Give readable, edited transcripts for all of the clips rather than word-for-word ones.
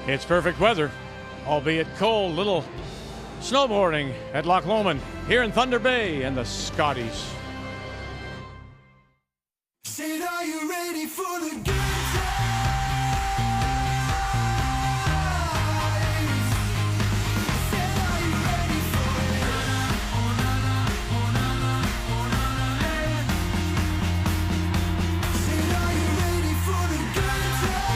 It's perfect weather, albeit cold. Little snowboarding at Loch Lomond here in Thunder Bay and the Scotties. Said, are you ready for the good times? Said, are you ready for it? Said, are you ready for the good times?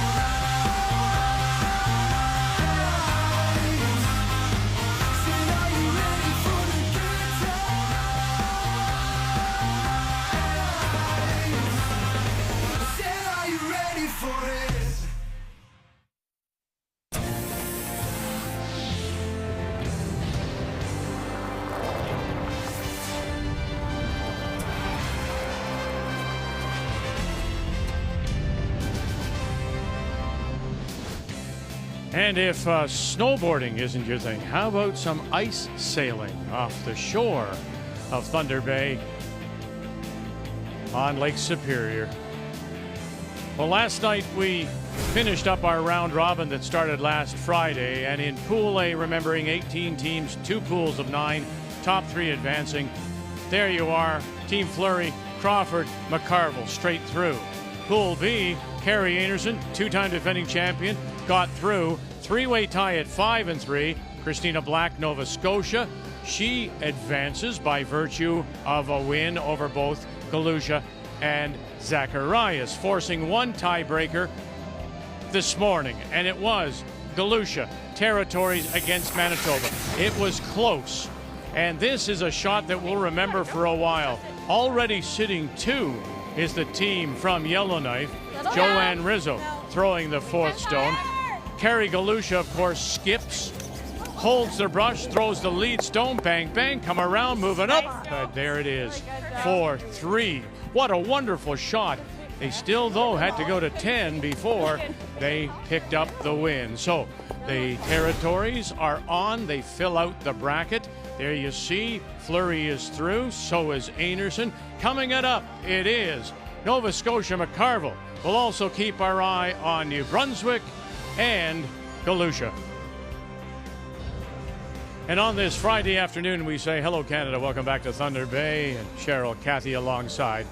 Said, are you ready for the good times? Said, are you ready for it? And if snowboarding isn't your thing, how about some ice sailing off the shore of Thunder Bay on Lake Superior? Well, last night we finished up our round robin that started last Friday, and in Pool A, remembering 18 teams, 2 pools of 9, top 3 advancing. There you are, Team Fleury, Crawford, McCarville, straight through. Pool B, Carrie Anderson, 2-time defending champion, got through. 3-way tie at 5-3. Christina Black, Nova Scotia. She advances by virtue of a win over both Galusha and Zacharias, forcing one tiebreaker this morning, and it was Galusha territories against Manitoba. It was close, and this is a shot that we'll remember for a while. Already sitting 2 is the team from Yellowknife, Joanne Rizzo throwing the 4th stone. Carrie Galusha, of course, skips, holds the brush, throws the lead stone, bang, bang, come around, moving up. But there it is, 4-3. What a wonderful shot. They still, though, had to go to 10 before they picked up the win. So the territories are on. They fill out the bracket. There you see, Fleury is through, so is Anderson. Coming it up, it is Nova Scotia McCarville. We'll also keep our eye on New Brunswick and Galusha. And on this Friday afternoon, we say, hello, Canada. Welcome back to Thunder Bay. And Cheryl, Kathy alongside.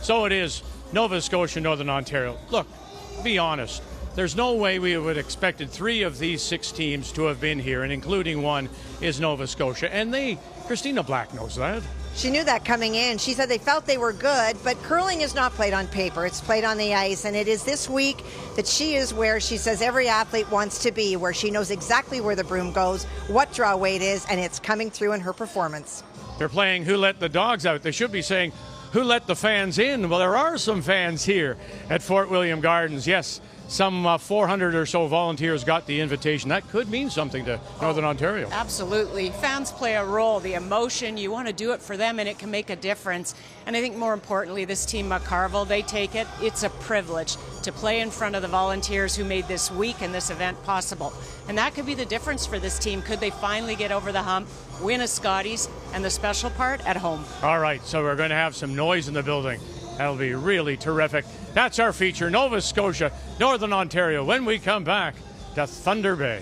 So it is Nova Scotia, Northern Ontario. Look, be honest. There's no way we would have expected 3 of these 6 teams to have been here, and including one is Nova Scotia. And Christina Black knows that. She knew that coming in. She said they felt they were good, but curling is not played on paper. It's played on the ice, and it is this week that she is where she says every athlete wants to be, where she knows exactly where the broom goes, what draw weight is, and it's coming through in her performance. They're playing Who Let the Dogs Out. They should be saying Who Let the Fans In. Well, there are some fans here at Fort William Gardens. Yes, some 400 or so volunteers got the invitation. That could mean something to Northern Ontario. Absolutely. Fans play a role. The emotion, you want to do it for them, and it can make a difference. And I think more importantly, this team, McCarville, they take it. It's a privilege to play in front of the volunteers who made this week and this event possible. And that could be the difference for this team. Could they finally get over the hump, win a Scotties, and the special part at home? All right, so we're going to have some noise in the building. That'll be really terrific. That's our feature, Nova Scotia, Northern Ontario, when we come back to Thunder Bay.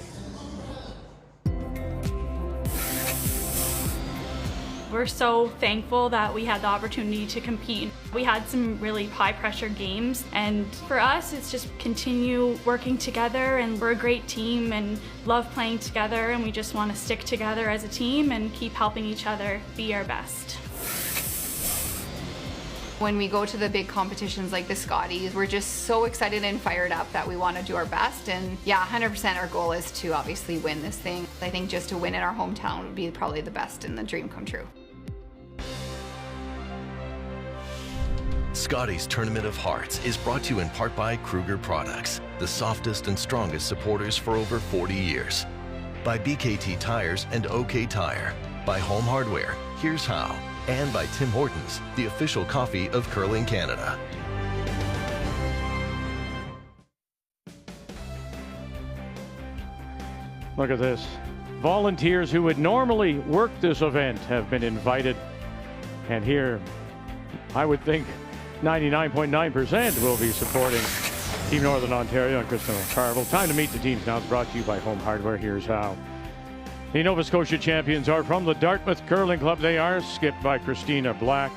We're so thankful that we had the opportunity to compete. We had some really high pressure games, and for us it's just continue working together, and we're a great team and love playing together, and we just want to stick together as a team and keep helping each other be our best. When we go to the big competitions like the Scotties, we're just so excited and fired up that we want to do our best. And yeah, 100% our goal is to obviously win this thing. I think just to win in our hometown would be probably the best and the dream come true. Scotties Tournament of Hearts is brought to you in part by Kruger Products, the softest and strongest supporters for over 40 years. By BKT Tires and OK Tire. By Home Hardware, Here's How. And by Tim Hortons, the official coffee of Curling Canada. Look at this. Volunteers who would normally work this event have been invited. And here, I would think 99.9% will be supporting Team Northern Ontario and Kristen McCarville. Time to meet the teams now. It's brought to you by Home Hardware. Here's how. The Nova Scotia champions are from the Dartmouth Curling Club. They are skipped by Christina Black,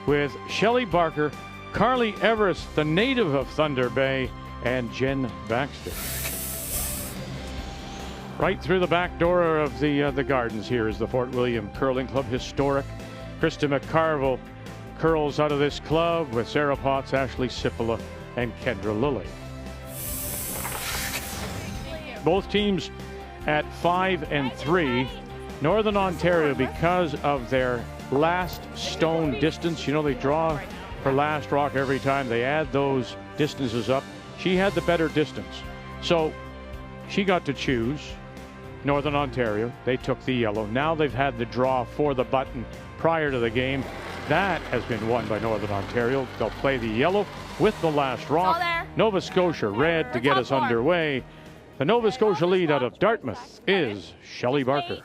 with Shelley Barker, Carly Everest, the native of Thunder Bay, and Jen Baxter. Right through the back door of the gardens here is the Fort William Curling Club. Historic. Krista McCarville curls out of this club with Sarah Potts, Ashley Sipola, and Kendra Lilly. Both teams at 5 and 3. Northern Ontario, because of their last stone distance, you know, they draw for last rock every time. They add those distances up. She had the better distance, so she got to choose. Northern Ontario, they took the yellow. Now they've had the draw for the button prior to the game. That has been won by Northern Ontario. They'll play the yellow with the last rock. Nova Scotia red to get us underway. The Nova Scotia lead out of Dartmouth is Shelley Barker.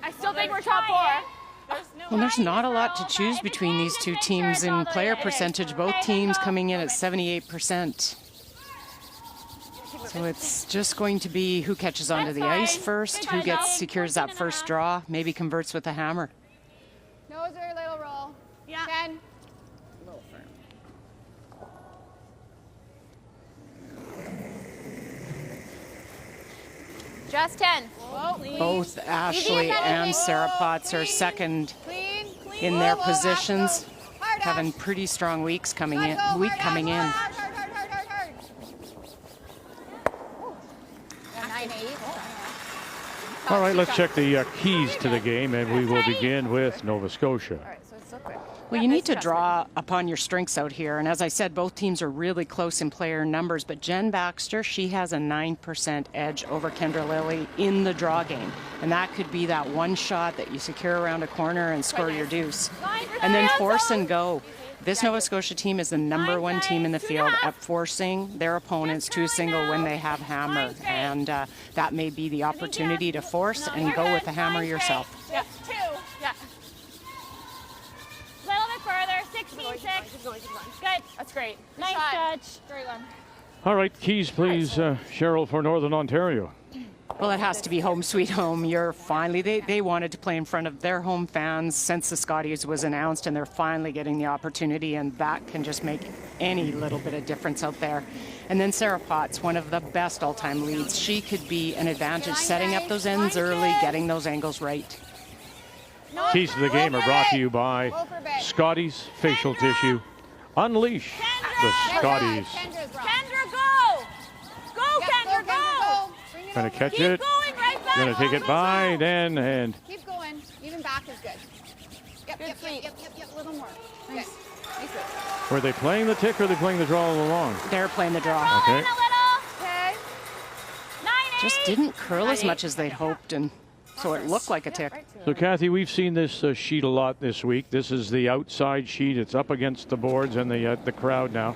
I still think we're top 4. Well, there's not a lot to choose between these two teams in player percentage. Both teams coming in at 78%. So it's just going to be who catches onto the ice first, who secures that first draw, maybe converts with a hammer. Nose or little roll. Yeah. 10. Just 10. Both Ashley and Sarah Potts are second in their positions, having pretty strong weeks coming in. All right, let's check the keys to the game, and we will begin with Nova Scotia. Well, you need to draw upon your strengths out here. And as I said, both teams are really close in player numbers. But Jen Baxter, she has a 9% edge over Kendra Lilly in the draw game. And that could be that one shot that you secure around a corner and score your deuce. And then force and go. This Nova Scotia team is the #1 team in the field at forcing their opponents to a single when they have hammer. And that may be the opportunity to force and go with the hammer yourself. Yeah. 2. Yeah. A little bit further. 16-6. Good. That's great. Nice touch. Great one. All right, keys, please, Cheryl, for Northern Ontario. Well, it has to be home sweet home. You're finally, they wanted to play in front of their home fans since the Scotties was announced, and they're finally getting the opportunity, and that can just make any little bit of difference out there. And then Sarah Potts, one of the best all-time leads. She could be an advantage setting up those ends early, getting those angles right. Keys to the game are brought to you by Scotties Facial Tissue. Unleash the Scotties. Kendra, go! Go, Kendra, go! Going to catch it. Going to take it by then, and Keep going. Even back is good. Yep. A little more. Nice. were they playing the tick or are they playing the draw all along? They're playing the draw. Okay. Okay. Just didn't curl as much as they'd hoped, and so it looked like a tick. So, Kathy, we've seen this sheet a lot this week. This is the outside sheet. It's up against the boards and the crowd now.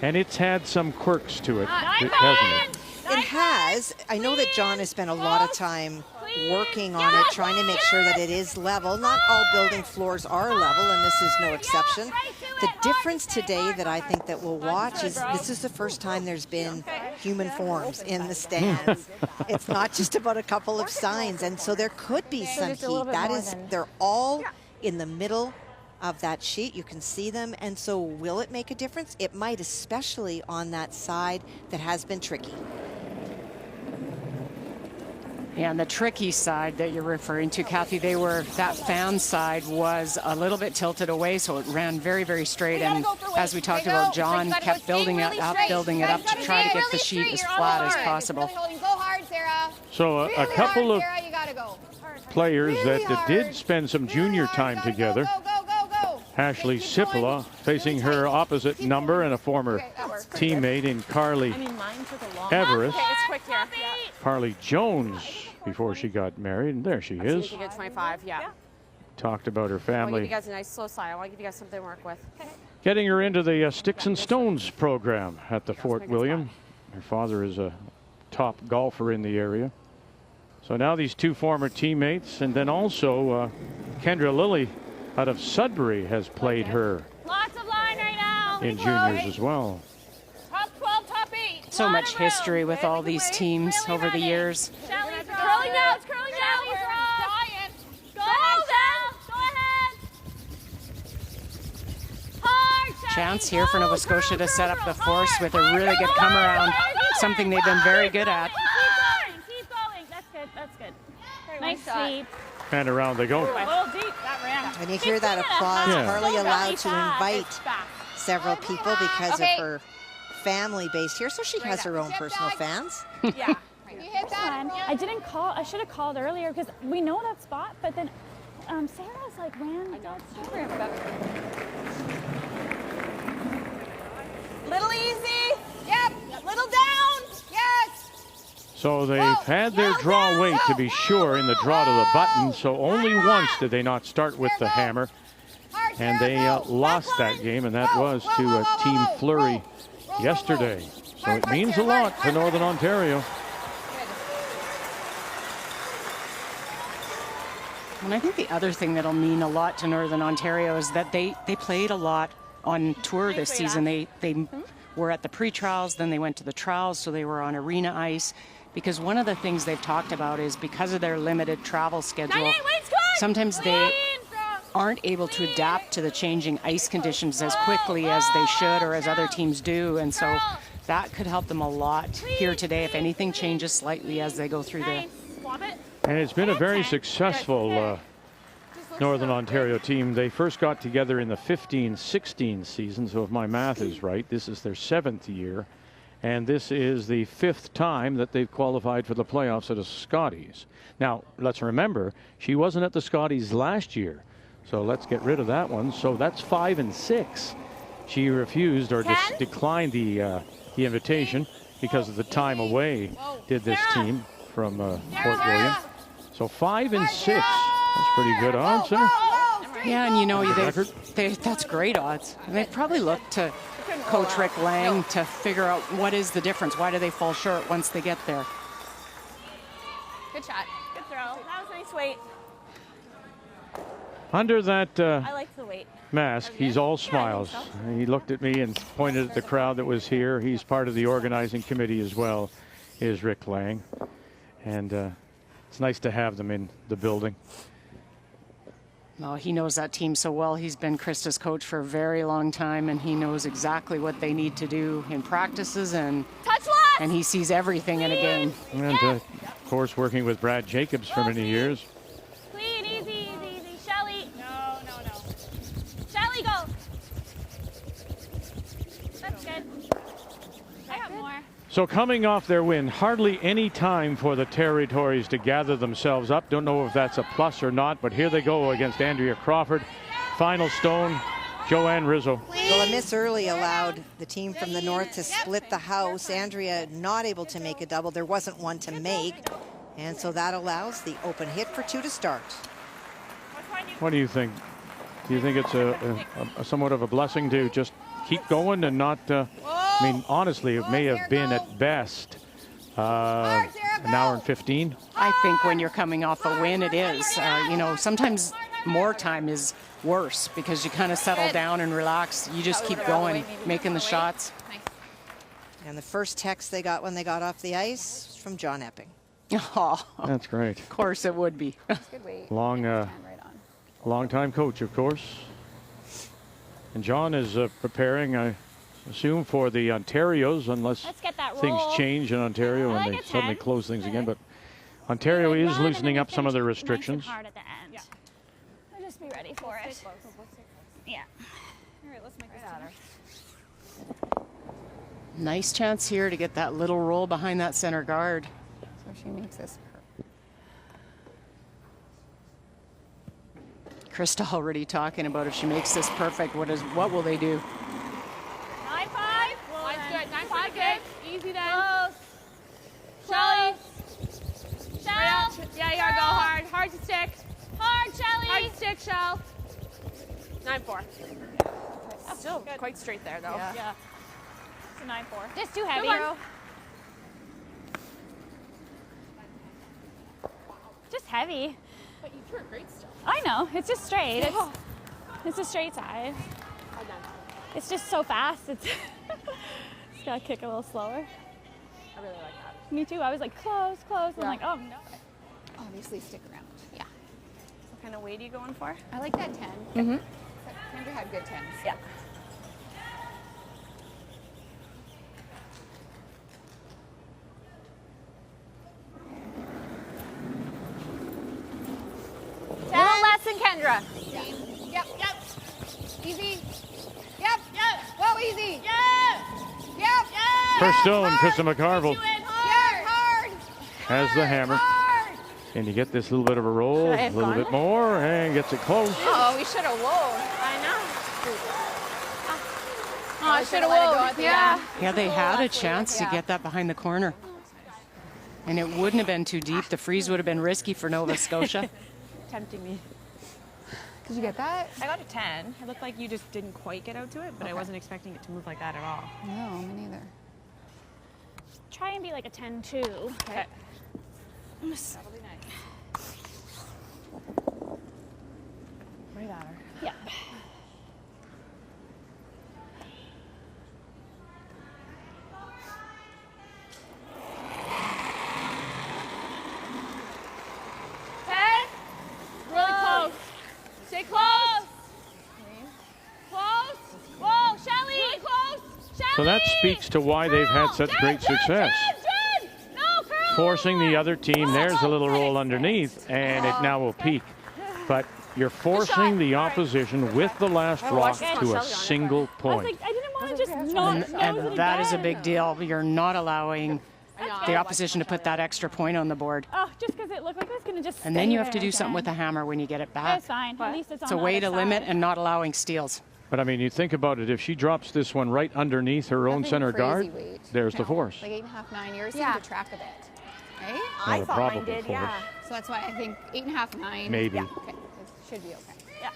And it's had some quirks to it, hasn't it? It has. I know that John has spent a lot of time working on it, trying to make sure that it is level. Not all building floors are level, and this is no exception. The difference today that I think that we'll watch is this is the first time there's been human forms in the stands. It's not just about a couple of signs, and so there could be some heat. That is, they're all in the middle of that sheet. You can see them, and so will it make a difference? It might, especially on that side that has been tricky. Yeah, and the tricky side that you're referring to, Kathy, that fan side was a little bit tilted away, so it ran very, very straight. And as we talked about, John kept building it up to try to get the sheet as flat as possible. So a couple of players that did spend some junior time together. Ashley Sipola facing her opposite number and a former teammate in Carly Everest. Carly Jones before she got married, and there she is. 25, yeah. Talked about her I want to family. give you guys a nice slow slide. I want to give you guys something to work with. Getting her into the Sticks and Stones program at the Fort William. Her father is a top golfer in the area. So now these two former teammates, and then also Kendra Lilly out of Sudbury has played her Lots of line right now. in juniors as well. Top 12 So much history with all these teams over the years. Curling now, it's curling now. Go then. Go ahead. Hard, Shelly. Chance here for Nova Scotia to set up the force with a really good come around, something they've been very good at. Keep going. That's good, that's good. Nice sweep. And around they go. A little deep, that ran. When you hear that applause, Yeah. Carly allowed to invite several people because of her family based here, so she has her own personal fans. Yeah. You hit that. I didn't call, I should have called earlier because we know that spot, but then Sarah's like ran. Little easy. Yep. Little down. Yes. So they've had their draw weight, to be sure, in the draw to the button, so only once did they not start with the hammer, and they lost that game, and that was to Team Fleury yesterday. So it means a lot to Northern Ontario. And I think the other thing that'll mean a lot to Northern Ontario is that they played a lot on tour this season. They were at the pre-trials, then they went to the trials, so they were on arena ice. Because one of the things they've talked about is because of their limited travel schedule, sometimes they aren't able to adapt to the changing ice conditions as quickly as they should or as other teams do. And so that could help them a lot here today if anything changes slightly as they go through the... And it's been a very successful Northern Ontario team. They first got together in the 15-16 season, so if my math is right, this is their 7th year. And this is the 5th time that they've qualified for the playoffs at a Scotties. Now, let's remember, she wasn't at the Scotties last year, so let's get rid of that one. So that's 5 and 6. She refused or declined the invitation because of the time away did this team from Fort William. So 5 and 6. That's pretty good odds, sir. Yeah, and you know, that's great odds. And they've probably looked to Coach Rick Lang to figure out what is the difference. Why do they fall short once they get there? Good shot. Good throw. That was a nice weight. Under that I like the weight. mask, he's all smiles. He looked at me and pointed at the crowd that was here. He's part of the organizing committee as well, is Rick Lang. And it's nice to have them in the building. No, he knows that team so well. He's been Krista's coach for a very long time, and he knows exactly what they need to do in practices, and he sees everything in a game. And of course, working with Brad Jacobs for many years. Clean, easy. Shelly. No. Shelly, go. That's good. I got more. So coming off their win, hardly any time for the Territories to gather themselves up. Don't know if that's a plus or not, but here they go against Andrea Crawford. Final stone, Joanne Rizzo. Well, a miss early allowed the team from the north to split the house. Andrea not able to make a double. There wasn't one to make. And so that allows the open hit for 2 to start. What do you think? Do you think it's a somewhat of a blessing to just keep going and not... I mean, honestly, it may have been at best an hour and 15. I think when you're coming off a win, it is. You know, sometimes more time is worse because you kind of settle down and relax. You just keep going, making the shots. And the first text they got when they got off the ice was from John Epping. Oh, That's great. of course it would be. Long time coach, of course. And John is preparing, I assume, for the Ontarios, unless things change in Ontario and they suddenly close things again. But Ontario is loosening up some of their restrictions. Nice and hard at the end. I'll just be ready for it. Yeah. All right, let's make this Nice chance here to get that little roll behind that center guard. So she makes this. Krista already talking about if she makes this perfect, what will they do? 9-5. Mine's good. 9-5, good. Easy then. Close. Shelly. Shell. Yeah, you gotta go hard. Hard to stick. Hard, Shelly. Hard to stick, Shell. 9-4. Still quite straight there, though. Yeah. It's a 9-4. Just too heavy. Just heavy. But you threw great stuff. I know. It's just straight. It's a straight side. It's just so fast. It's just gotta kick a little slower. Me too. I was like, close, close. I'm like, oh no. Obviously stick around. Yeah. What kind of weight are you going for? I like that 10. Mm-hmm. Kendra had good 10s. Yeah. A little less than Kendra. Yep. Easy. Yep. Whoa, easy. Yep. First stone, Krista McCarville Hard. has the hammer. And you get this little bit of a roll, a little bit more, and gets it close. Oh, we should have whoa. I know. Oh, I should have whoa. Yeah. Yeah, they had a chance to get that behind the corner. And it wouldn't have been too deep. The freeze would have been risky for Nova Scotia. Tempting me. Did you get that? I got a 10. It looked like you just didn't quite get out to it, but I wasn't expecting it to move like that at all. No, me neither. Try and be like a 10-2. Okay. That'll be nice. Right at her. Yeah. Really close. Stay close. Close. Whoa, Shelly. Really close. Shelly. So that speaks to why they've had such great success. No, curl. Forcing the other team, there's a little roll underneath, and it now will peak. But you're forcing the opposition with the last rock to a single I was point. like, I didn't want to just not. And that is a big deal. You're not allowing the opposition to put that extra point on the board. Oh, just because it looked like it was going to just. And then you have to do something with the hammer when you get it back. It's fine. At least it's on It's a the way other to limit side. and not allowing steals. But I mean, you think about it, if she drops this one right underneath her own Nothing center crazy guard, weight. there's the No, force. Like 8.5, 9 years Yeah. seem to track a bit. Right? Not a thought mine probable did, force. yeah. So that's why I think 8.5, 9. Maybe. Yeah, okay. It should be okay. Yeah.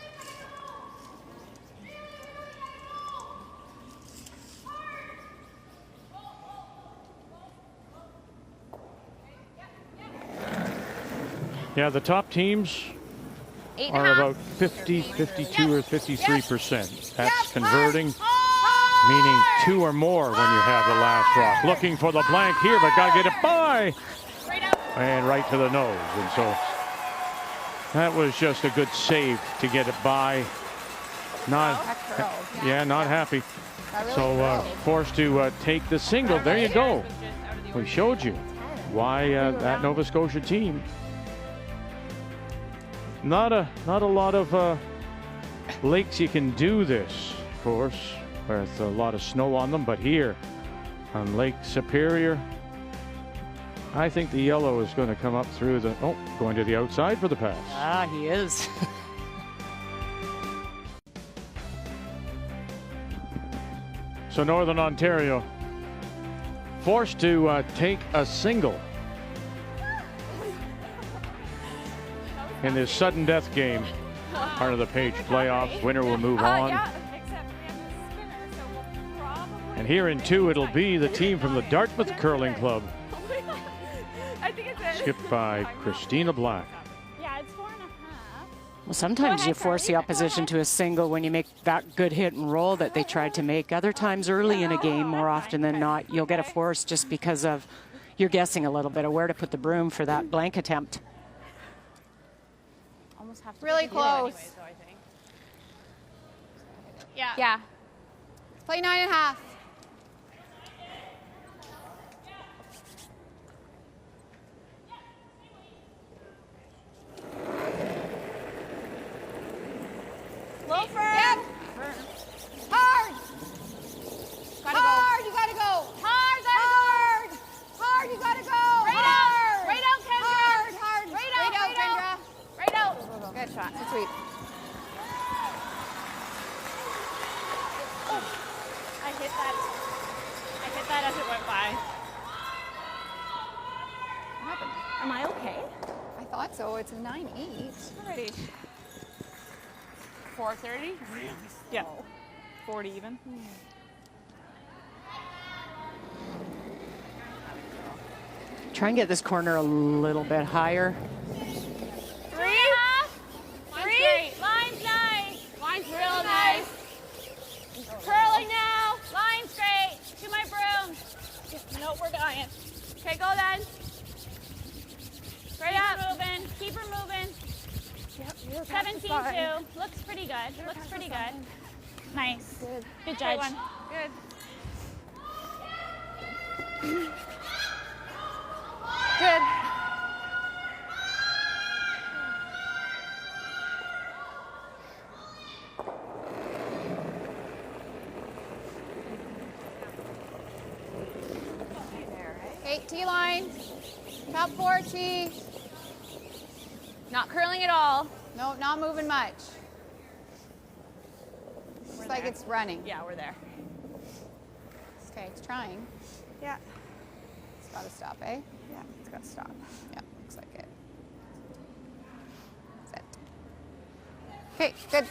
Yeah, the top teams are about 50, 52, or 53%. That's converting, meaning 2 or more when you have the last rock. Looking for the blank here, but got to get it by. And right to the nose. And so that was just a good save to get it by. Not, not happy. So forced to take the single. There you go. We showed you why that Nova Scotia team. Not a lot of lakes you can do this, of course, with a lot of snow on them. But here on Lake Superior, I think the yellow is going to come up through the, going to the outside for the pass. Ah, he is. So Northern Ontario forced to take a single in this sudden death game. Part of the Page playoffs. Winner will move on. Yeah, except we have the spinner, so we'll probably. And here in 2, it'll be the team from the Dartmouth Curling Club, I think it's skipped by Christina Black. Yeah, it's 4.5. Well, sometimes you force the opposition to a single when you make that good hit and roll that they tried to make. Other times early in a game, more often than not, you'll get a force just because of you're guessing a little bit of where to put the broom for that blank attempt. Almost have to Really hit it anyways, close. though, I think. Yeah. Play 9.5. Low firm. Yep. Hard. Hard. You gotta go. Hard. Hard. You gotta go. Hard. Right out, Kendra. Hard. Right out, Kendra. Right out. Good shot. That's sweet. I hit that as it went by. What happened? Am I okay? I thought so. It's a 9.8. Already. 4:30. Yeah. 40 even. Try and get this corner a little bit higher. 3.5. Line's great. Line's nice. Line's real nice. Curling now. Line's great. To my broom. Nope, we're dying. Okay, go then. Straight up. Moving. Keep her moving. Yep, 17-2. Looks pretty good. Looks pretty good. Nice. Good. Good judge. One. Good. Good. Okay, T-line. Top 4, T. Not curling at all. No, not moving much. Looks like it's running. Yeah, we're there. Okay, it's trying. Yeah. It's got to stop, eh? Yeah, it's got to stop. Yeah, looks like it. Set. Okay, good.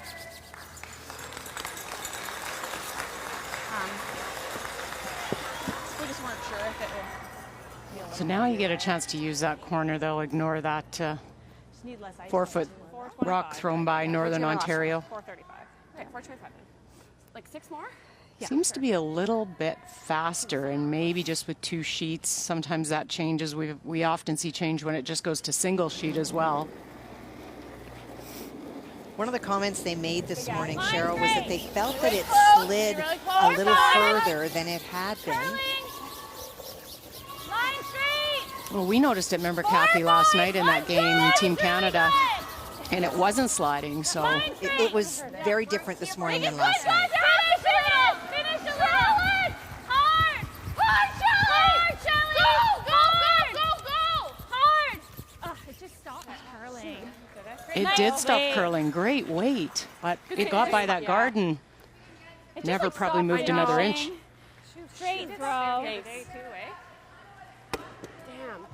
We just weren't sure if it would. So now you get a chance to use that corner. They'll ignore that Just need less ice. 4-foot rock thrown by Northern Ontario. 435. Okay, 425. Like 6 more? Seems to be a little bit faster, and maybe just with 2 sheets. Sometimes that changes. We often see change when it just goes to single sheet as well. One of the comments they made this morning, Cheryl, was that they felt that it slid a little further than it had been. Well, we noticed it, remember, Kathy, last night in that game, Team Canada, and it wasn't sliding, so. It was very different this morning than last night. Finish a little. Hard. Hard, Shelly. Go. Hard. Oh, it just stopped curling. It did stop curling. Great weight, but it got by that guard and never probably moved another inch. Straight throw. Okay, 2, eh? Damn.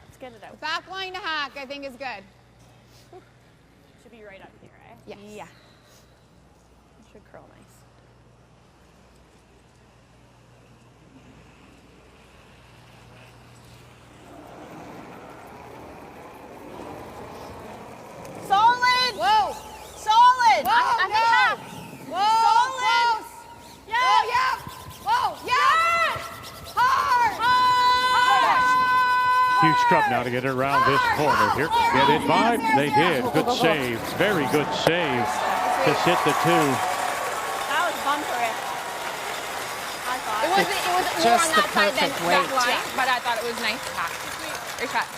Let's get it out. Back line to hack, I think is good. Should be right up here, eh? Yes. Yeah. It should curl nice. Solid. Whoa. Solid. Whoa, I think half. Whoa. Solid. Close. Yeah. Oh, yeah. Whoa. Yeah. Hard. Huge scrub now to get it around this corner here. Get it by. They did. Good save. Very good save to hit the 2. That was bumper. I thought. It was more Just on the that side than perfect that weight. line, but I thought it was nice hack. Great shot.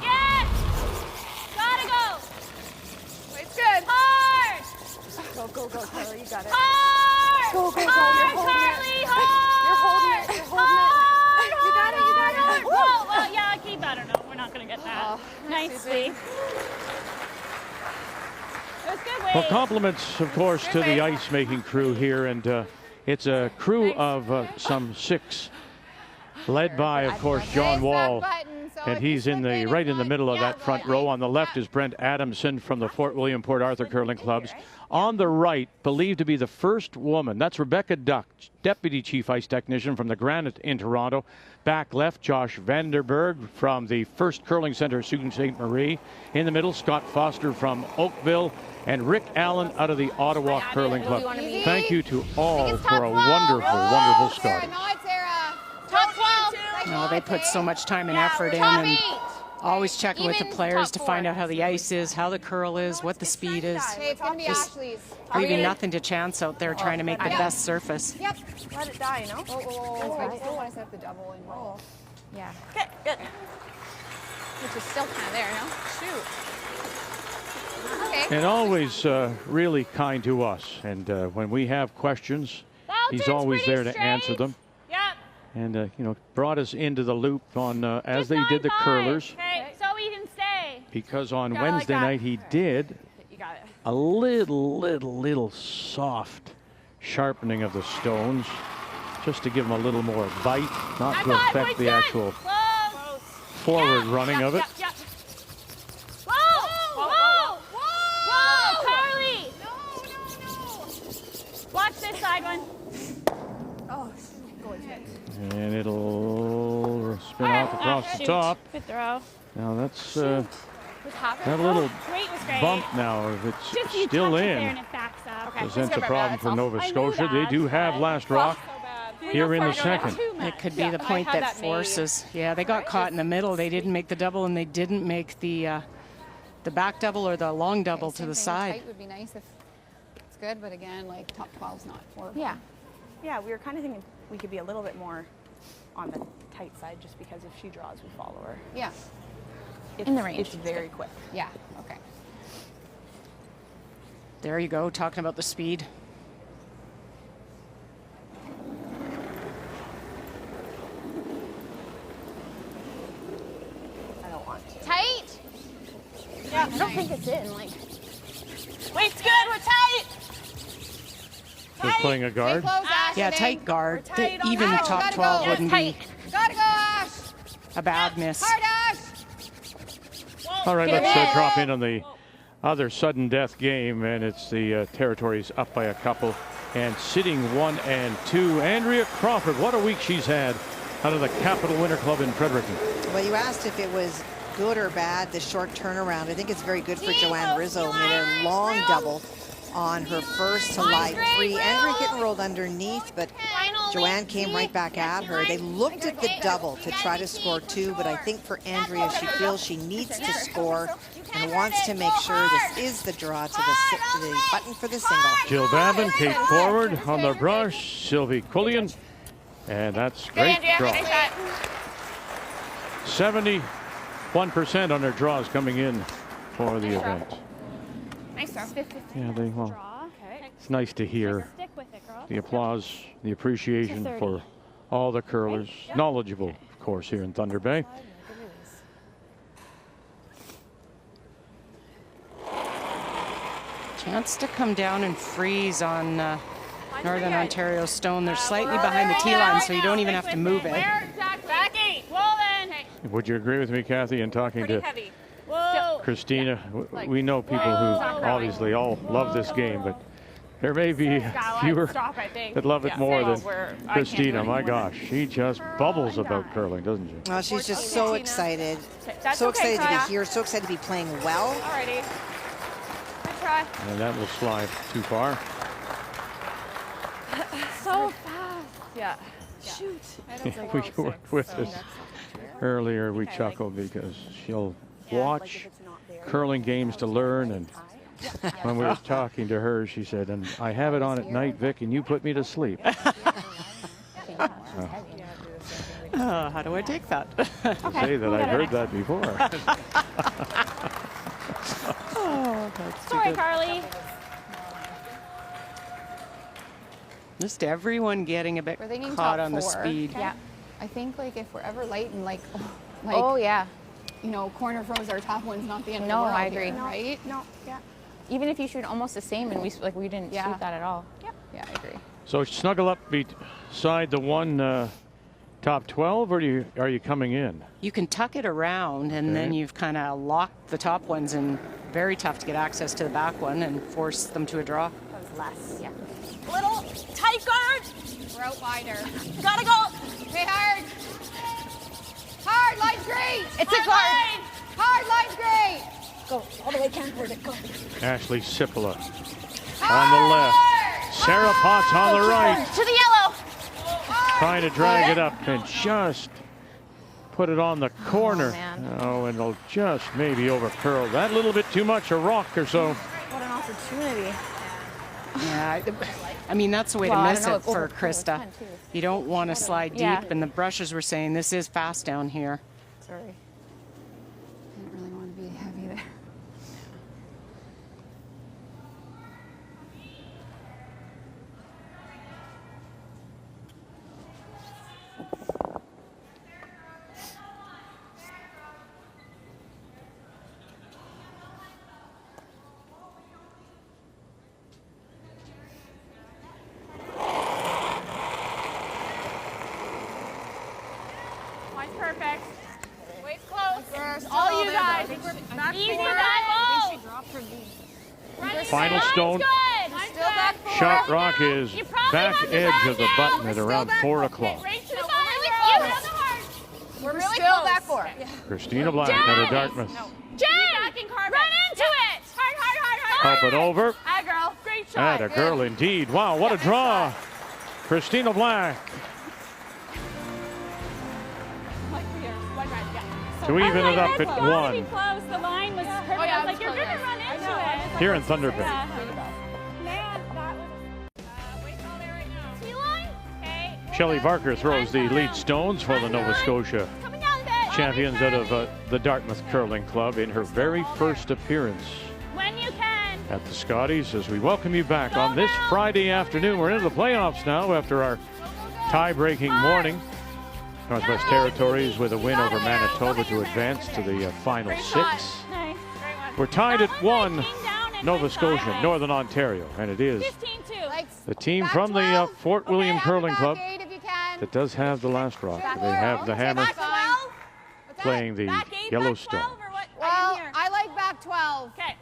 Yes. Gotta go. It's good. Hard. Go, Carly. You got it. Hard. Go. You're Hard, holding Carly. it. Hard. You're holding it. You're holding it. You got it. Well, yeah, keep. I don't know. We're not gonna get that. Oh, Nicely. It was good weight. Well, compliments, of course, to the ice-making crew here, and it's a crew of some 6, led by, of course, John Wall. And he's in the right in the middle of that front row. On the left is Brent Adamson from the Fort William Port Arthur Curling Clubs. On the right, believed to be the first woman, that's Rebecca Duck, Deputy Chief Ice Technician from the Granite in Toronto. Back left, Josh Vanderberg from the First Curling Center, Sault Ste. Marie. In the middle, Scott Foster from Oakville. And Rick Allen out of the Ottawa Curling Club. Thank you to all for a wonderful Scotties. Top 12. No, they put so much time and effort in, and always checking with the players to find out how the ice is, how the curl is, what the speed is. It's going to be Just Ashley's. leaving nothing to chance out there trying to make the best surface. Yep. Let it die, no? Oh, I just don't want to set the double and roll. Yeah. Okay, good. Which is still kind of there, no? Shoot. Okay. And always really kind to us. And when we have questions, he's always there to answer them. Yep. And, brought us into the loop on as they did the curlers. Okay, so we can stay. Because on Got it like Wednesday that. night he did You got it. a little soft sharpening of the stones just to give them a little more bite, not to affect the actual Close. forward running of it. Yep. Whoa! Carly! No. Watch this side one. Oh, go ahead. And across the top. Good throw. Now that's Was happening. that little Great was great. bump now. If it's Just you still touch it there in, and it backs up. Okay. presents a Let's go problem back. for Nova I knew Scotia. They that, do have but- last rock So bad. here in the I don't know second. too much. It could be Yeah, the I point had that that made. forces. Yeah, they got caught in the middle. They didn't make the double, and they didn't make the back double or the long double to the side. Tight would be nice if it's good, but again, like top 12's not horrible. Yeah. Yeah, we were kind of thinking we could be a little bit more on the tight side just because if she draws, we follow her. Yeah. In the range. It's very quick. Yeah. Okay. There you go, talking about the speed. I don't want to. Tight. Yeah. I don't think it's in. Like. Weight's good. We're tight. Just playing a guard. Yeah, tight guard. tight on Even the top gotta 12 go. wouldn't Tight. be Gotta go, Ash. a bad miss. Hard, Ash. All right, Get let's it. drop in on the other sudden death game, and it's the Territories up by a couple and sitting 1 and 2. Andrea Crawford, what a week she's had out of the Capital Winter Club in Fredericton. Well, you asked if it was good or bad, the short turnaround. I think it's very good for Joanne Rizzo. Made a long double on her first to line 3. Andrea getting rolled underneath, but Joanne came right back at her. They looked at the double to try to score 2, but I think for Andrea, she feels she needs to score and wants to make sure this is the draw to the button for the single. Jill Babin, Kate Forward on the brush, Sylvie Quillian, and that's great draw. 71% on their draws coming in for the event. Nice throw. Yeah, well, Draw. Okay. it's nice to hear Stick with it, girl. the applause, the appreciation for all the curlers, knowledgeable, of course, here in Thunder Bay. Chance to come down and freeze on Northern Ontario stone. They're slightly behind the tee line, so you don't even have to move it. Back 8. Well then. Would you agree with me, Kathy, in talking Pretty to heavy. Whoa. Christina? We know people who obviously all love this game, but there may be fewer Stop, I think. that love it more Well, than I can't do Christina. any My more. gosh, she just bubbles about curling, doesn't she? Well, she's just so excited. That's So okay, excited to Kaya. be here, so excited to be playing well. Alrighty. Good try. And that will slide too far. So fast. Yeah. Shoot. We were with us earlier. We chuckled because she'll watch curling games to learn, and when we were talking to her, she said, "And I have it on at night, Vic, and you put me to sleep." How do I take that? Say that I've heard that before. Sorry, Carly. Just everyone getting a bit We're thinking caught top on the 4. speed. Yeah. I think like if we're ever late and like Oh yeah. you know, corner throws our top one's not the end of the No, world I agree. here, right? No. Yeah. Even if you shoot almost the same, and we didn't Yeah. shoot that at all. Yeah, I agree. So snuggle up beside the one top 12, or are you coming in? You can tuck it around, and then Okay. you've kind of locked the top ones, and very tough to get access to the back one and force them to a draw. That was less. Yeah. Little tight guard. We're out wider. Gotta go. Hey, hard. Hard, line's great. It's a guard. Hard, line's great. Go all the way downward. It go. Ashley Sipola on the left. Sarah Potts on the right. To the yellow. Trying to drag it up and just put it on the corner. man. Oh, and it'll just maybe over curl. That little bit too much, a rock or so. What an opportunity. Yeah, I mean, that's the way Well, to I miss don't know, it it's for over- it's Krista. fun, too. You don't want to slide Yeah. deep, and the brushes were saying this is fast down here. Sorry. Didn't really want to be heavy there. Line's perfect. Weight's close. All you guys. Easy, guys. Final stone. Still back forward. Shot rock is You probably back have the edge back of the now. button at around 4 o'clock. Right to the side. We're still back 4. Christina Black out of Dartmouth. Jen! Run into it! Hard. Help it over. Hi, girl. Great shot. And a girl indeed. Wow, what a draw. Christina Black to even it up at 1 Close. The line was perfect. I was like, you're going to run into it. here in Thunder Bay. Man, that was... wait all there right now. T-line? Okay. Shelley Barker throws the lead stones for the Nova Scotia Coming down the bed. champions out of the Dartmouth Curling Club in her very first appearance When you can. at the Scotties, as we welcome you back on this Friday afternoon. We're into the playoffs now after our tie-breaking morning. Northwest Territories with a win over Manitoba to advance to the final 6. Nice. We're tied at 1, Nova Scotia, Northern Ontario, and it is 15-2. the team from the Fort William Curling Club that does have the last rock. They have the hammer playing the Yellowstone. Well, I like back 12. Okay.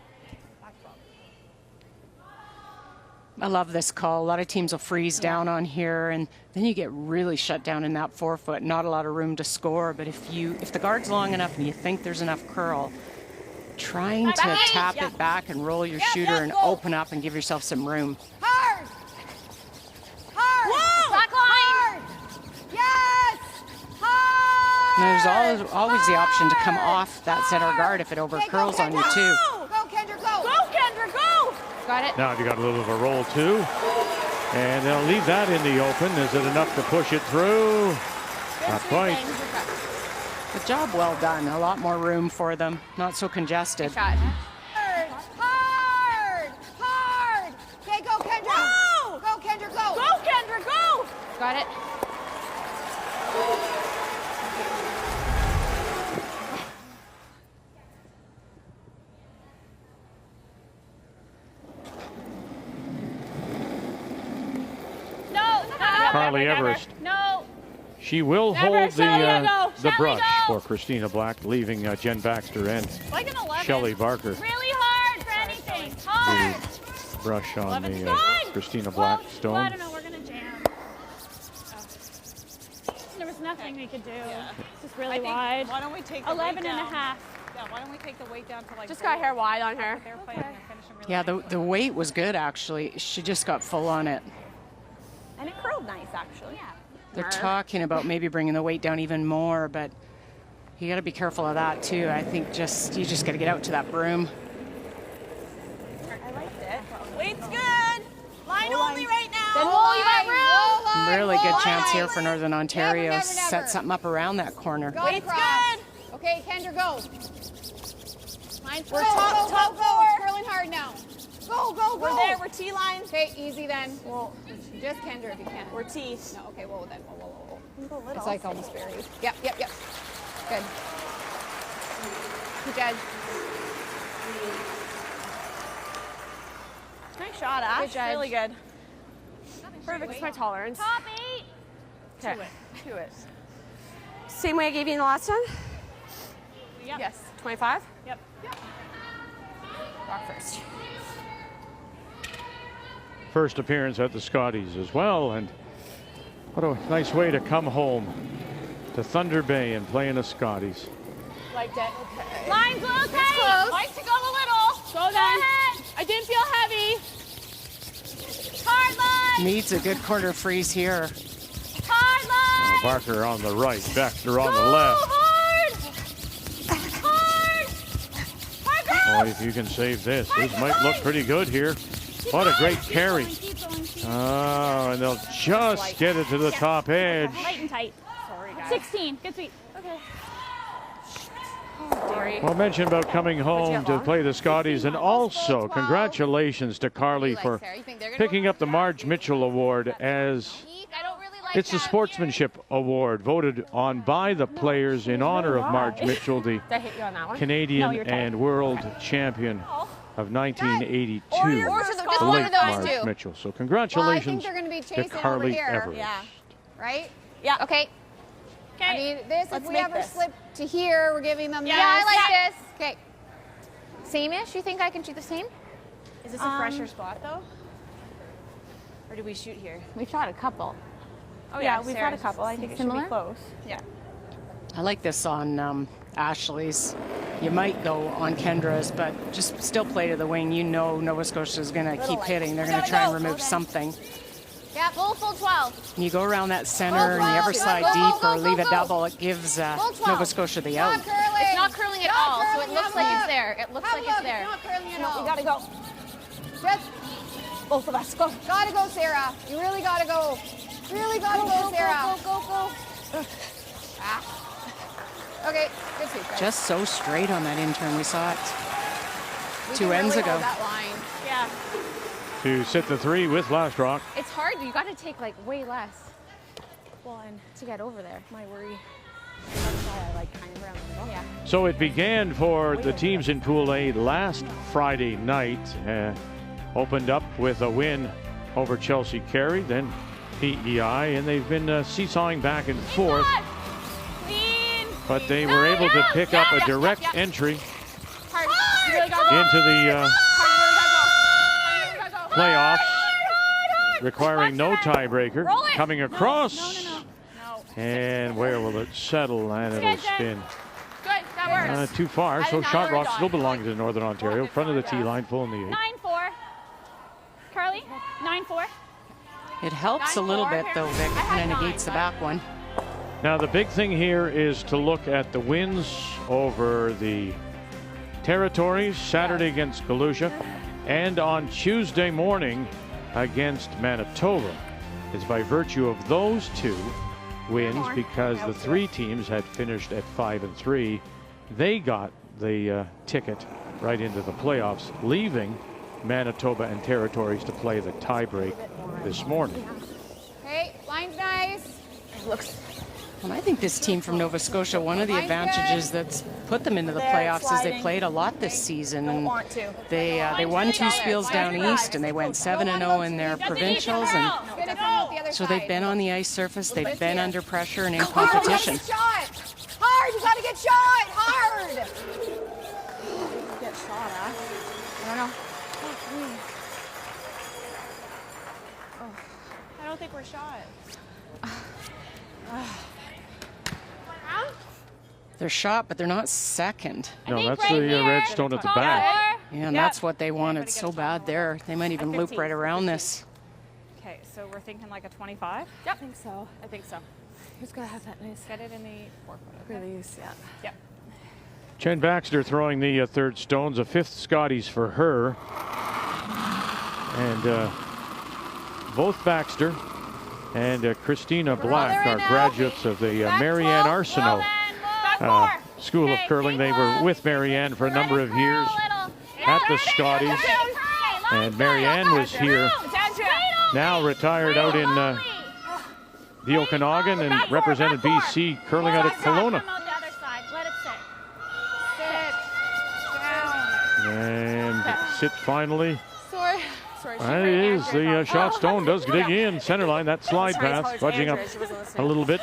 I love this call. A lot of teams will freeze down on here, and then you get really shut down in that 4-foot. Not a lot of room to score, but if the guard's long enough and you think there's enough curl, trying to tap it back and roll your shooter and open up and give yourself some room. Hard! Hard! Back line. Hard! Yes! Hard! And there's always the option to come off that center guard if it overcurls on you too. Go, Kendra, go! Go, Kendra, go! Got it? Now you got a little of a roll too. And they'll leave that in the open. Is it enough to push it through? Not quite. The job well done. A lot more room for them. Not so congested. Shot. Hard! Hard! Hard! Okay, go, Kendra! Go! Go, Kendra, go! Go, Kendra, go! Got it? Carly Everest. No. She will Never. hold Shelly, go. the Shelly, brush go. for Christina Black, leaving Jen Baxter and Like an 11. Shelley Barker. Really hard for anything. Hard. The brush on the Good. Christina Black Well, stone. I don't know. We're going to jam. There was nothing we could do. It's just really wide. Why don't we take the 11 weight and a down? half. Yeah, why don't we take the weight down to like Just got hair wide on her. They're playing, they're finishing really Yeah, nice. the weight was good actually. She just got full on it. And it curled nice, actually. Yeah. They're talking about maybe bringing the weight down even more, but you got to be careful of that too. I think you just got to get out to that broom. I liked it. Weight's good. Line only right now. Then roll line, Really roll good line. chance here for Northern Ontario. Never, never, Set never. something up around that corner. Go Weight's across. good. Okay, Kendra, go. Line's We're go, top go, go. It's curling hard now. Go, go, go. We're there. We're T-line. Okay, easy then. Well, just Kendra if you can. We're T. No, okay, well then. Whoa. Go little. It's like almost buried. Yep. Good. Good judge. Nice shot, Ash. Good judge. Really good. Perfect. It's my tolerance. Top 8. Okay. To it. Same way I gave you in the last one? Yep. Yes. 25? Yep. Rock first. First appearance at the Scotties as well, and what a nice way to come home to Thunder Bay and play in the Scotties. Liked it. Okay. Line's okay. close. Like to go a little. Go then. ahead. I didn't feel heavy. Hard line. Needs a good corner freeze here. Hard line. Barker on the right, Baxter on the left. Hard. Hard. Hard, girl. Boy, if you can save this might look pretty good here. What a great carry. Keep going. Oh, and they'll just get it to the top edge. Light and tight. Sorry, guys. 16. Good sweep. Okay. Sorry. Well, mention about coming home to play the Scotties, and also congratulations to Carly for picking up the Marge Mitchell Award as it's the Sportsmanship Award voted on by the players in honor of Marge Mitchell, the Did I hit you on that one? Canadian you're tight. and world champion of 1982, Or just the one late of those Marge two. Mitchell. So Well, I think congratulations they're going to be to chasing over Carly here. Everest. Yeah. Right? Yeah. Okay. Okay. I mean, this, Let's if we make ever this. slip to here, we're giving them Yes. this. Yeah, I like this. Okay. Same-ish? You think I can shoot the same? Is this a fresher spot, though? Or do we shoot here? We've shot a couple. Oh, Yeah, we've had a couple. I think it should Similar? be close. Yeah. I like this on Ashley's. You might go on Kendra's, but just still play to the wing. You know Nova Scotia is going to keep hitting. They're going to try and remove something. Yeah, full 12. And you go around that center and you ever slide deep or leave a double, it gives Nova Scotia the out. It's not curling at all, so it looks like it's there. It looks like it's there. Not curling at all. We gotta go. Just both of us go. Gotta go, Sarah. You really gotta go. Really gotta go, Sarah. Go. Okay, good sweep, guys. Just so straight on that intern. We saw it We two can ends really ago. hold that line. Yeah. To sit the 3 with Lastrock. It's hard. You gotta take like way less Well, and to get over there. my worry. That's why I like kind of around the middle. Yeah. So it began for the teams in Pool A last Friday night. Opened up with a win over Chelsea Carey, then PEI, and they've been seesawing back and forth. But they were able to pick up a direct entry into the playoffs, requiring no tiebreaker. Coming across, and where will it settle? And it'll spin. Good, that works. Too far, so Shot Rock still belongs to Northern Ontario. Front of the tee line, pulling the 8. 9-4. Carly, 9-4. It helps a little bit though, Vic, and it negates the back one. Now the big thing here is to look at the wins over the Territories Saturday against Galusha and on Tuesday morning against Manitoba. It's by virtue of those 2 wins, because the 3 teams had finished at 5 and 3. They got the ticket right into the playoffs, leaving Manitoba and Territories to play the tiebreak this morning. Okay, line's nice. And I think this team from Nova Scotia, one of the advantages that's put them into the playoffs is they played a lot this season. And they won 2 spiels down east, and they went 7-0 in their provincials. And so they've been on the ice surface, they've been under pressure and in competition. Hard, you gotta get shot, hard. Get shot at. I don't know. I don't think we're shot. They're shot, but they're not second. No, that's the red stone at the back. Yeah, and that's what they wanted so bad there. They might even loop right around this. Okay, so we're thinking like a 25? Yep. I think so. I think so. Who's gonna have that nice Get it in the 4-foot. Okay? release? Yeah. Yep. Jen Baxter throwing the 3rd stones, a 5th Scotties for her. And both Baxter and Christina Black are graduates of the Marianne Arsenault School of Curling. They were with Marianne for a number of years at the Scotties. And Marianne was here, now retired out in the Okanagan, and represented BC curling out of Kelowna. And sit finally. That is the shot stone does dig in center line. That slide pass fudging up a little bit.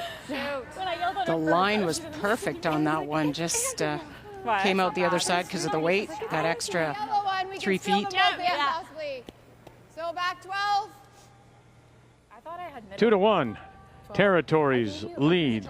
The line was perfect on that one. Just came out the other side because of the weight. That extra 3 feet. So back 12. I thought I had 2-1. Territories lead.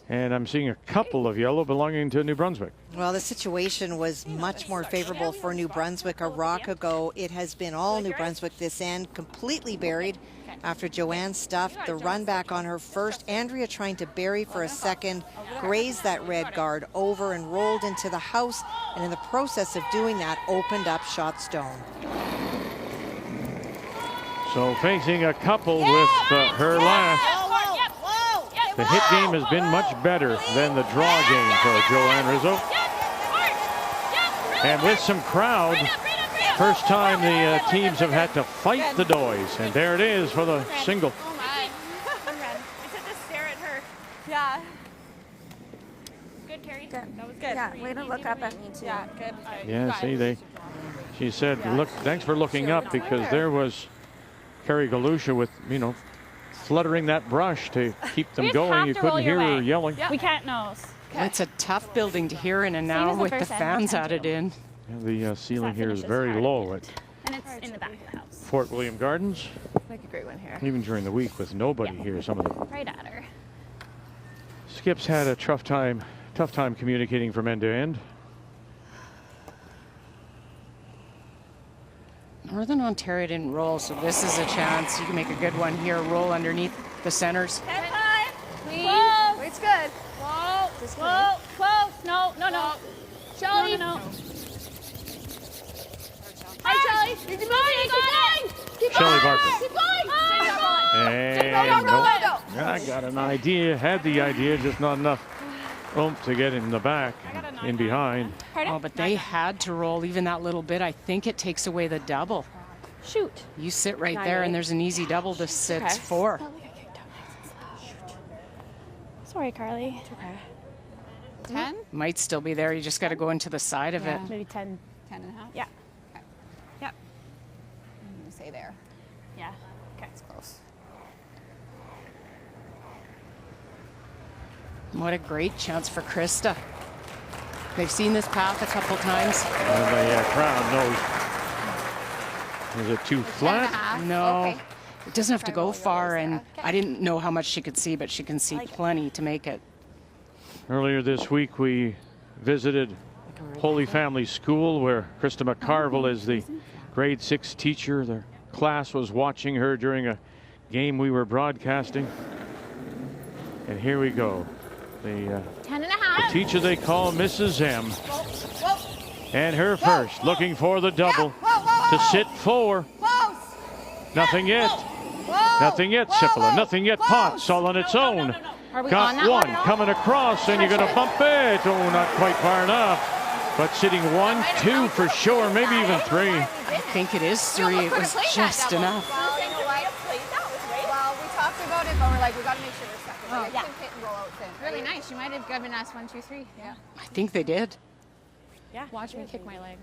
And I'm seeing a couple of yellow belonging to New Brunswick. Well, the situation was much more favorable for New Brunswick a rock ago. It has been all New Brunswick this end, completely buried after Joanne stuffed the run back on her first. Andrea trying to bury for a second, grazed that red guard over and rolled into the house, and in the process of doing that, opened up shot stone. So facing a couple with her last. The hit game has been much better than the draw game for Joanne Rizzo. And with some crowd, first time the teams have had to fight the noise. And there it is for the single. Oh my. I said to stare at her. Yeah. Good, Carrie. Good. That was good. Yeah, way to look up at me too. Yeah, good. Yeah, see, she said, look, thanks for looking up, because there was Carrie Galusha with, fluttering that brush to keep them going. You couldn't hear her yelling. We can't nose. Well, it's a tough building to hear in, and now with the fans added in. The ceiling here is very low at And it's in the back of the house. Fort William Gardens. Make a great one here. Even during the week with nobody here, some of the Right at her. Skip's had a tough time communicating from end to end. Northern Ontario didn't roll, so this is a chance. You can make a good one here. Roll underneath the centers. 10-5. Clean. Close. Wait's good. Whoa. Whoa. Close. No. Shelly. No. Hi, Shelly. Keep going. Keep Shelley going. Barker. Keep going. And Go. I got an idea, had the idea, just not enough oomph to get in the back, in behind. Oh, but they had to roll even that little bit. I think it takes away the double. Shoot. You sit right there, and there's an easy double to sit 4. Sorry, Carly. Okay. 10? Might still be there. You just got to go into the side of it. Maybe 10. 10 and a half? Yeah. Okay. Yep. I'm going to say there. Yeah. Okay, it's close. What a great chance for Krista. They've seen this path a couple times. And the crowd knows. Is it too flat? No. Okay. It doesn't have to go far, and Okay. I didn't know how much she could see, but she can see plenty to make it. Earlier this week, we visited Holy Family School, where Krista McCarville is the grade 6 teacher. The class was watching her during a game we were broadcasting. And here we go. The 10.5. teacher they call Mrs. M. And her first, looking for the double to sit 4. Nothing yet. Nothing yet, Sipala. Nothing yet, Potts, all on its own. Got one coming across, and you're going to bump it. Oh, not quite far enough. But sitting 1, 2 for sure, maybe even 3. I think it is 3. It was just enough. Well, you know what? Well, we talked about it, but we're like, we got to make sure we're second. Oh, Like, yeah. couldn't hit and roll out thin. Really nice. You might have given us 1, 2, 3. Yeah. I think they did. Yeah. Watch me kick my leg.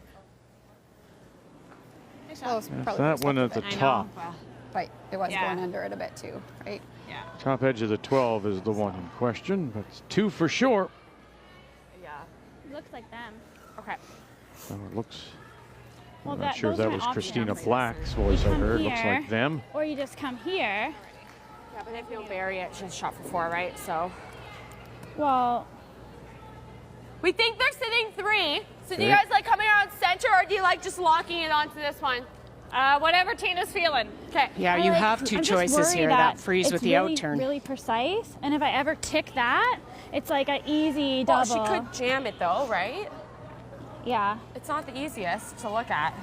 Close, That's probably that close one up at a the bit. top. But it was Yeah. going under it a bit too, right? Yeah. Top edge of the 12 is the one in question, but it's 2 for sure. Yeah. Looks like them. Okay. So it looks. Well, I'm not sure if that was Christina Black's voice I come heard. Looks here. like them. Or you just come here. Yeah, but if you don't bury it, she's shot for 4, right? So. Well, We think they're sitting 3. So do you Okay. guys like coming around center, or do you like just locking it onto this one? Whatever Tina's feeling. Okay. Yeah, you have 2 I'm just choices worried here. That freeze it's with the really, outturn. really precise. And if I ever tick that, it's like an easy Well, double. she could jam it though, right? Yeah. It's not the easiest to look at.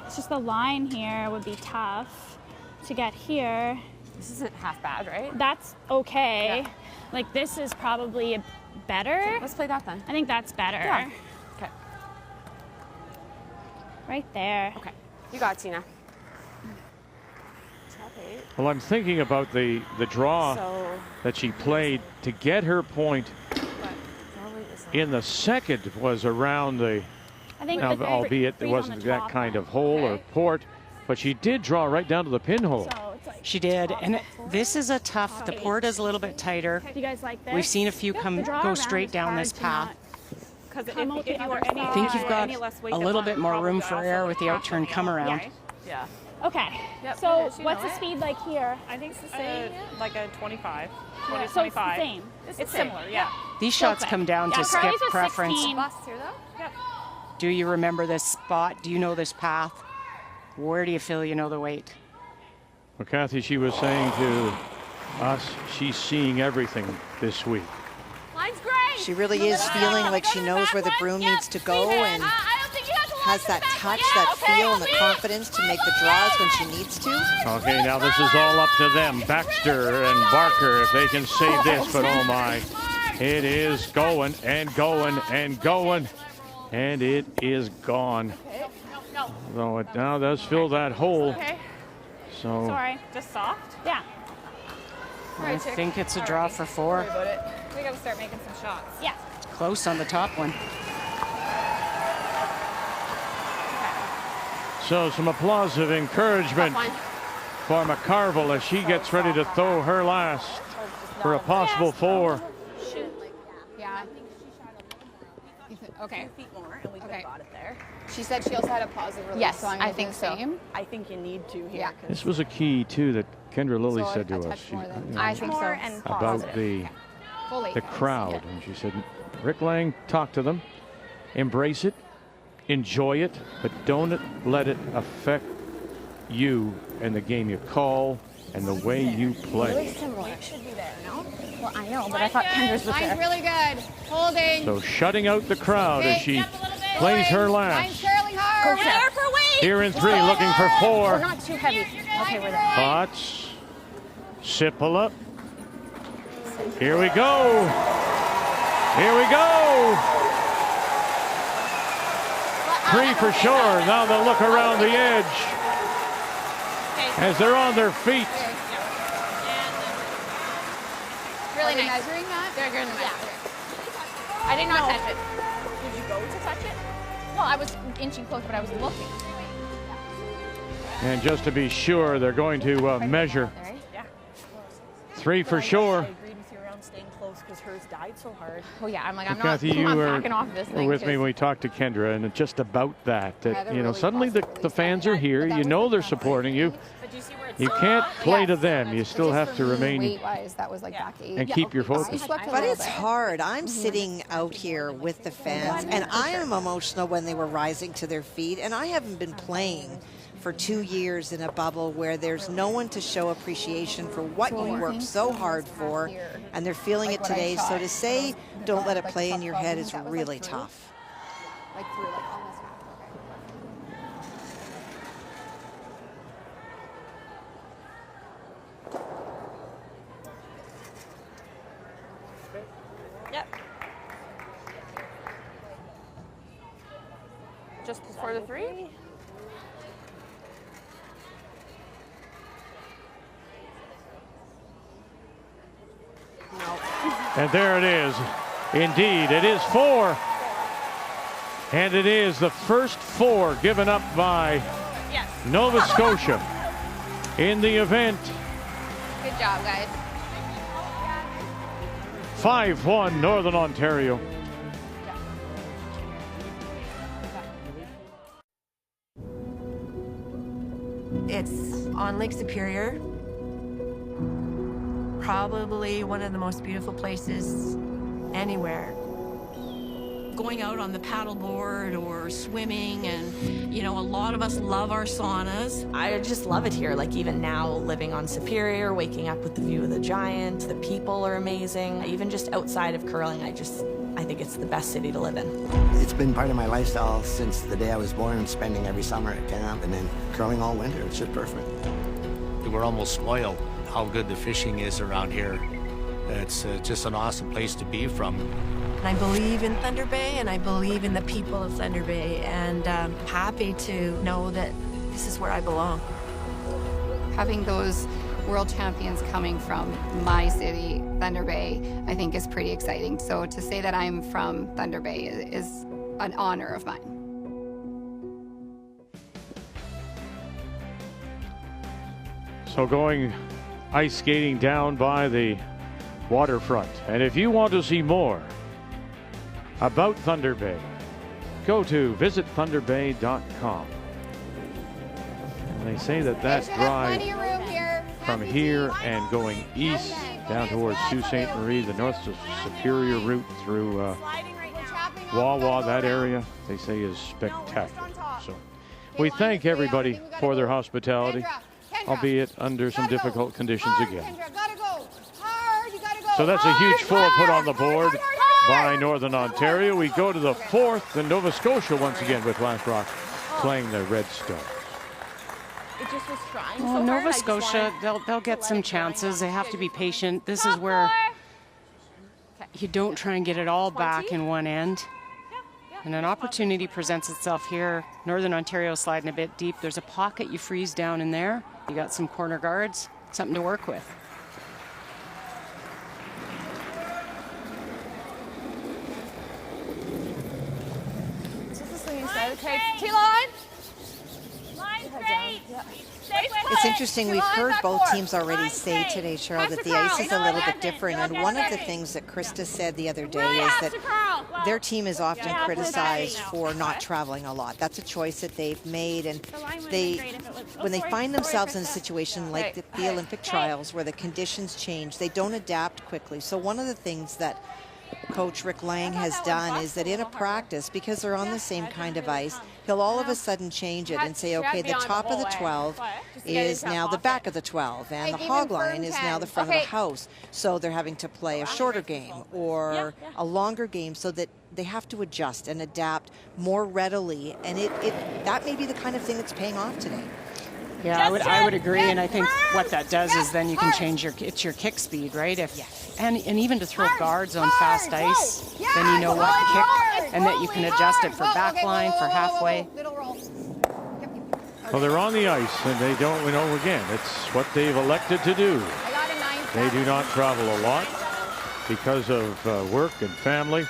It's just the line here would be tough to get here. This isn't half bad, right? That's okay. Yeah. Like this is probably better. Let's play that then. I think that's better. Yeah. Okay. Right there. Okay. You got it, Tina. Well, I'm thinking about the draw So, that she played to get her point in the second was around the, I think now, the albeit it freeze on wasn't the that top kind one. of hole or Okay. port, but she did draw right down to the pinhole. So it's like She did, and this is a tough. The port is a little bit tighter. do you guys like this? We've seen a few The come draw go around straight is down hard this to path. not because if come out the you were other any, side. I think you've got any less weight a than little one, bit more room for probably air also with the half outturn of the come other. around. Yeah. Okay. Yep, So it is, you what's know the it. speed like here? I think it's same, like a 25, Yeah, 20, so it's 25. the same. It's similar, yeah. These shots Okay. come down Yeah, to skip Carly's a preference. 16. Bust here though. Yep. Do you remember this spot? Do you know this path? Where do you feel you know the weight? Well, Kathy, she was saying to us, she's seeing everything this week. Line's great. She really is feeling like she knows where the broom needs to go and I don't think you have to has launch that it back. touch, Yeah, that okay, feel, and the please. confidence to make the draws when she needs to. Okay, now this is all up to them. Baxter and Barker, if they can save this, but oh my. It is going and going and going, and it is gone. Though it now does fill that hole. Okay. So Sorry. Just soft? Yeah. I think it's a draw for 4. About it. We gotta start making some shots. Yeah. Close on the top one. So some applause of encouragement for McCarville as she gets ready to throw her last for a possible 4. Yeah. Okay. 2 feet more, and we could have got it there. She said she also had a positive release. Yes, so I'm I gonna do think the so. same. I think you need to here. Yeah. 'cause This was a key too that Kendra Lilly So said to a us. touch more than- I think so. more and About positive. the Fully. crowd, and she said, Rick Lang, talk to them, embrace it, enjoy it, but don't let it affect you and the game you call and the way you play. Really similar. Should be there, no? Well, I know, but I thought Kendra's was Line's there. really good. Holding. So shutting out the crowd as she plays her Line's last. curling hard. Go, Steph. Here in 3, looking for 4. We're not too heavy. Okay, we're there. Potts, Sipala. Here we go. Here we go. 3 for sure. Now they'll look around the edge as they're on their feet. Really nice. Measuring that? Very good in the match. I did not touch it. Did you go to touch it? Well, I was inching close, but I was looking. And just to be sure, they're going to measure. Right? Yeah. 3 for I sure. agreed with you around staying close because hers died so hard. Oh yeah, I'm like, I'm Kathy, not, you I'm were backing off this thing. with me 'cause- when we talked to Kendra, and just about that, Yeah, they're you know, really suddenly the positive fans release. are here. But that You was know the they're crowd. supporting you. But do you see where it's You can't play to them. You But still just have for to me, remain weight-wise, that was like back 8. and keep your focus. But it's hard. I'm sitting out here with the fans, and I am emotional when they were rising to their feet, and I haven't been playing for 2 years in a bubble where there's no one to show appreciation for what you worked so hard for, and they're feeling it today. So to say, don't let it play in your head is really tough. Like through, like almost half. Yep. Just before the 3? And there it is. Indeed, it is 4. And it is the first 4 given up by Nova Scotia in the event. Good job, guys. 5-1 Northern Ontario. It's on Lake Superior. Probably one of the most beautiful places anywhere. Going out on the paddleboard or swimming, and you know, a lot of us love our saunas. I just love it here. Like even now, living on Superior, waking up with the view of the Giant, the people are amazing. Even just outside of curling, I think it's the best city to live in. It's been part of my lifestyle since the day I was born, spending every summer at camp and then curling all winter. It's just perfect. We're almost spoiled how good the fishing is around here. It's just an awesome place to be from. And I believe in Thunder Bay, and I believe in the people of Thunder Bay, and I'm happy to know that this is where I belong. Having those world champions coming from my city, Thunder Bay, I think is pretty exciting. So to say that I'm from Thunder Bay is an honor of mine. So going ice skating down by the waterfront. And if you want to see more about Thunder Bay, go to visitthunderbay.com. And they say that drive from here and going east down towards Sault Ste. Marie, the North Superior route through Wawa, that area, they say is spectacular. So we thank everybody for their hospitality, albeit under some difficult conditions again. So that's a huge 4 put on the board by Northern Ontario. We go to the 4th, and Nova Scotia once again with Last Rock playing the Red Stars. It just was trying Well, so Nova hard. Scotia, they'll get some chances. They have to be patient. This is where you don't try and get it all back in one end. And an opportunity presents itself here. Northern Ontario sliding a bit deep. There's a pocket you freeze down in there. You got some corner guards, something to work with. Okay, T-line. Line straight. Stay with It's interesting, we've heard both teams already say today, Cheryl, that the ice is a little bit different. And one of the things that Krista said the other day is that their team is often criticized for not traveling a lot. That's a choice that they've made. And when they find themselves in a situation like the Olympic trials where the conditions change, they don't adapt quickly. So one of the things that Coach Rick Lang has done is that in a practice, because they're on the same kind of ice, he'll all of a sudden change it and say, okay, the top of the 12 is now the back of the 12, and the hog line is now the front of the house. So they're having to play a shorter game or a longer game so that they have to adjust and adapt more readily. And that may be the kind of thing that's paying off today. Yeah, I would agree, and I think what that does is then you can change your kick speed, right? And even to throw guards on fast ice, then you know what kick, and that you can adjust it for back line, for halfway. Well, they're on the ice, and they don't, again, it's what they've elected to do. They do not travel a lot because of work and family,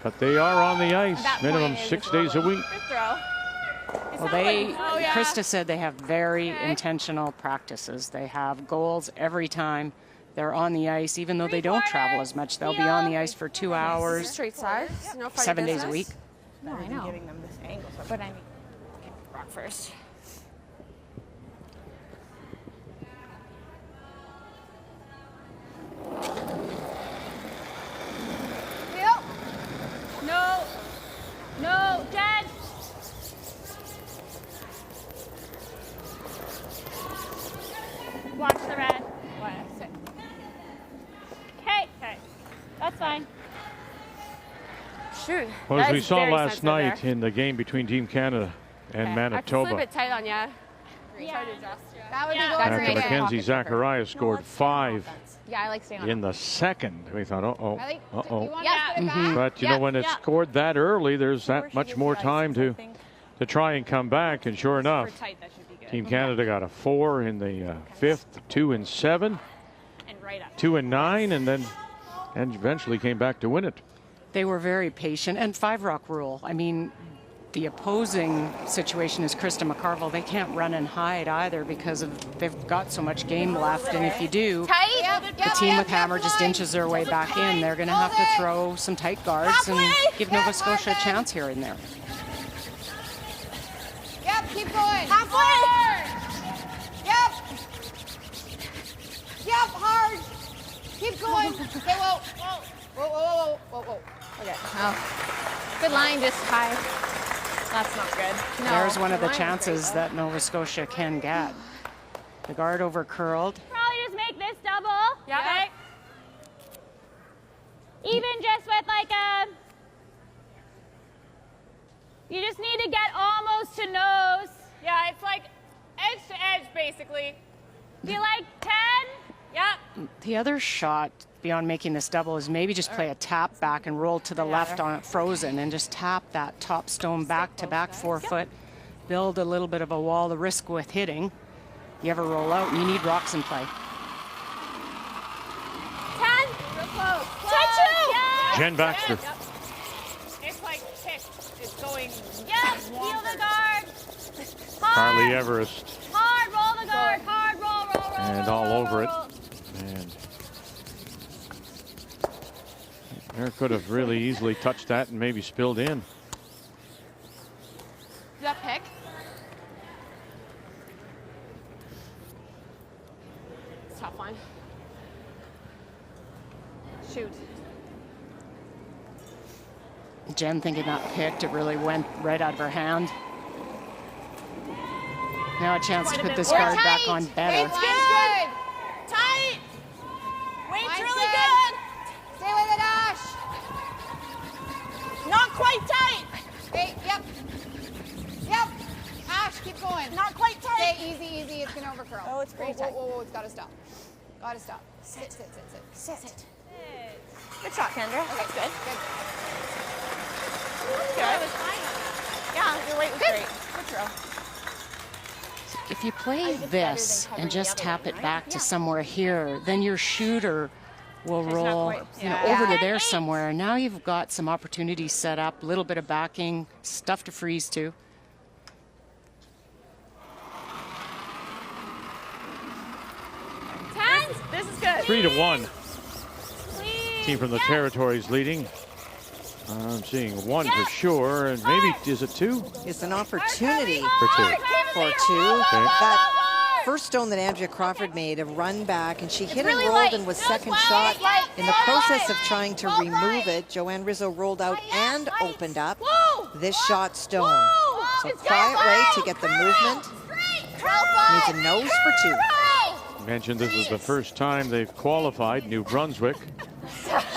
but they are on the ice minimum 6 days a week. Well, Krista said they have very intentional practices. They have goals every time they're on the ice, even though they don't travel as much. They'll be on the ice for 2 hours, Straight side. 7 days a week. No, I know. Giving them this angle, But I mean, rock first. No, Dad. Watch the red. Okay. That's fine. Shoot. Well, as we saw last night in the game between Team Canada and Manitoba, a bit tight on you. That would be after Mackenzie Zacharias scored 5 I like staying on in the second, we thought, uh-oh. Yeah. But, when it's scored that early, there's that much more time to try and come back. And sure enough, Team Canada got a 4 in the 5th, 2 and 7, 2 and 9, and eventually came back to win it. They were very patient. And 5-rock rule. I mean, the opposing situation is Krista McCarville. They can't run and hide either because they've got so much game left. And if you do, the team with Hammer just inches their way back in. They're going to have to throw some tight guards and give Nova Scotia a chance here and there. Yep, keep going. Halfway. Yep, hard. Keep going. Okay, whoa. Okay. Oh. Good line, just high. That's not good. No, There's one of the chances that Nova Scotia can get. The guard over curled. Probably just make this double. Yeah. Okay. Even just with you just need to get almost to nose. Yeah, it's like edge to edge, basically. Do you like 10? Yeah. The other shot beyond making this double is maybe just play a tap back and roll to the left on it frozen and just tap that top stone back to back 4 foot. Build a little bit of a wall to risk with hitting. You ever roll out and you need rocks in play. 10. Real close. Touch. Jen Baxter. Yep. It's like tick. It's going. Yep. Heel the guard. Carly Everest. Hard roll the guard. Hard roll. And all over it. And Air could have really easily touched that and maybe spilled in. Is that pick? It's a tough one. Shoot. Jen thinking that picked, it really went right out of her hand. Now a chance to put this guard back on better. Weight's good. Tight. Weight's really good. Stay with it, Ash. Not quite tight. Hey, yep. Ash, keep going. Not quite tight. Stay easy. It's gonna overcurl. Oh, it's pretty tight. Whoa. It's gotta stop. Sit. Good shot, Kendra. Okay, That's good. Good. Yeah, your weight was great. Good throw. If you play this and just tap it back to somewhere here, then your shooter will roll over to there somewhere. And now you've got some opportunities set up, a little bit of backing, stuff to freeze to. 3-1. Team from the Territories leading. I'm seeing 1 for sure, and maybe, is it 2? It's an opportunity For 2. for 2. Okay. That first stone that Andrea Crawford made, a run back, and she hit and rolled and was second shot. In the process of trying to remove it, Joanne Rizzo rolled out and opened up this shot stone. So quiet way to get the movement. Needs a nose for 2. Mentioned this is the first time they've qualified New Brunswick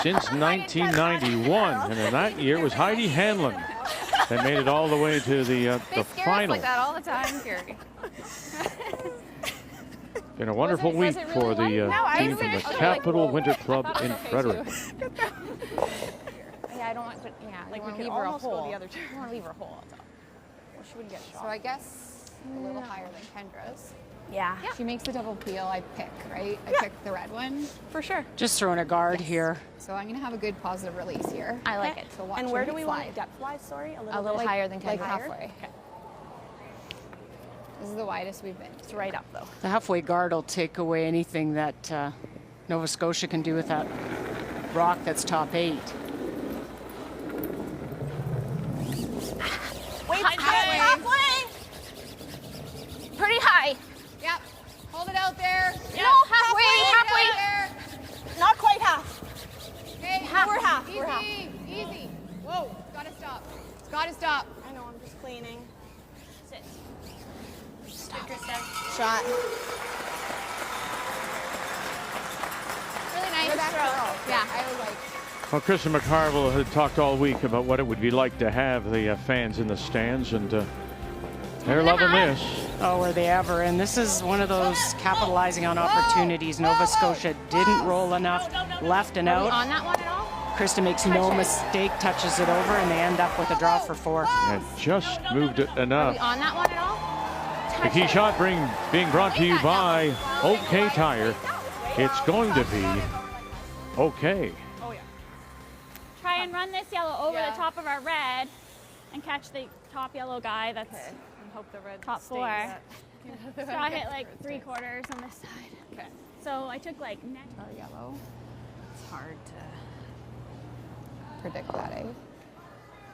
since 1991, and in that year was Heidi Hanlon that made it all the way to the final. Like that all the time, Gary. Been a wonderful week for the team from the Capital Winter Club in Frederick. Yeah, I don't want to. Yeah, Like we leave could her a almost go hole. the other I want to leave her a hole. Well, she wouldn't get shot. So I guess a little higher than Kendra's. Yeah. She makes the double peel. I pick, right? I pick the red one. For sure. Just throwing a guard here. So I'm going to have a good positive release here. I like it. So watch And where me do we slide. want it depth-wise? Sorry, A little bit higher than Kendra. Like halfway. Okay. This is the widest we've been. It's right up though. The halfway guard will take away anything that Nova Scotia can do with that rock that's top 8. Wait, halfway. Pretty high. Yep. Hold it out there. Yeah. No, halfway. Not quite half. Okay, We're half. Easy, We're half. easy. Whoa, it's gotta stop. It's gotta stop. I know, I'm just cleaning. Sit. Shot. Really nice throw. Yeah, I would like. Well, Chris and McCarville had talked all week about what it would be like to have the fans in the stands, and they're loving this. Oh, were they ever? And this is one of those capitalizing on opportunities. Nova Scotia didn't roll enough, left and out. On that one at all? Krista makes no mistake, touches it over, and they end up with a draw for 4. And just moved it Are enough. we on that one at all? The key shot being brought to you by OK Tire. It's going to be okay. Try and run this yellow over the top of our red and catch the top yellow guy that's And hope the red top 4. stays. So I hit like 3/4 on this side. Okay. So I took like net. Yellow. It's hard to predict that, eh?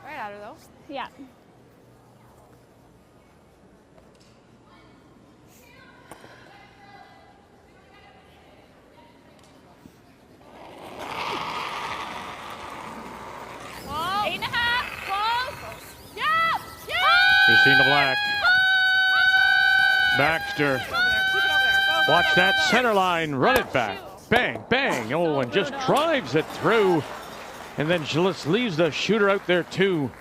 Right at her though. Yeah. Whoa. 8.5. Close. Yep. Yep. Christina Black. Baxter. Keep it over there. Go, Watch go, that go, go. center line. Run it back. Bang, bang. Oh, and just drives it through. And then she just leaves the shooter out there too.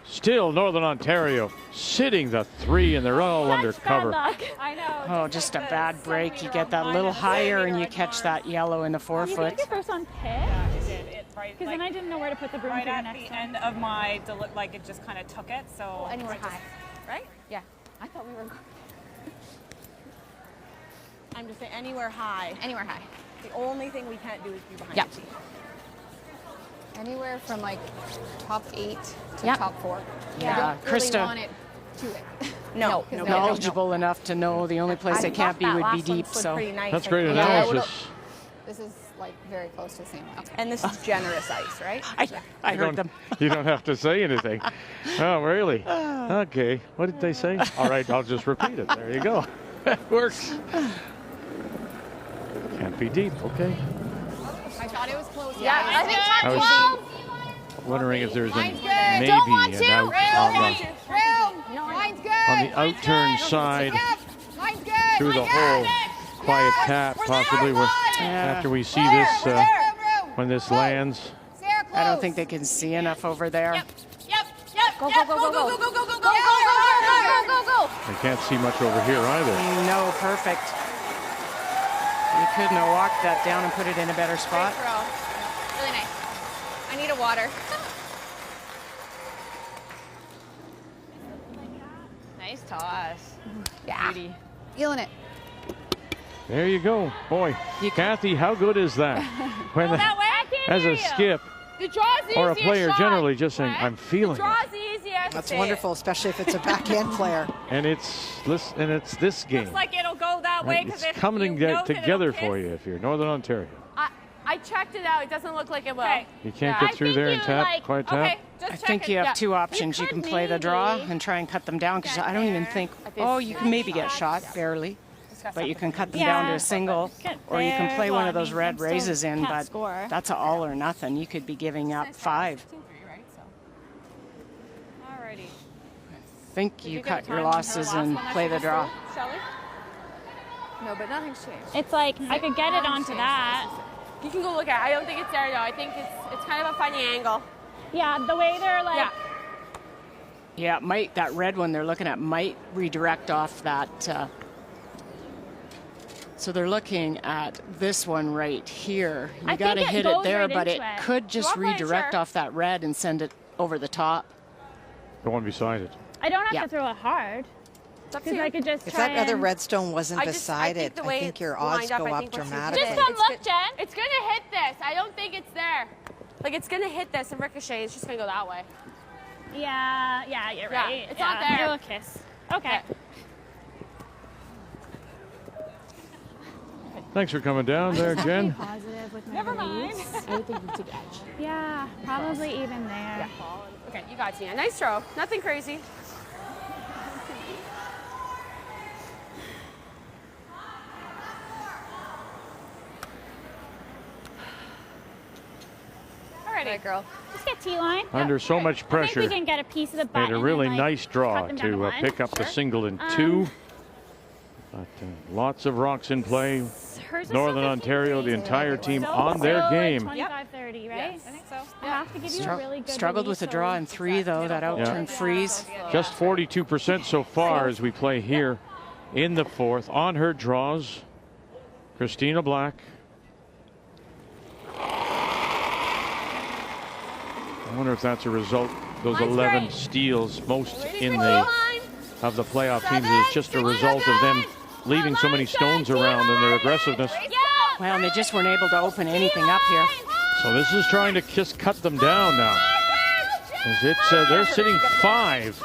Still Northern Ontario sitting the 3, and they're all under cover. I know. Oh, just a bad break. You get that little higher and you catch that yellow in the You 4-foot. think the first one pit? Yeah, it did. It right. Because then I didn't know where to put the broom right for the at next the one. end of my like it just kind of took it. So Anywhere I just- high. right? Yeah. I thought we were I'm just saying anywhere high. anywhere high. The only thing we can't do is be behind Yep. the tee. Anywhere from like top 8 to Yep. top 4. Yeah, I don't really Krista. want it to it. No. No. Knowledgeable enough to know the only place I they can't thought be that would be last one deep. slid So pretty nice. That's great I think. analysis. This is like very close to the same. Okay. And this is generous ice, right? I heard them. You don't have to say anything. Oh, really? Okay. What did they say? All right, I'll just repeat it. There you go. That works. Can't be deep. Okay. I thought it was close. Yeah, I think I top was 12. wondering if there's a Mine's good. maybe Don't want an to. out Room. Mine's good. on the outturn side Yep. Mine's good. through the whole quiet tap, possibly after we see this when this lands. Sarah, close. I don't think they can see enough over there. Yep. Go, Yep. go, go, go, go, go, go, go, go, go. They can't see much over here either. No, perfect. You couldn't have walked that down and put it in a better spot. Great throw. Really nice. I need a water. Nice toss. Yeah. Feeling it. There you go. Boy, Kathy, how good is that? When that way. I can't as hear a you. skip The draw's the or a easiest player shot. generally just saying, I'm feeling The it. draw's the easiest. That's wonderful, especially if it's a backhand player. And it's this game. Looks like it'll go that way Right? because It's coming together for you if you're Northern Ontario. I checked it out. It doesn't look like it will. Okay. You can't get through there and tap, quite tap? Okay, just I check think it. you have Yeah. two options. You can play the draw and try and cut them down, because I don't even think, oh, you can maybe get shot, barely. But you can cut them down to a single, or you can play one of those red raises in, but that's an all or nothing. You could be giving up 5. Alrighty. I think you cut your losses and play the draw. Shelley? No, but nothing's changed. It's like I could get it onto that. You can go look at it. I don't think it's there though. I think it's kind of a funny angle. Yeah, the way they're like. Yeah, it might, that red one they're looking at might redirect off that. So they're looking at this one right here. You got to hit it there, but it could just redirect off that red and send it over the top. The one beside it. I don't have to throw it hard. Because I could just If try that other and... redstone wasn't beside it, I think your odds go up dramatically. Just come look, Jen. It's going to hit this. I don't think it's there. Like, it's going to hit this and ricochet. It's just going to go that way. Yeah, you're right. It's not there. Do a kiss. Okay. Thanks for coming down there, Jen. Positive with my Never mind. I think you took edge. Yeah, probably even there. Okay, you got Tina. Nice throw. Nothing crazy. Alright, girl. Just get T-line. Under so much pressure. I think we can get a piece of the butt. Made a really and then, nice draw cut them down to one. pick up the single in 2. But lots of rocks in play. Northern Ontario, the entire team on their game. 25-30, right? Yes, I think so. I have to give you a really good Struggled with the draw in 3, though. That outturned freeze. Just 42% so far as we play here in the 4th. On her draws, Christina Black. I wonder if that's a result. Those 11 steals, most in the of the playoff teams, is just a result of them leaving so many stones around and their aggressiveness. Well, and they just weren't able to open anything up here. So this is trying to just cut them down now. As it's they're sitting 5.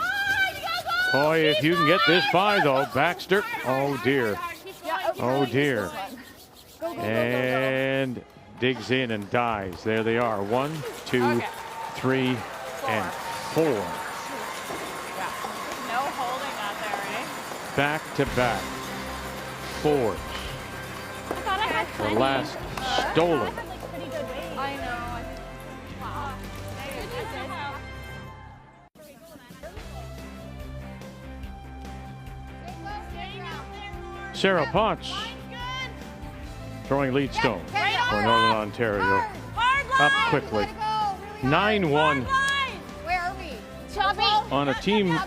Boy, if you can get this 5 though, Baxter. Oh dear. Oh dear. And digs in and dives. There they are. 1, 2, 3, and 4. No holding out there, right? Back to back. 4s. I thought I had The plenty. last stolen. I know. Sarah Potts throwing lead stone for Northern Ontario. Up quickly. 9-1 Where are we? Chubby. on a team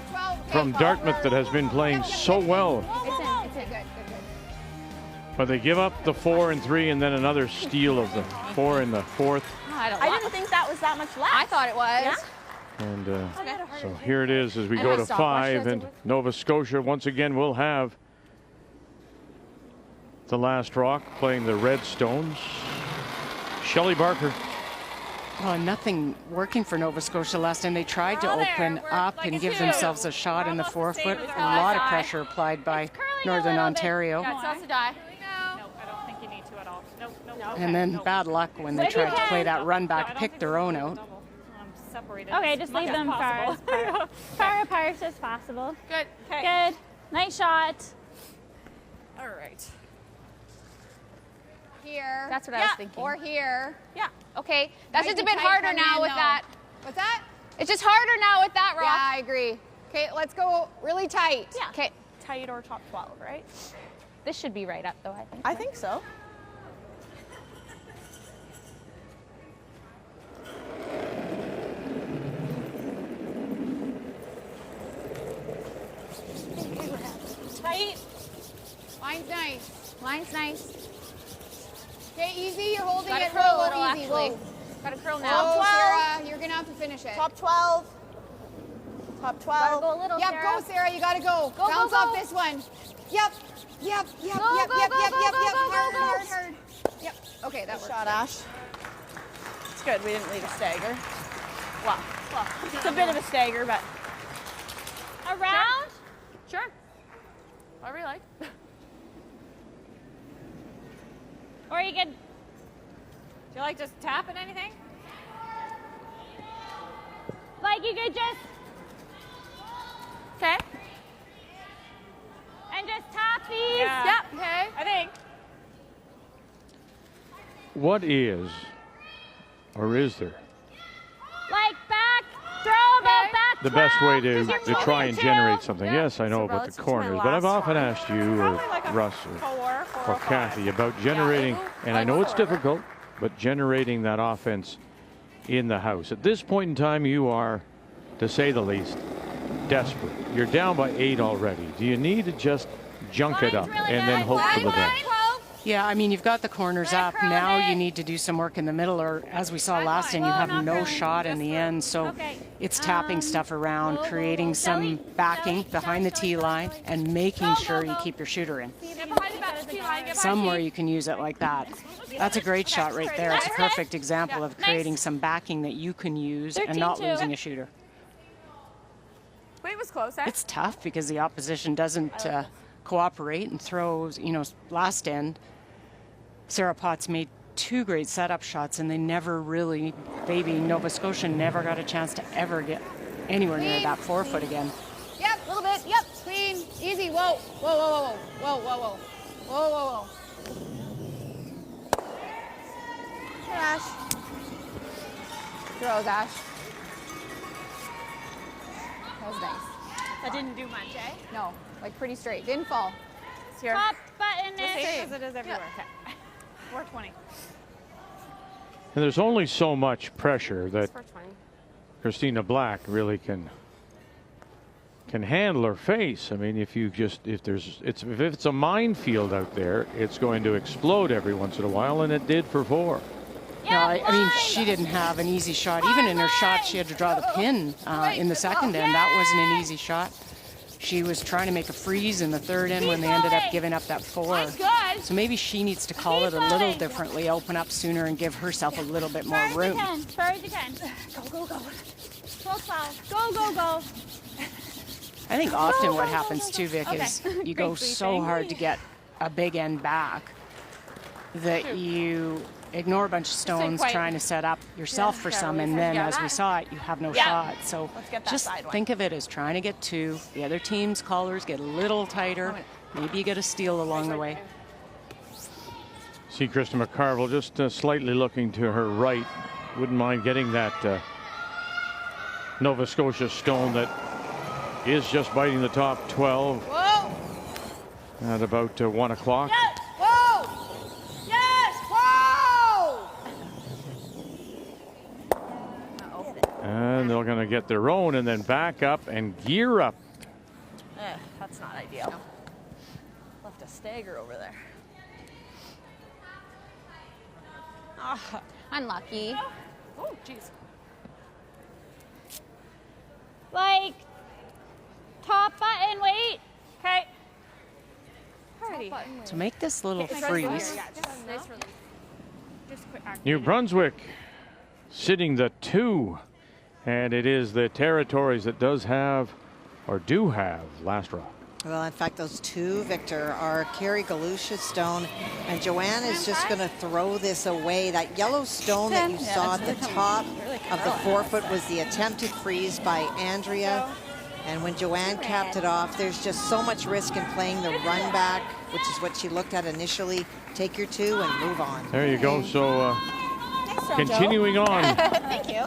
from Dartmouth that has been playing so well. It's in. Good. But they give up the 4 and 3 and then another steal of the 4 in the 4th. I didn't think that was that much less. I thought it was. Yeah? And so here it is as we go to 5, and Nova Scotia once again will have the last rock playing the Red Stones. Shelley Barker. Oh, nothing working for Nova Scotia last time. They tried to open up and give themselves a shot in the 4-foot. A lot of pressure applied by Northern Ontario. Yeah, it's also die. No, I don't think you need to at all. Nope. And then bad luck when they tried to play that run back, picked their own out. Okay, just leave them far apart as possible. Good. Good. Nice shot. All right. Here. That's what I was thinking. Or here. Yeah. Okay. That's Might just a be bit tight harder coming now in, with though. that. What's that? It's just harder now with that rock. Yeah, I agree. Okay, let's go really tight. Yeah. Okay. Tight or top 12, right? This should be right up, though, I think. I think so. Tight. Line's nice. Line's nice. Okay, easy. You're holding Gotta it curl real a little, easy. actually. Whoa. Got to curl Oh, now. Sarah, you're gonna have to finish it. Top 12. Top 12. Gotta go a little, Yep, Sarah. go, Sarah. You gotta go. Go, Bounce go, off go. this one. Yep. Hard. Yep. Okay, that works. Shot, Ash. It's good. We didn't leave a stagger. Well, it's a bit of a stagger, but. Around? Sure. Whatever you like. Or you could you like just tapping anything? Like you could just. Okay. And just tap these. Yeah. Yep. Okay. I think. What is, or is there, Like back, throw about back. the best way 12, 'cause to you're try and moving generate too. something? Yes, I know about the corners, but I've often asked you or Russ or Kathy about generating, and I know it's difficult, but generating that offense in the house. At this point in time, you are, to say the least, desperate. You're down by 8 already. Do you need to just junk it up and then hope for the best? Yeah, I mean, you've got the corners up. Now you need to do some work in the middle, or as we saw last time, you have no shot in the end. So it's tapping stuff around, creating some backing behind the tee line, and making sure you keep your shooter in. Somewhere you can use it like that. That's a great shot right there. It's a perfect example of creating some backing that you can use and not losing a shooter. Wait, it was close, eh? It's tough because the opposition doesn't cooperate and throws, you know, last end. Sarah Potts made 2 great setup shots, and they never really, baby Nova Scotia never got a chance to ever get anywhere near that 4-foot again. Yep, a little bit. Yep, clean, easy. Whoa, whoa, whoa, whoa, whoa, whoa, whoa, whoa, whoa, whoa. Here, Ash. Throws, Ash. That was nice. That didn't do much, eh? No, like pretty straight. Didn't fall. It's here. Top button The is. same As it is everywhere. Okay. 420. And there's only so much pressure that 420. Christina Black really can handle or face. I mean, if it's a minefield out there, it's going to explode every once in a while, and it did for 4. No, I mean, she didn't have an easy shot. Even in her shot, she had to draw the pin in the second end. That wasn't an easy shot. She was trying to make a freeze in the third end when they ended up giving up that 4. So maybe she needs to call it a little differently, open up sooner, and give herself a little bit more room. As far as you can. Go, go, go. Full foul. Go, go, go. I think often what happens too, Vic, is you go so hard to get a big end back that you ignore a bunch of stones trying to set up yourself for some, and then as we saw it, you have no shot. So just think of it as trying to get 2. The other team's collars get a little tighter. Maybe you get a steal along the way. See Krista McCarville just slightly looking to her right. Wouldn't mind getting that Nova Scotia stone that is just biting the top 12. Whoa! At about 1 o'clock. Whoa! Yes! Whoa! And they're going to get their own and then back up and gear up. That's not ideal. Left a stagger over there. Unlucky. Oh, jeez. Like, top button, wait. Okay. To make this little freeze. New Brunswick sitting the 2. And it is the territories that do have last rock. Well, in fact, those 2, Victor, are Carrie Galusha's stone, and Joanne is just going to throw this away. That yellow stone that you saw at the top of the 4-foot was the attempted freeze by Andrea. And when Joanne capped it off, there's just so much risk in playing the run back, which is what she looked at initially. Take your 2 and move on. There you go. So continuing on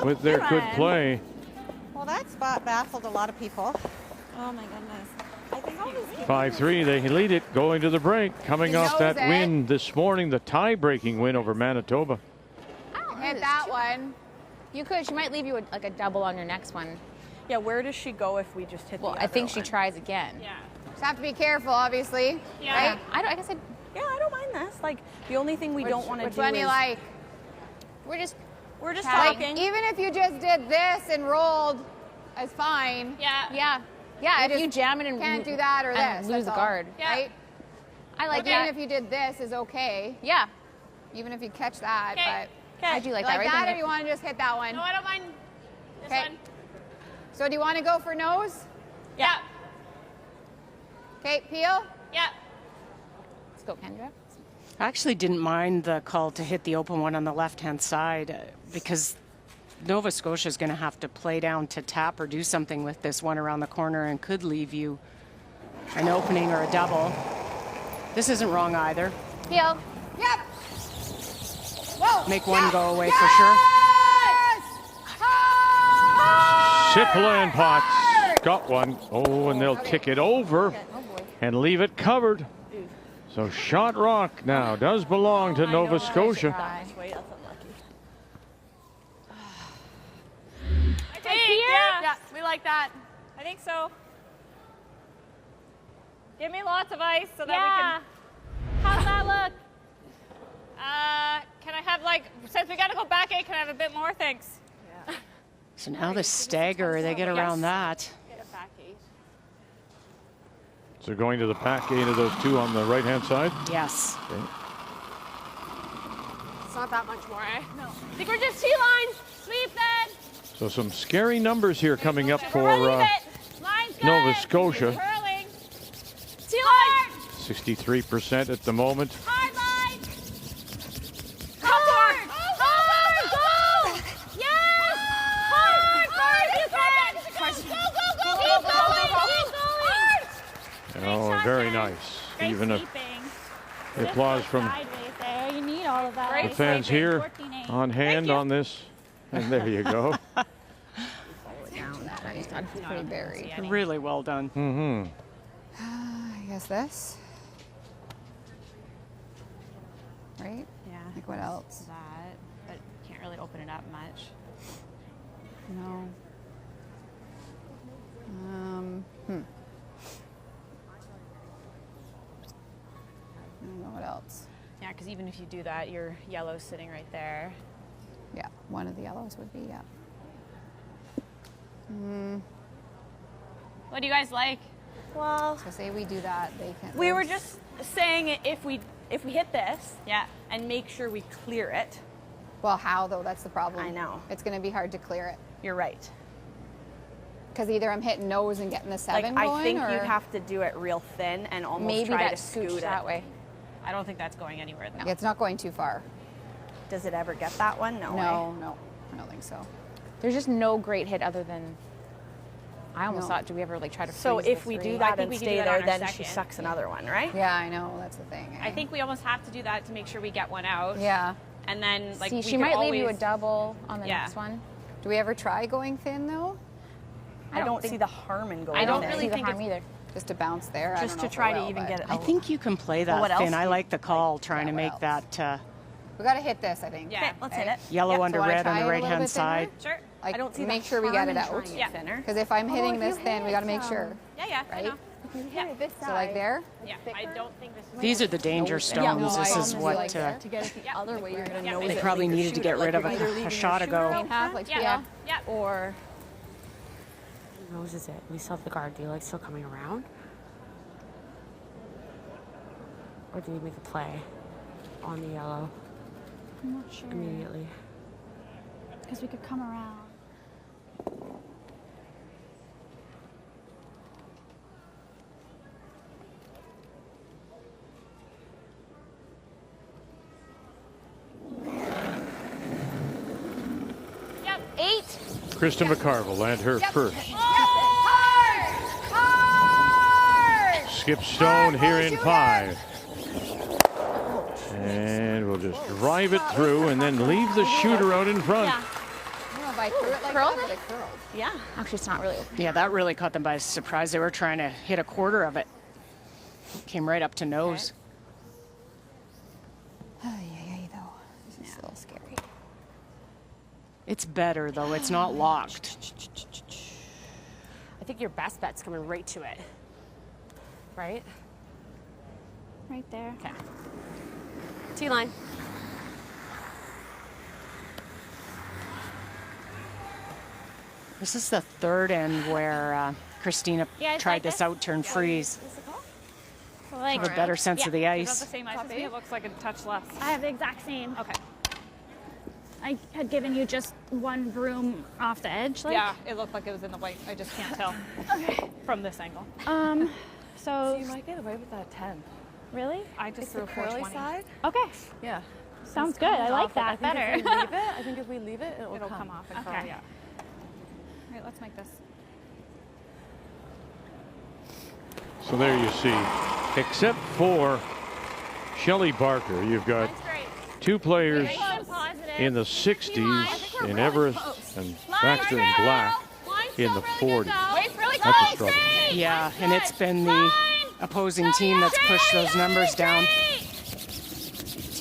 with their good play. Well, that spot baffled a lot of people. Oh my goodness. I think 5-3, they lead it going to the break. Coming off that win this morning, the tie-breaking win over Manitoba. Hit that one. You could. She might leave you like a double on your next one. Yeah, where does she go if we just hit the other I think one? she tries again. Yeah. Just have to be careful, obviously. Yeah. Right? I guess Yeah, I don't mind this. Like, the only thing we don't want to do Which one do you is... like? We're just like, talking. even if you just did this and rolled, it's fine. Yeah. Yeah. Yeah, if you jam it and can't do that or and this, lose that's the all, guard. right? I like Even that. if you did this is okay. Yeah. Even if you catch that, but I do like you that. like Right that, then or you want to just hit that one? No, I don't mind this one. So do you want to go for nose? Yeah. Okay, peel. Yeah. Let's go, Kendra. I actually didn't mind the call to hit the open one on the left-hand side because Nova Scotia is going to have to play down to tap or do something with this one around the corner and could leave you an opening or a double. This isn't wrong either. Heel. Yep. Whoa. Make one go away for sure. Sipla and Potts got one. Oh, and they'll kick it over and leave it covered. So shot rock now does belong to Nova Scotia. Yeah, we like that. I think so. Give me lots of ice so that we can. How's that look? Can I have since we got to go back 8, can I have a bit more? Thanks. Yeah. So now the stagger, they get around that. Get a back 8. So going to the back 8 of those two on the right-hand side? Yes. Okay. It's not that much more, eh? No. I think we're just T-line. Sweep then. So some scary numbers here coming up for Nova Scotia. Curling. T-line. 63% at the moment. Hard line. Hard. Hard. Go. Yes. Hard. Go. Keep going. Oh, very nice. Even the applause from You need all of that. the fans here on hand on this. And there you go. That's pretty buried. Really well done. Mm-hmm. I guess this. Right? Yeah. Like what else? That, but can't really open it up much. No. I don't know what else. Yeah, because even if you do that, your yellow's sitting right there. Yeah, one of the yellows would be, yeah. What do you guys like? Well, So say we do that, they can. we were just saying if we hit this, Yeah. and make sure we clear it. Well, how though? That's the problem. I know. It's going to be hard to clear it. You're right. Because either I'm hitting nose and getting the 7 Like going, I think or you'd have to do it real thin and almost maybe try that to scooch scoot that it. way. I don't think that's going anywhere though. Yeah, it's not going too far. Does it ever get that one? No. No, I don't think so. There's just no great hit other than. I almost No. thought, do we ever try to So freeze if the we three? do I that think and we do stay that there, on our then she second. sucks another one, right? Yeah, I know. That's the thing. I think we almost have to do that to make sure we get one out. Yeah. And then See, we she could might leave you a always- double on the Yeah. next one. Do we ever try going thin though? I don't see the harm in going I don't thin. really see the harm either. Just to bounce there. I Just don't to know if try it to will, even but get it. I think you can play that what else thin. I do you- like the call trying to what make else? that We got to hit this, I think. Yeah. Okay, let's hit it. yellow Yep. under So wanna red try on it the a little right-hand bit thinner? side. Sure. Like, I don't see make the sure we get harm it in out. trying it Yeah. thinner. Because if I'm hitting this you thin, hit we got to make sure. Yeah, yeah. I Right? know. Yeah. So like there? Yeah. I don't think this is. These are the danger stones. no, this I is almost what like that. To get it the other way, you're going to Yeah. nose they it. probably like, needed to shoot get it, rid like of you're either a leaving shot your ago. shooter Main half, like, Yeah. yeah. Yeah. or Noses it. We still have the guard. Do you like still coming around? Or do you make a play on the yellow I'm not sure. immediately? Because we could come around. Yep. 8. Krista McCarville and her first. Skip Stone here in 5. And we'll just drive it through and then leave the shooter out in front. I don't know if I threw it like Curled that, it? but it curled. yeah. Actually, it's not really open. Yeah, that really caught them by surprise. They were trying to hit a quarter of it. Came right up to nose. Ay, though. This is a little scary. It's better, though. It's not locked. I think your best bet's coming right to it. Right? Right there. Okay. T-line. This is the third end where Christina Yeah, it's tried like this this. out-turn freeze. Like Have a better sense of the About ice. the same ice as me. It looks like a touch less. I have the exact same. Okay. I had given you just one broom off the edge. Like. Yeah, it looked like it was in the white. I just can't tell Okay. from this angle. So You might get away with that 10. Really? I just threw a curly 420. side? Okay. Yeah. Sounds good. I like that better. I think if we leave it, it'll come off and curl. Okay. Yeah. All right, let's make this. So there you see, except for Shelley Barker, you've got two players in the 60s in Everett and Baxter and Black in the 40s. That's a struggle. Yeah, and it's been the opposing team that's pushed those numbers down. To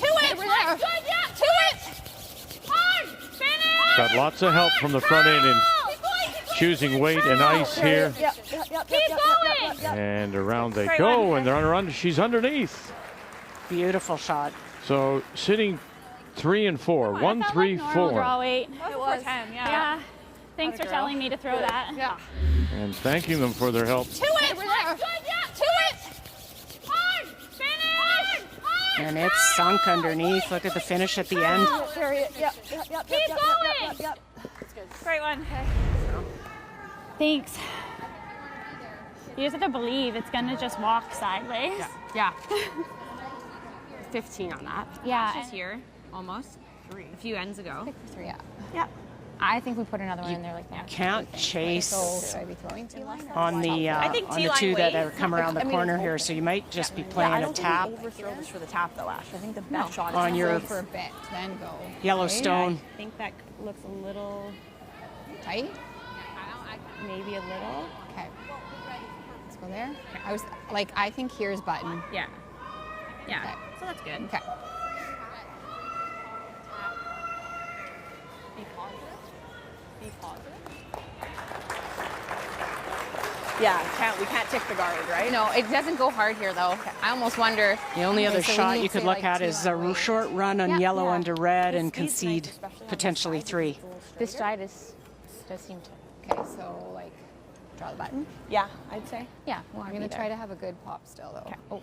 it! To it! Hard! Finish! Got lots of help from the front end in choosing weight and ice here. Keep going! And around they go, and they're under. She's underneath. Beautiful shot. So sitting 3 and 4, 1, 3, 4. Draw weight. It was 10, Yeah. Thanks for telling me to throw that. Yeah. And thanking them for their help. To it! To it! Hard! Finish! Hard! And it's sunk underneath. Look at the finish at the end. Keep going! Great one. Thanks. You just have to believe it's gonna just walk sideways. Yeah. 15 on that. Yeah. She's here, almost. 3. A few ends ago. 3, yeah. Yeah. I think we put another one in there like that. Can't chase Should I be throwing T-line? on the two that are come around the corner here, so you might just be playing a tap Overthrow this for the tap though, Ash. I think the best shot is on your for a bit, then go. Yellowstone. I think that looks a little Tight? maybe a little. Okay. Let's go there. I think here's button. Yeah. Yeah. Okay. So that's good. Okay. Be positive. Be positive. Yeah, we can't tick the guard, right? No, it doesn't go hard here though. I almost wonder. The only other so we shot need you to could look at is a T-line short run on yellow yeah. under red and concede potentially 3. This side does seem to. Okay, so like draw the button. Yeah, I'd say. Yeah, well, I'm gonna try to have a good pop still though. Okay. Oh.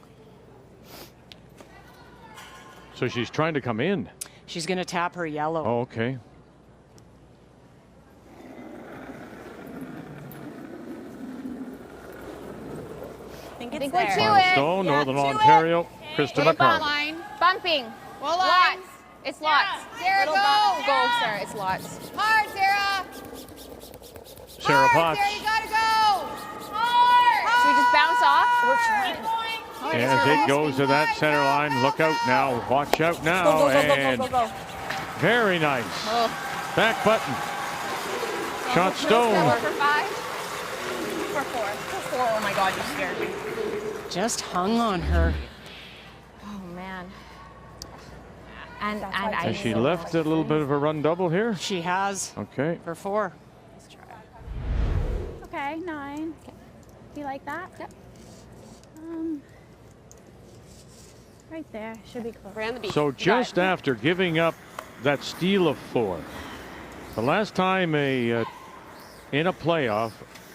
So she's trying to come in. She's going to tap her yellow. Oh, okay. I think I it's think we're there. to Final it. stone, Yeah, Northern to Ontario, Krista Big ball McCarville. line. Bumping. Well, Lots. It's lots. Sarah, Little go. Go, Sarah. It's lots. Hard, Sarah. Sarah Hard, Potts. Sarah, you gotta go. Hard. Should we just bounce off? As it goes to that center line, look out now, watch out now, and very nice. Back button. Shot stone. For 5. For 4. For 4. Oh my God, you scared me. Just hung on her. Oh man. And Has she left a little bit of a run double here? She has. Okay. For 4. Okay, 9. Do you like that? Yep. Right there. Should be close. Ran the beach. So just after giving up that steal of 4, the last time in a playoff,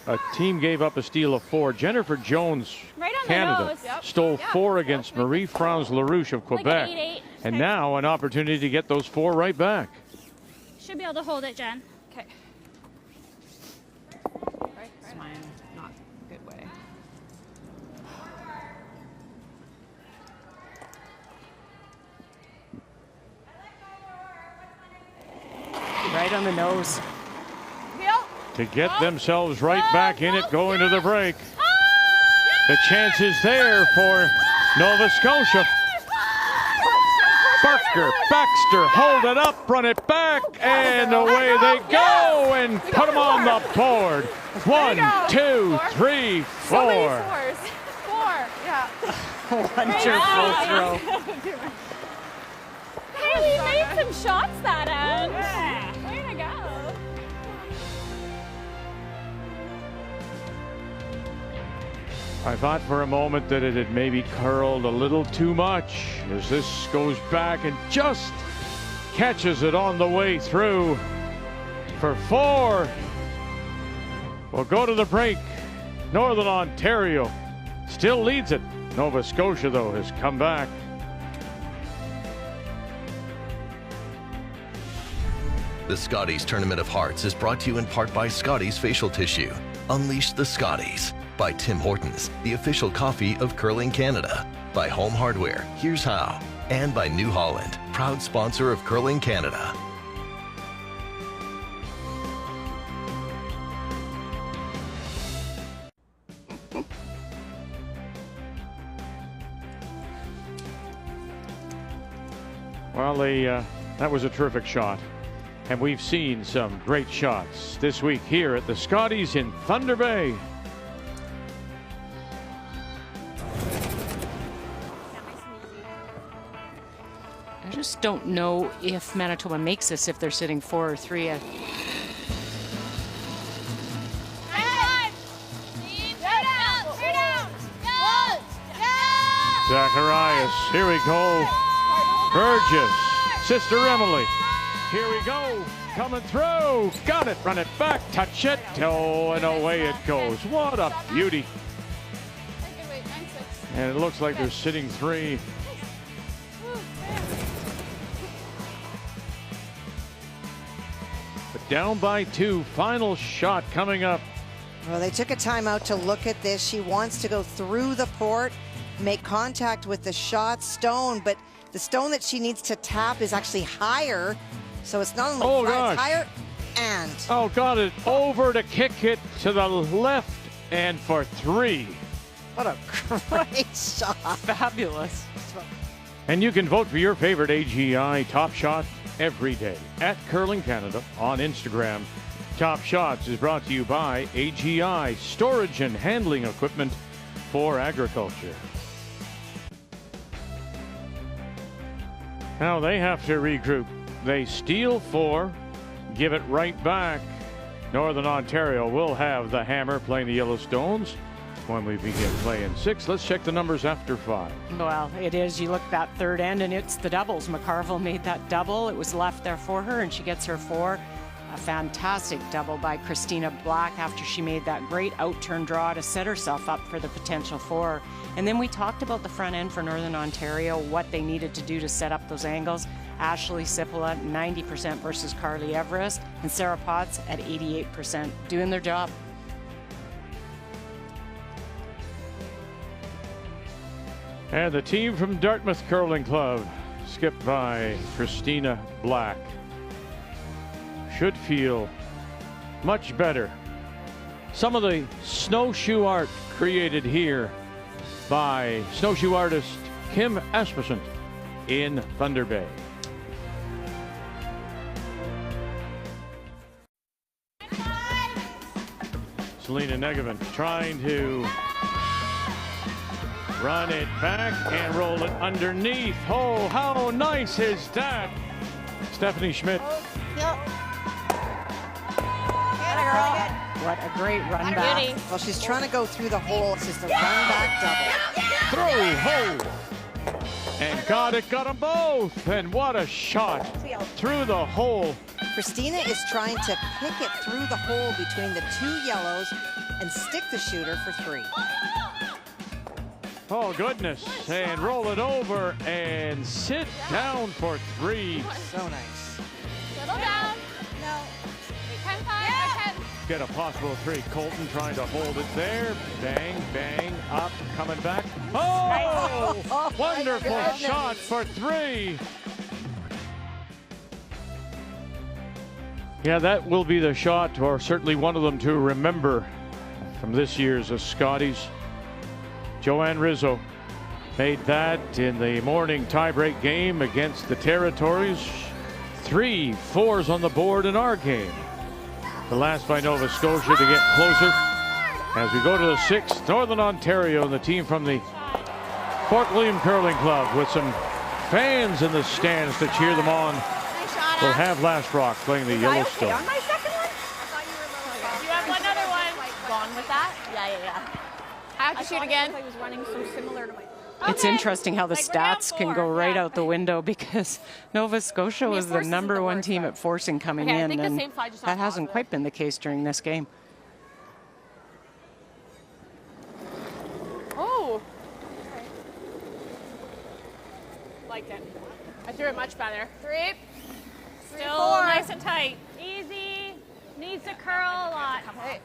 a team gave up a steal of 4. Jennifer Jones, Right on the Canada, nose. Yep. stole 4 against Marie-France LaRouche of Quebec. 8-8. And now an opportunity to get those 4 right back. Should be able to hold it, Jen. Okay. It's mine, not good way. Right on the nose. To get themselves right back in it going to the break. The chance is there for Nova Scotia. Barker, Baxter, hold it up, run it back, and away they go, and put them on the board. 1, 2, 3, 4. So many 4s. 4. Yeah. Wonderful throw. Hey, we made some shots that end. Way to go. I thought for a moment that it had maybe curled a little too much as this goes back and just catches it on the way through for 4. We'll go to the break. Northern Ontario still leads it. Nova Scotia, though, has come back. The Scotties Tournament of Hearts is brought to you in part by Scotties Facial Tissue. Unleash the Scotties. By Tim Hortons, the official coffee of Curling Canada. By Home Hardware, here's how. And by New Holland, proud sponsor of Curling Canada. Well, that was a terrific shot. And we've seen some great shots this week here at the Scotties in Thunder Bay. I just don't know if Manitoba makes this if they're sitting 4 or 3. Zacharias, here we go. Burgess, Sister Emily. Here we go. Coming through. Got it. Run it back. Touch it. Oh, and away it goes. What a beauty. And it looks like they're sitting 3. But down by 2. Final shot coming up. Well, they took a timeout to look at this. She wants to go through the port, make contact with the shot stone, but the stone that she needs to tap is actually higher. So it's not only it's higher and. Oh, got it over to kick it to the left and for 3. What a great shot. Fabulous. And you can vote for your favorite AGI Top Shot every day at Curling Canada on Instagram. Top Shots is brought to you by AGI, storage and handling equipment for agriculture. Now they have to regroup. They steal 4, give it right back. Northern Ontario will have the hammer playing the Yellowstones when we begin playing 6. Let's check the numbers after 5. Well, it is. You look that third end, and it's the doubles. McCarville made that double. It was left there for her, and she gets her 4. A fantastic double by Christina Black after she made that great out-turn draw to set herself up for the potential 4. And then we talked about the front end for Northern Ontario, what they needed to do to set up those angles. Ashley Sipola, 90% versus Carly Everest, and Sarah Potts at 88%, doing their job. And the team from Dartmouth Curling Club, skipped by Christina Black, should feel much better. Some of the snowshoe art created here by snowshoe artist Kim Asmussen in Thunder Bay. Selena Negovin trying to run it back and roll it underneath. Oh, how nice is that? Stephanie Schmidt. What a great run back. Well, she's trying to go through the hole. It's just a run back double. Through hole. And got them both. And what a shot through the hole. Christina is trying to pick it through the hole between the 2 yellows and stick the shooter for 3. Oh, goodness. And roll it over and sit down for 3. So nice. Settle down. No. 10-5. Get a possible 3. Colton trying to hold it there. Bang, bang, up, coming back. Oh, wonderful shot for 3. Yeah, that will be the shot, or certainly one of them to remember from this year's Scotties. Joanne Rizzo made that in the morning tiebreak game against the Territories. 3 4s on the board in our game. The last by Nova Scotia to get closer. As we go to the 6th, Northern Ontario and the team from the Fort William Curling Club with some fans in the stands to cheer them on. We'll have Last Rock playing the Yellowstone. On my second one? I thought you were You have another one. gone with that? Yeah. I have to shoot again. I was running so similar to my. It's interesting how the stats can go right out the window because Nova Scotia was the number 1 team at forcing coming Okay, I in, think the and same side just that hasn't quite been the case during this game. Oh. Liked it. I threw it much better. 3. Still 4. nice and tight. Easy. Needs to curl a lot. Hey.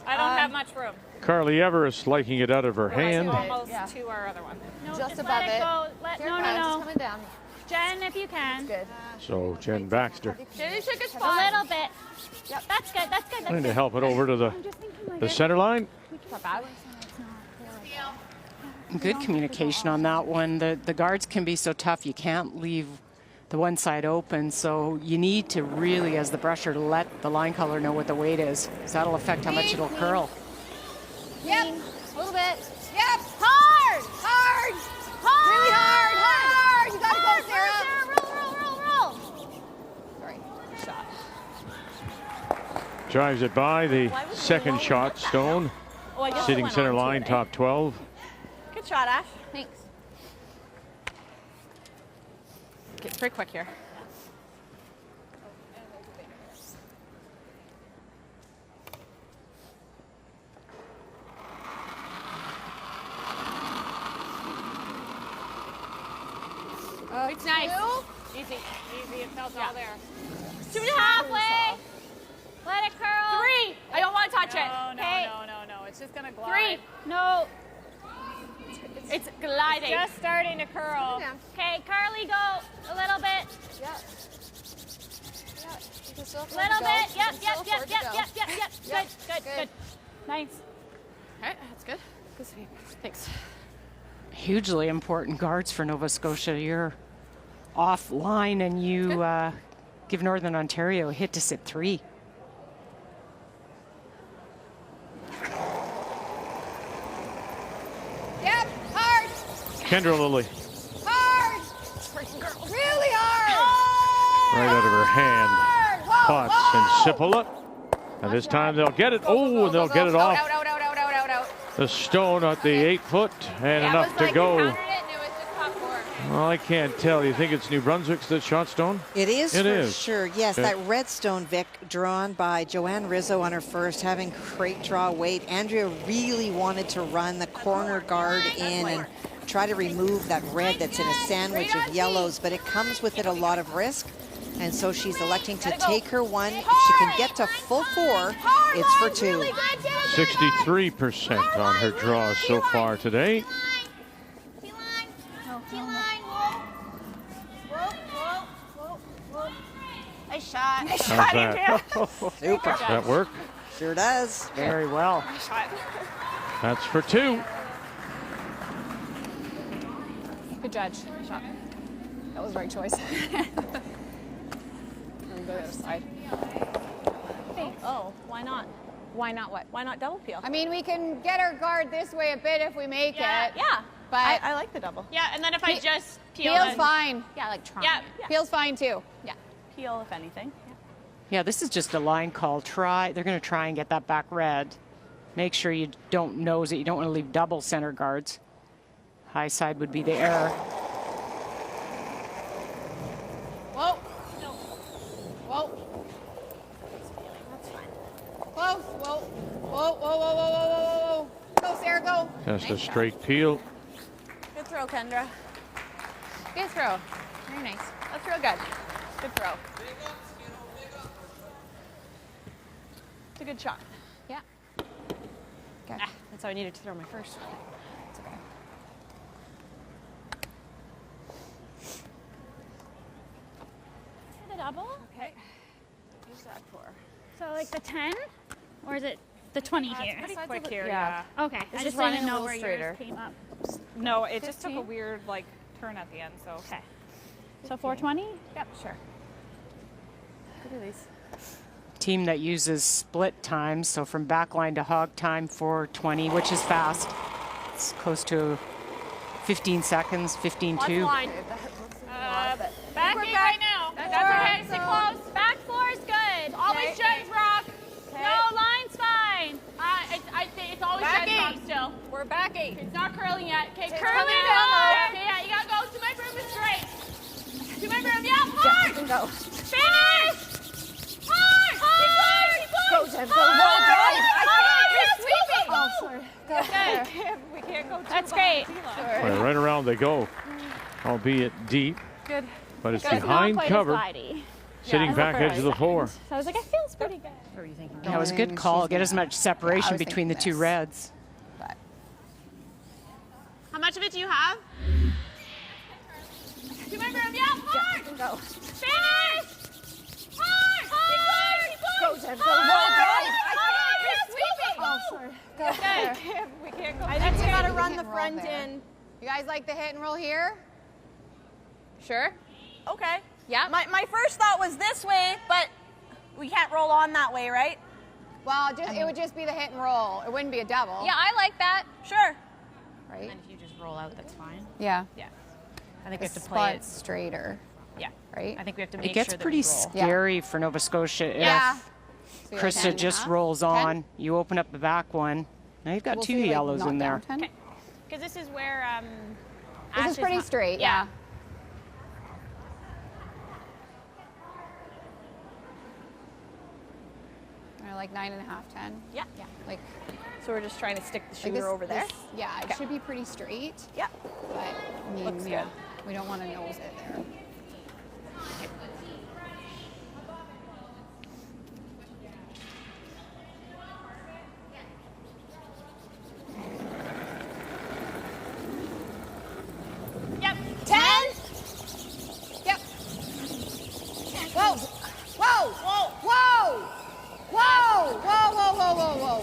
I don't have much room. Carly Everest liking it out of her hand. Almost to our other one. No, Just let above it it. go. No, no, It's no. coming down. Jen, if you can. Good. So Jen Baxter Jenny took a A spot. little bit. Yep. That's good. That's good. That's trying to good. help it over to the center line. Not bad. Good communication on that one. The guards can be so tough. You can't leave the one side open. So you need to really, as the brusher, let the line color know what the weight is. 'Cause that'll affect how much it'll curl. Yep. A little bit. Yep. Hard. Hard. Hard. Really hard. Hard. You gotta go, Sarah. Roll. Sorry. Shot. Drives it by the second shot. Stone Oh, I guess it sitting went center onto line, it, eh? top 12. Good shot, Ash. Thanks. Get pretty quick here. It's nice. Easy. Easy. It felt all there. 2.5 leg. Let it curl. 3. I don't want to touch it. No. It's just going to glide. 3. No. It's gliding. Just starting to curl. Okay, Carly, go a little bit. Yeah. You can still afford to Little go. bit. You Yep. can still afford to go. Good. Nice. Okay, that's good. Good sweep. Thanks. Hugely important guards for Nova Scotia. You're offline and you give Northern Ontario a hit to sit 3. Yep. Hard. Kendra Lilly Hard. Really hard. right out of her hand. Hard. Potts and Cipolla. And this time they'll get it. Oh, and they'll get it off Out. the stone at the 8 foot and enough to go. Well, I can't tell. You think it's New Brunswick's that shot Stone? It is It for is. sure. Yes, Okay. that Redstone Vic drawn by Joanne Rizzo on her first, having great draw weight. Andrea really wanted to run the corner guard in and try to remove that red that's in a sandwich of yellows, but it comes with it a lot of risk. And so she's electing to take her one. If she can get to full 4, it's for 2. 63% on her draws so far today. Nice shot. Nice How's shot, that? Andrea. Super. Does that work? Sure does. Very well. Nice shot. That's for 2. Good judge. Shot. That was the right choice. I'm gonna go the other side. Oh, why not? Why not what? Why not double peel? I mean, we can get our guard this way a bit if we make it. Yeah. But I like the double. Yeah, and then if I just peel peel's it. fine. Yeah, like trying. Yeah. Peel's fine too. Yeah. Peel, if anything. Yeah, this is just a line call. They're going to try and get that back red. Make sure you don't nose it. You don't want to leave double center guards. High side would be the error. Whoa. Whoa. That's fine. Close. Whoa. Go, Sarah, go. Just a straight peel. Good throw, Kendra. Good throw. Very nice. That's real good. Good throw. It's a good shot. Yeah. Okay. That's how I needed to throw my first. It's okay. The double? Okay. Use that for. So like the 10? Or is it the 20 here? Pretty quick here. yeah. Okay. This I is just running didn't a know little where straighter. yours came up. No, it just took a 15? weird like turn at the end. So. Okay. So 420? Yep. Sure. Good release. Team that uses split times, so from backline to hog time, 420, which is fast. It's close to 15 seconds, 15-2. Line. Back eight right now. That's okay. Stay close. Back 4 is good. Always Jen's rock. No, line's fine. I think it's always Back Jen's rock eight. still. We're back 8. It's not curling yet. Okay, It's curling coming down. down. Okay, yeah, you gotta go to my broom is straight. To my broom, yeah, hard. Go. Finish. Hard. Keep Go, going. Jen. Go. Hard. You're sweeping. You're Oh, sorry. sweeping. Go. We can't go too That's behind great. T-line. Right around they go, albeit deep. Good. But it's So it's not behind quite cover. as glidey. sitting back edge of the floor. So I was like, it feels pretty good. What were you thinking? That was a good call. Get as much separation between the two reds. How much of it do you have? 2 more room. Yeah, hard. Go. Finish. Hard. Keep going. Go, Jen. Go. Hard. Oh, sorry. Go. Okay. We can't go. I think we gotta run the front in. You guys like the hit and roll here? Sure. Okay. Yeah. My first thought was this way, but we can't roll on that way, right? Well, it would just be the hit and roll. It wouldn't be a double. Yeah, I like that. Sure. Right? And if you just roll out, that's fine. Yeah. Yeah. I think we have to play Spot it straighter. Yeah. Right? I think we have to make It gets sure that pretty we roll. scary for Nova Scotia Yeah. if Krista just rolls on. You open up the back one. Now you've got 2 yellows in there. Okay. Because this is where This Ash is pretty straight, yeah. Like 9.5, 10. Yeah. Yeah. Like. So we're just trying to stick the Like shooter over there? Yeah, it should be pretty straight. Yeah. But I mean, Looks yeah, good. we don't want to nose it there. Yep. 10. Yep. Whoa. Whoa. Whoa. Whoa. Whoa. Whoa. Whoa. Whoa. Whoa. Whoa.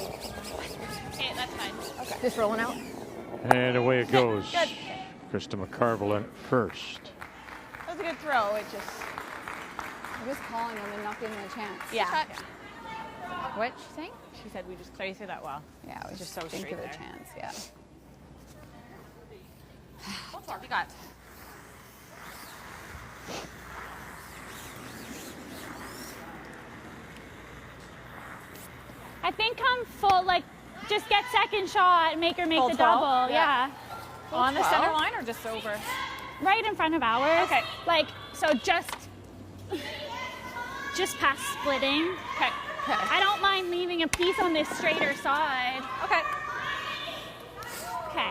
Okay, that's fine. Okay. Just rolling out. And away it goes. Good. Krista McCarville in first. That was a good throw. It just. I'm just calling them and not giving them a chance. Yeah. What she saying? She said we just play through that well. Yeah, we Just just so didn't straight give it a there. chance. Yeah. What you got? I think I'm full, like, just get second shot and make her make Full the 12? double. Yeah. On the 12? center line or just over? Right in front of ours. Okay. Like, so just past splitting. Okay. I don't mind leaving a piece on this straighter side. Okay. Okay.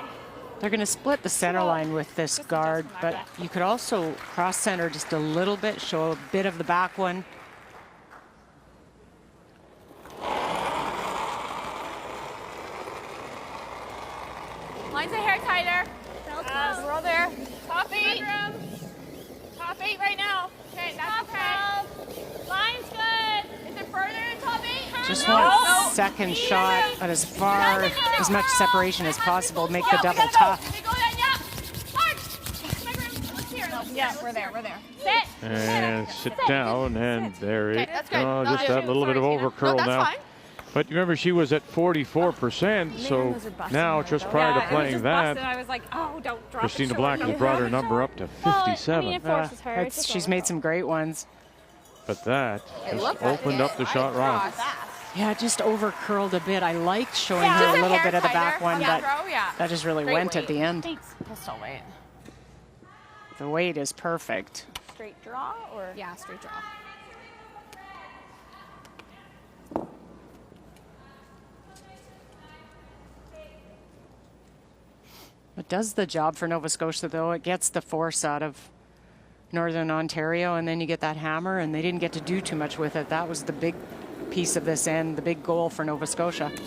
They're going to split the center line with this guard, but you could also cross center just a little bit, show a bit of the back one. Line's a hair tighter. We're Roll there. Top 8. Top 8 right now. Okay, that's okay. Line's good. Is it further in top 8? Just want a second shot, but as far, as much separation as possible, make the double tough. Go ahead, yeah. Hard. Let's hear it. Yeah, we're there. We're there. Sit. And sit down, and there it that's good. oh, just No, that little bit of sorry, Tina. overcurl No, that's now. fine. But remember, she was at 44%, so now just prior to playing that, I was like, oh, don't drop Christina Black has brought her number up to Well, 57. I mean, it forces her. It's just She's made some great ones. But that It just looked like opened it up the right shot wrong. across. Yeah, it just over curled a bit. I liked showing Yeah, her just a a little hair bit of the back tighter. one, Yeah, but throw, yeah. that just really Great went at weight. the end. Thanks. Pistol weight. The weight is perfect. Straight draw or? Yeah, straight draw. It does the job for Nova Scotia, though. It gets the force out of Northern Ontario, and then you get that hammer, and they didn't get to do too much with it. That was the big piece of this end, the big goal for Nova Scotia. Keep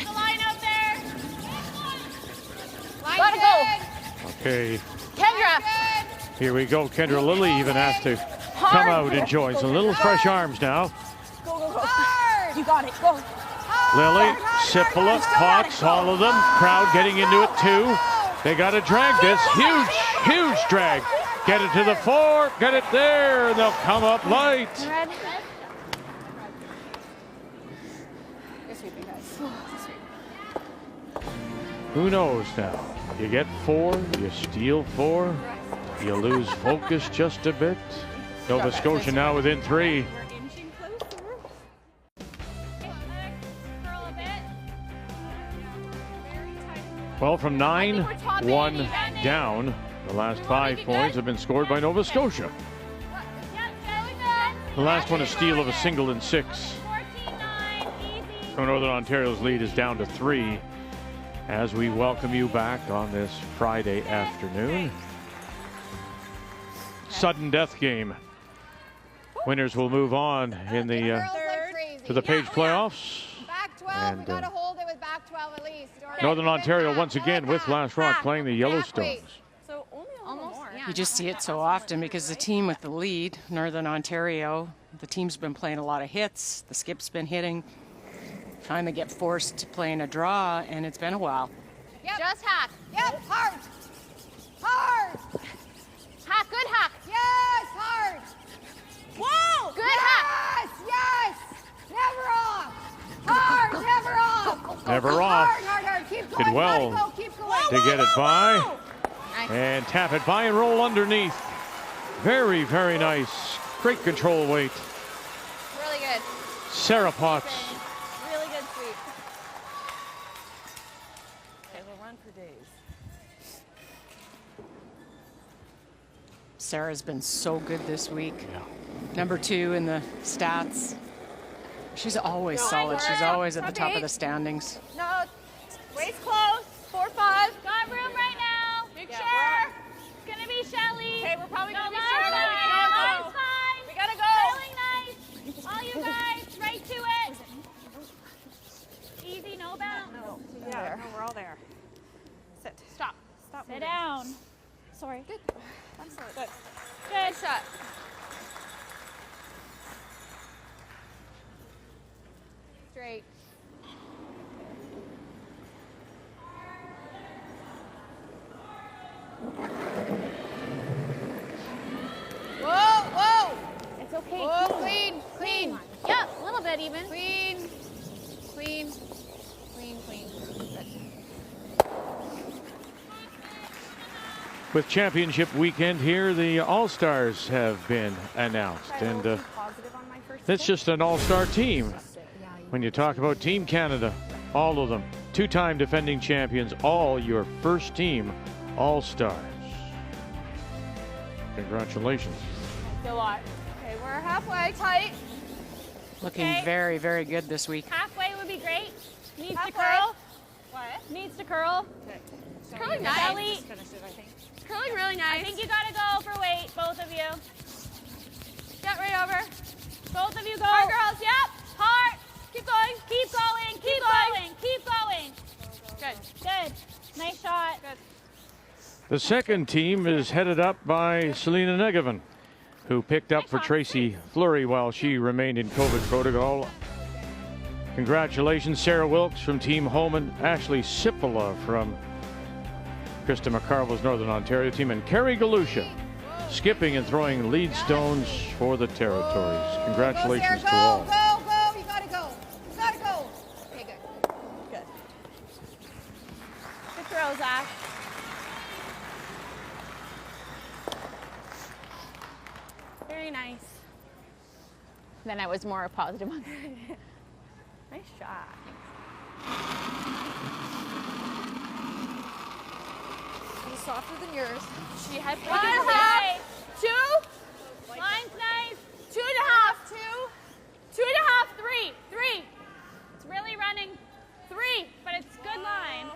the line out there. Gotta go. Okay, Kendra. here we go. Kendra Lilly even has to come out and join. Some little fresh arms now. Go, go, go. You got it. Go. Lily, Sipala, Potts, all of them. Crowd getting into it too. They got to drag this. Huge drag. Get it to the floor. Get it there. And they'll come up light. Red. Good sweeping, guys. Who knows now? You get 4, you steal 4, you lose focus just a bit. Nova Scotia now within 3. Well, from 9-1 down, the last 5 points have been scored by Nova Scotia. The last one a steal of a single in 6. So Northern Ontario's lead is down to 3 as we welcome you back on this Friday afternoon. Sudden death game Winners will move on in the Girls like crazy. to the Page playoffs. Back 12, And, we gotta hold it with back 12 at least. Northern Ontario once again with Last Rock playing the Yellowstones. So only almost more. You just see it so often because the team with the lead, Northern Ontario, the team's been playing a lot of hits. The skip's been hitting. Finally get forced to play in a draw, and it's been a while. Yep. Just hack. Yep, hard. Hard. Hack, good hack. Yes, hard. Whoa! Good hack. Yes, yes. Never off. Hard, never off. Never off. Hard, hard, hard. Keep going. Did well Gotta go. Keep going. to get it by. Nice. And tap it by and roll underneath. Very, very nice. Great control weight. Really good. Sarah Potts. Really good sweep. Okay, we'll run for days. Sarah's been so good this week. Number 2 in the stats. She's always solid. She's always at the top of the standings. No, waist close. 4-5. Got room right now. Make sure. It's gonna be Shelly. Okay, we're probably gonna be short. short. Line's fine. We gotta go. Feeling nice. All you guys, right to it. Easy, no bounce. No, yeah, no, we're all there. Sit. Stop. Stop. Sit moving. down. Sorry. Good. Excellent. Good. Good shot. Straight. Whoa, whoa. It's okay. Whoa, clean, clean. Yep, a little bit even. Clean, clean, clean, clean. Good. With championship weekend here, the All-Stars have been announced. And it's just an all-star team. When you talk about Team Canada, all of them, 2-time defending champions, all your first team All-Stars. Congratulations. A lot. Okay, we're halfway tight. Looking very, very good this week. Halfway would be great. Needs Halfway. to curl. What? Needs to curl. It's curling nice. Shelly, It's curling really nice. I think you gotta go for weight, both of you. Get right over. Both of you go. Hard, girls. Yep. Hard. Keep going. Keep going. Keep going. Keep going. Good. Good. Nice shot. Good. The second team is headed up by Selena Negovan, who picked up for Tracy Fleury while she remained in COVID protocol. Congratulations, Sarah Wilkes from Team Holman, Ashley Sipola from Krista McCarville's Northern Ontario team, and Carrie Galusha skipping and throwing lead stones for the Territories. Congratulations to all. Go, go. You gotta go. You gotta go. Okay, good. Good. Good throw, Zach. Very nice. Then I was more positive on Nice shot. She's softer than yours. She had One and a half. 2. Line's nice. 2.5. 2. 2.5, 3. 3. It's really running. 3, but it's good line.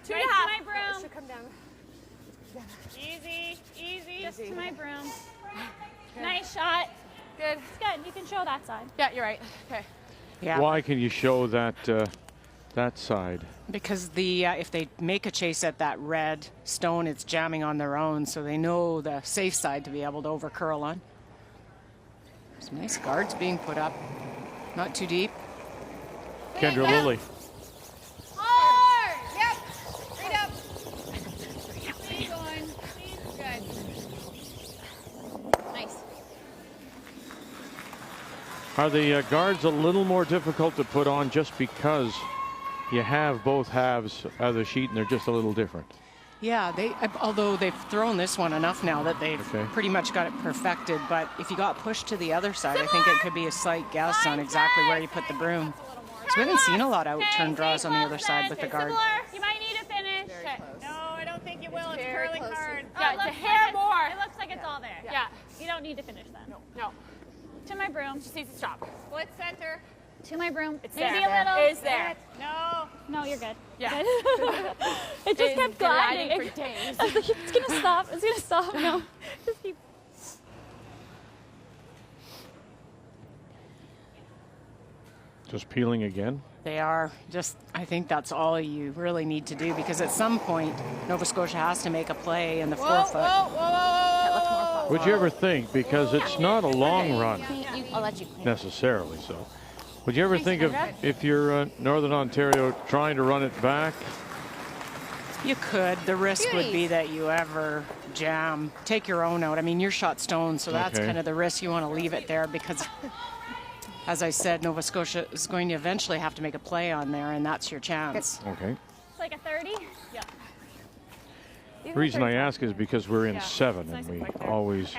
2.5. Right to my broom. Should come down. Easy, easy. Just to my broom. Nice shot. Good. It's good. You can show that side. Yeah, you're right. Okay. Yeah. Why can you show that that side? Because the if they make a chase at that red stone, it's jamming on their own, so they know the safe side to be able to over curl on. Some nice guards being put up. Not too deep. Kendra Lilly. Hard. Yep. Right up. Keep going. Good. Nice. Are the guards a little more difficult to put on just because you have both halves of the sheet and they're just a little different? Yeah, although they've thrown this one enough now that they've Okay. pretty much got it perfected, but if you got pushed to the other side, I think it could be a slight guess on exactly where you put the broom. So we haven't seen a lot of out-turn draws on the other side with the guard. You might need to finish. No, I don't think you will. It's very curling close. hard. Oh, Yeah, it it's a looks hair like more. It looks like it's all there. Yeah. You don't need to finish then. No. To my broom. Just needs to stop. Split center. To my broom. It's Maybe there. a little. It's there. No. No, you're good. Yeah. It just kept gliding. for days. I was like, it's gonna stop. It's gonna stop. No. Just keep. Just peeling again? They are. Just, I think that's all you really need to do, because at some point, Nova Scotia has to make a play in the forefoot. Would you ever think, because it's not a long run I'll let you clean. necessarily, so would you ever think of, if you're Northern Ontario, trying to run it back? You could. The risk would be that you ever jam, take your own out. I mean, you're shot stone, so that's kind of the risk. You want to leave it there because, as I said, Nova Scotia is going to eventually have to make a play on there, and that's your chance. Okay. It's like a 30? Yeah. The reason I ask is because we're in 7, and we always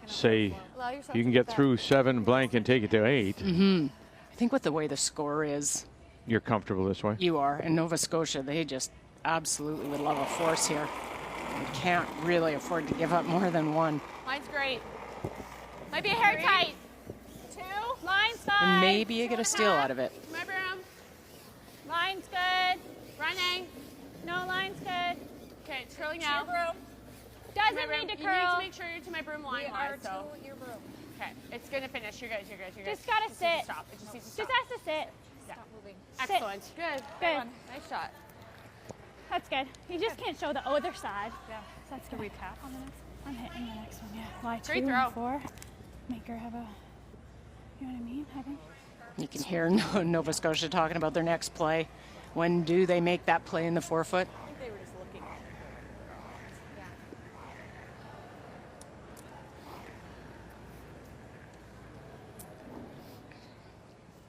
say you can get through 7 blank and take it to 8. Mm-hmm. I think with the way the score is, you're comfortable this way? you are. And Nova Scotia, they just absolutely would love a force here. We can't really afford to give up more than 1. Line's great. Might be a hair tight. 2. Line's fine. And maybe you get a steal out of it. My broom. Line's good. Running. No, line's good. Okay, it's curling now. Broom. Doesn't My broom. need to You curl. need to make sure you're to my broom line wise. So. Your broom. Okay, it's gonna finish. You're good. You're good. You're good. Just gotta It just needs to sit. Stop. It just needs to stop. Just has to sit. Stop moving. Sit. Excellent. Good. Good. Nice shot. That's good. You just can't show the other side. Yeah. So that's good. We tap on the next one? I'm hitting the next one, yeah. Lie 2 Great and throw. 4. Make her have a, you know what I mean? Having. You can hear Nova Scotia talking about their next play. When do they make that play in the forefoot? I think they were just looking.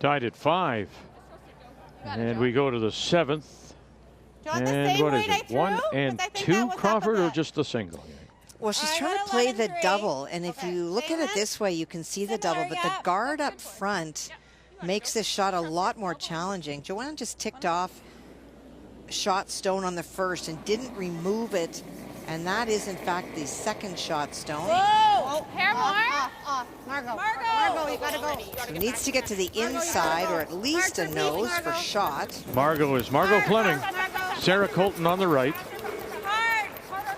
Tied at 5. And we go to the 7th. And what is it? 1 and 2, Crawford, or just the single? Well, she's trying to play the double, and if you look at it this way, you can see the double, but the guard up front makes this shot a lot more challenging. Joanna just ticked off shot stone on the first and didn't remove it, and that is, in fact, the second shot stone. Whoa! Hair more? Off. Margot, you gotta go. So needs to get to the inside, or at least a nose for shot. Margot Fleming. Sarah Colton on the right.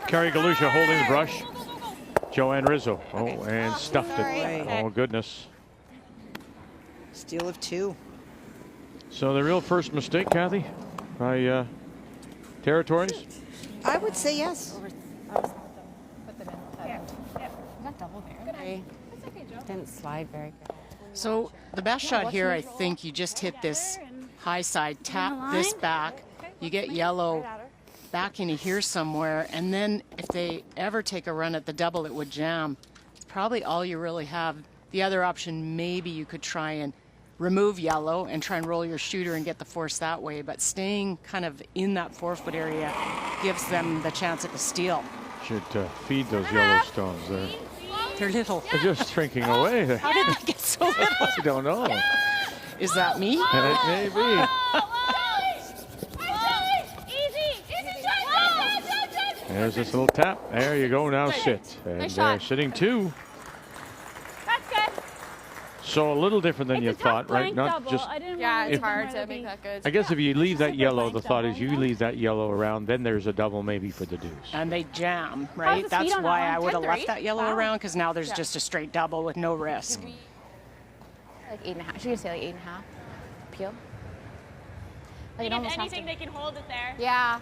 Carrie Galusha holding the brush. Joanne Rizzo. Oh, and stuffed it. Oh, goodness. Steal of 2. So the real first mistake, Kathy, by Territories? I would say yes. Didn't slide very good. So the best shot here, I think you just hit this high side, tap this back, you get yellow back into here somewhere, and then if they ever take a run at the double, it would jam. It's probably all you really have. The other option, maybe you could try and remove yellow and try and roll your shooter and get the force that way, but staying kind of in that forefoot area gives them the chance at the steal. Should feed those yellow stones there. They're little. They're just shrinking away there. How did they get so little? I don't know. Is that me? It may be. There's this little tap. There you go. Now sit. And they're sitting 2. That's good. So a little different than you thought, right? Not double. just. Yeah, it's hard to make that good. I guess if you leave that yellow, the thought is you leave that yellow around, then there's a double maybe for the deuce. And they jam, right? the That's speed on why that I one? would have 10-3. left that yellow Wow. around, because now there's just a straight double with no risk. Like 8.5. Should you say like 8.5? Peel? Like it If almost has anything, to. they can hold it there. Yeah.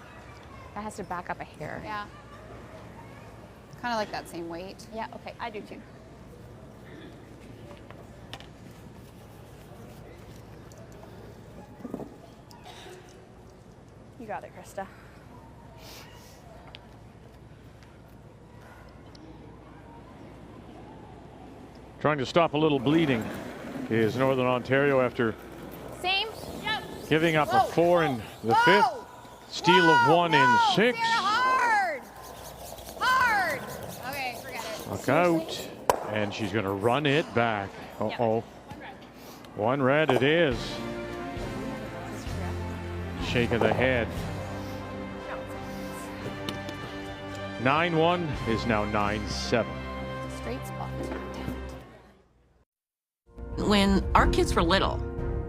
That has to back up a hair. Yeah. Kind of like that same weight. Yeah, okay. I do too. You got it, Krista. Trying to stop a little bleeding is Northern Ontario after Same. Yep. giving up a 4 in the 5th. Steal of 1 in 6. Hard. Hard. Okay, forget it. Look out. And she's going to run it back. Uh-oh. 1 red it is. Shake of the head. 9-1 is now 9-7. Straight spot. When our kids were little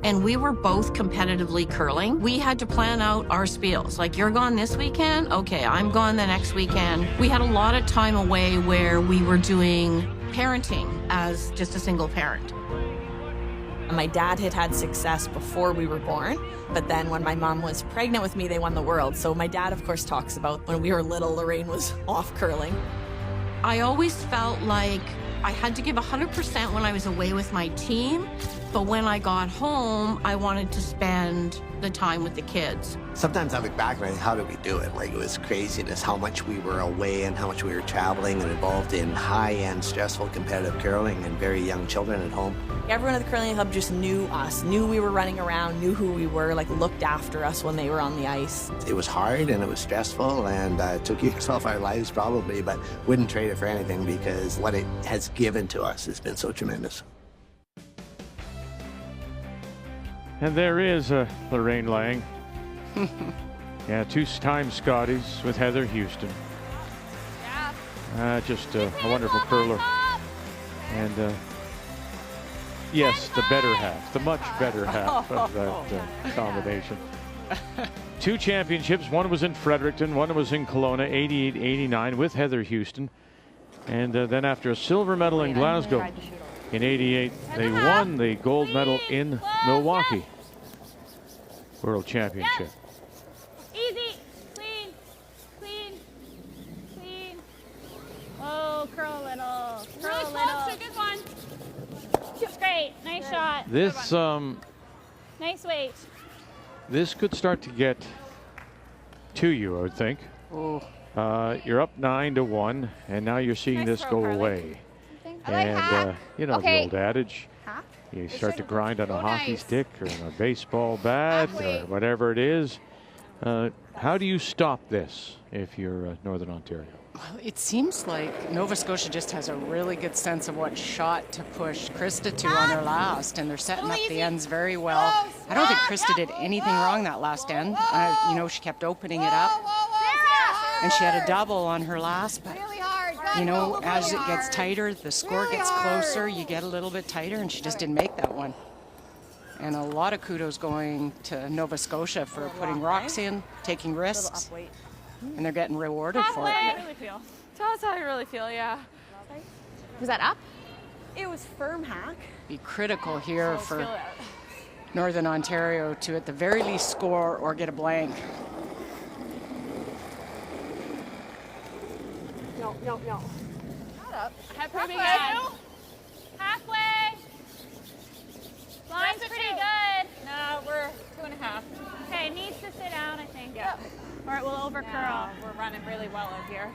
and we were both competitively curling, we had to plan out our spiels. Like, you're gone this weekend? Okay, I'm gone the next weekend. We had a lot of time away where we were doing parenting as just a single parent. My dad had had success before we were born, but then when my mom was pregnant with me, they won the world. So my dad, of course, talks about when we were little, Lorraine was off curling. I always felt like I had to give 100% when I was away with my team, but when I got home, I wanted to spend the time with the kids. Sometimes I look back and I think, how did we do it? Like, it was craziness how much we were away and how much we were traveling and involved in high-end, stressful, competitive curling and very young children at home. Everyone at the curling club just knew us, knew we were running around, knew who we were, like looked after us when they were on the ice. It was hard and it was stressful and it took years off our lives probably, but wouldn't trade it for anything because what it has given to us has been so tremendous. And there is Lorraine Lang. Yeah, two-time Scotties with Heather Houston. Just a wonderful curler. And yes, the better half, the much better half of that combination. 2 championships, one was in Fredericton, one was in Kelowna, 88-89 with Heather Houston. And then after a silver medal in Glasgow in 88, they won the gold medal in Milwaukee World Championship. Easy, clean, clean, clean. Oh, curl a little, curl a little. Good one. That's great. Nice shot. This Nice weight. this could start to get to you, I would think. You're up 9-1, and now you're seeing this go away. And you know the old adage, you start to grind on a hockey stick or on a baseball bat or whatever it is. How do you stop this if you're Northern Ontario? Well, it seems like Nova Scotia just has a really good sense of what shot to push Krista to on her last, and they're setting up the ends very well. I don't think Krista did anything wrong that last end. You know, she kept opening it up, and she had a double on her last, but you know, as it gets tighter, the score gets closer, you get a little bit tighter, and she just didn't make that one. And a lot of kudos going to Nova Scotia for putting rocks in, taking risks, and they're getting rewarded for it. Tell us how you really feel, yeah. Was that up? It was firm hack. Be critical here for Northern Ontario to at the very least score or get a blank. No. Shut up. Halfway. Line's pretty good. No, we're 2.5. Okay, needs to sit down, I think. Yeah. Or it will over curl. We're running really well out here.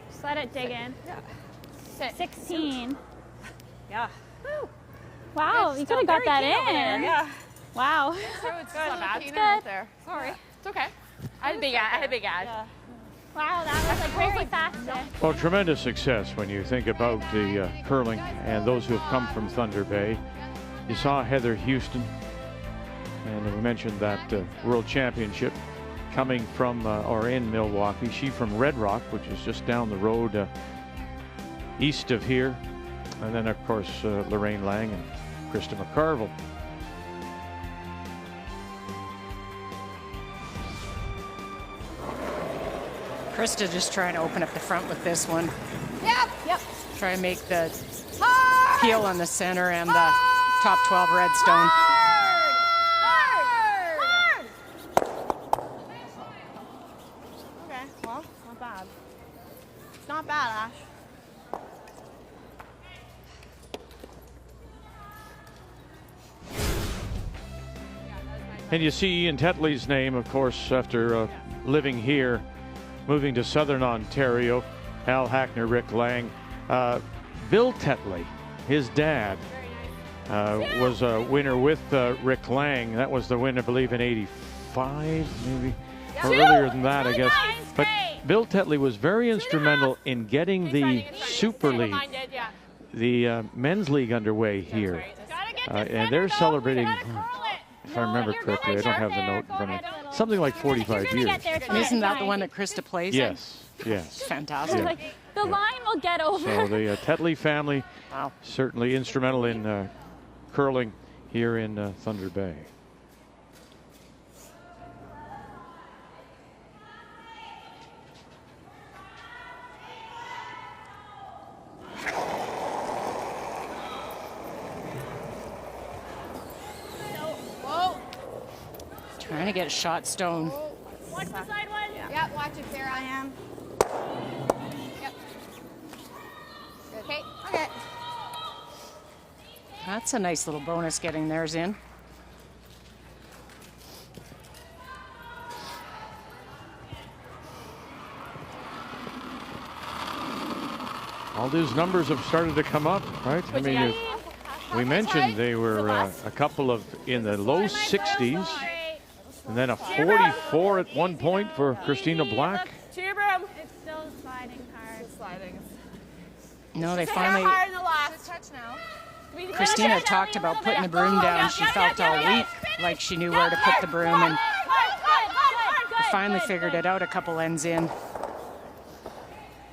Just let it dig in. Yeah. 16. Yeah. Woo. Wow, you could have got that in. Yeah. Wow. It's not bad. It's good. There. Sorry. It's okay. I had a big ad. Yeah. Wow, that was like very fast there. Well, tremendous success when you think about the curling and those who have come from Thunder Bay. You saw Heather Houston, and we mentioned that World Championship coming from or in Milwaukee. She from Red Rock, which is just down the road east of here. And then, of course, Lorraine Lang and Krista McCarville. Krista just trying to open up the front with this one. Yep. Try and make the peel on the center and the top 12 redstone. Hard. Okay, well, it's not bad. It's not bad, Ash. And you see Ian Tetley's name, of course, after living here, moving to Southern Ontario. Al Hackner, Rick Lang. Bill Tetley, his dad, was a winner with Rick Lang. That was the win, I believe, in 85, maybe, or earlier than that, I guess. But Bill Tetley was very instrumental in getting the Super League, the men's league, underway here. And they're celebrating, if I remember correctly, I don't have the note in front of me, something like 45 years. And isn't that the one that Krista plays in? Yes. Fantastic. Like, the line will get over. So the Tetley family, certainly instrumental in curling here in Thunder Bay. Trying to get shot stone. Watch the side one. Yep, watch it, Sarah. I am. Yep. Okay. Okay. That's a nice little bonus getting theirs in. All these numbers have started to come up, right? I mean, we mentioned they were a couple of in the low 60s, and then a 44 at one point for Christina Black. To your broom. It's still sliding hard. It's sliding. No, they finally. Hard in the last. Touch now. Christina talked about putting the broom down. She felt all week like she knew where to put the broom, and finally figured it out a couple ends in.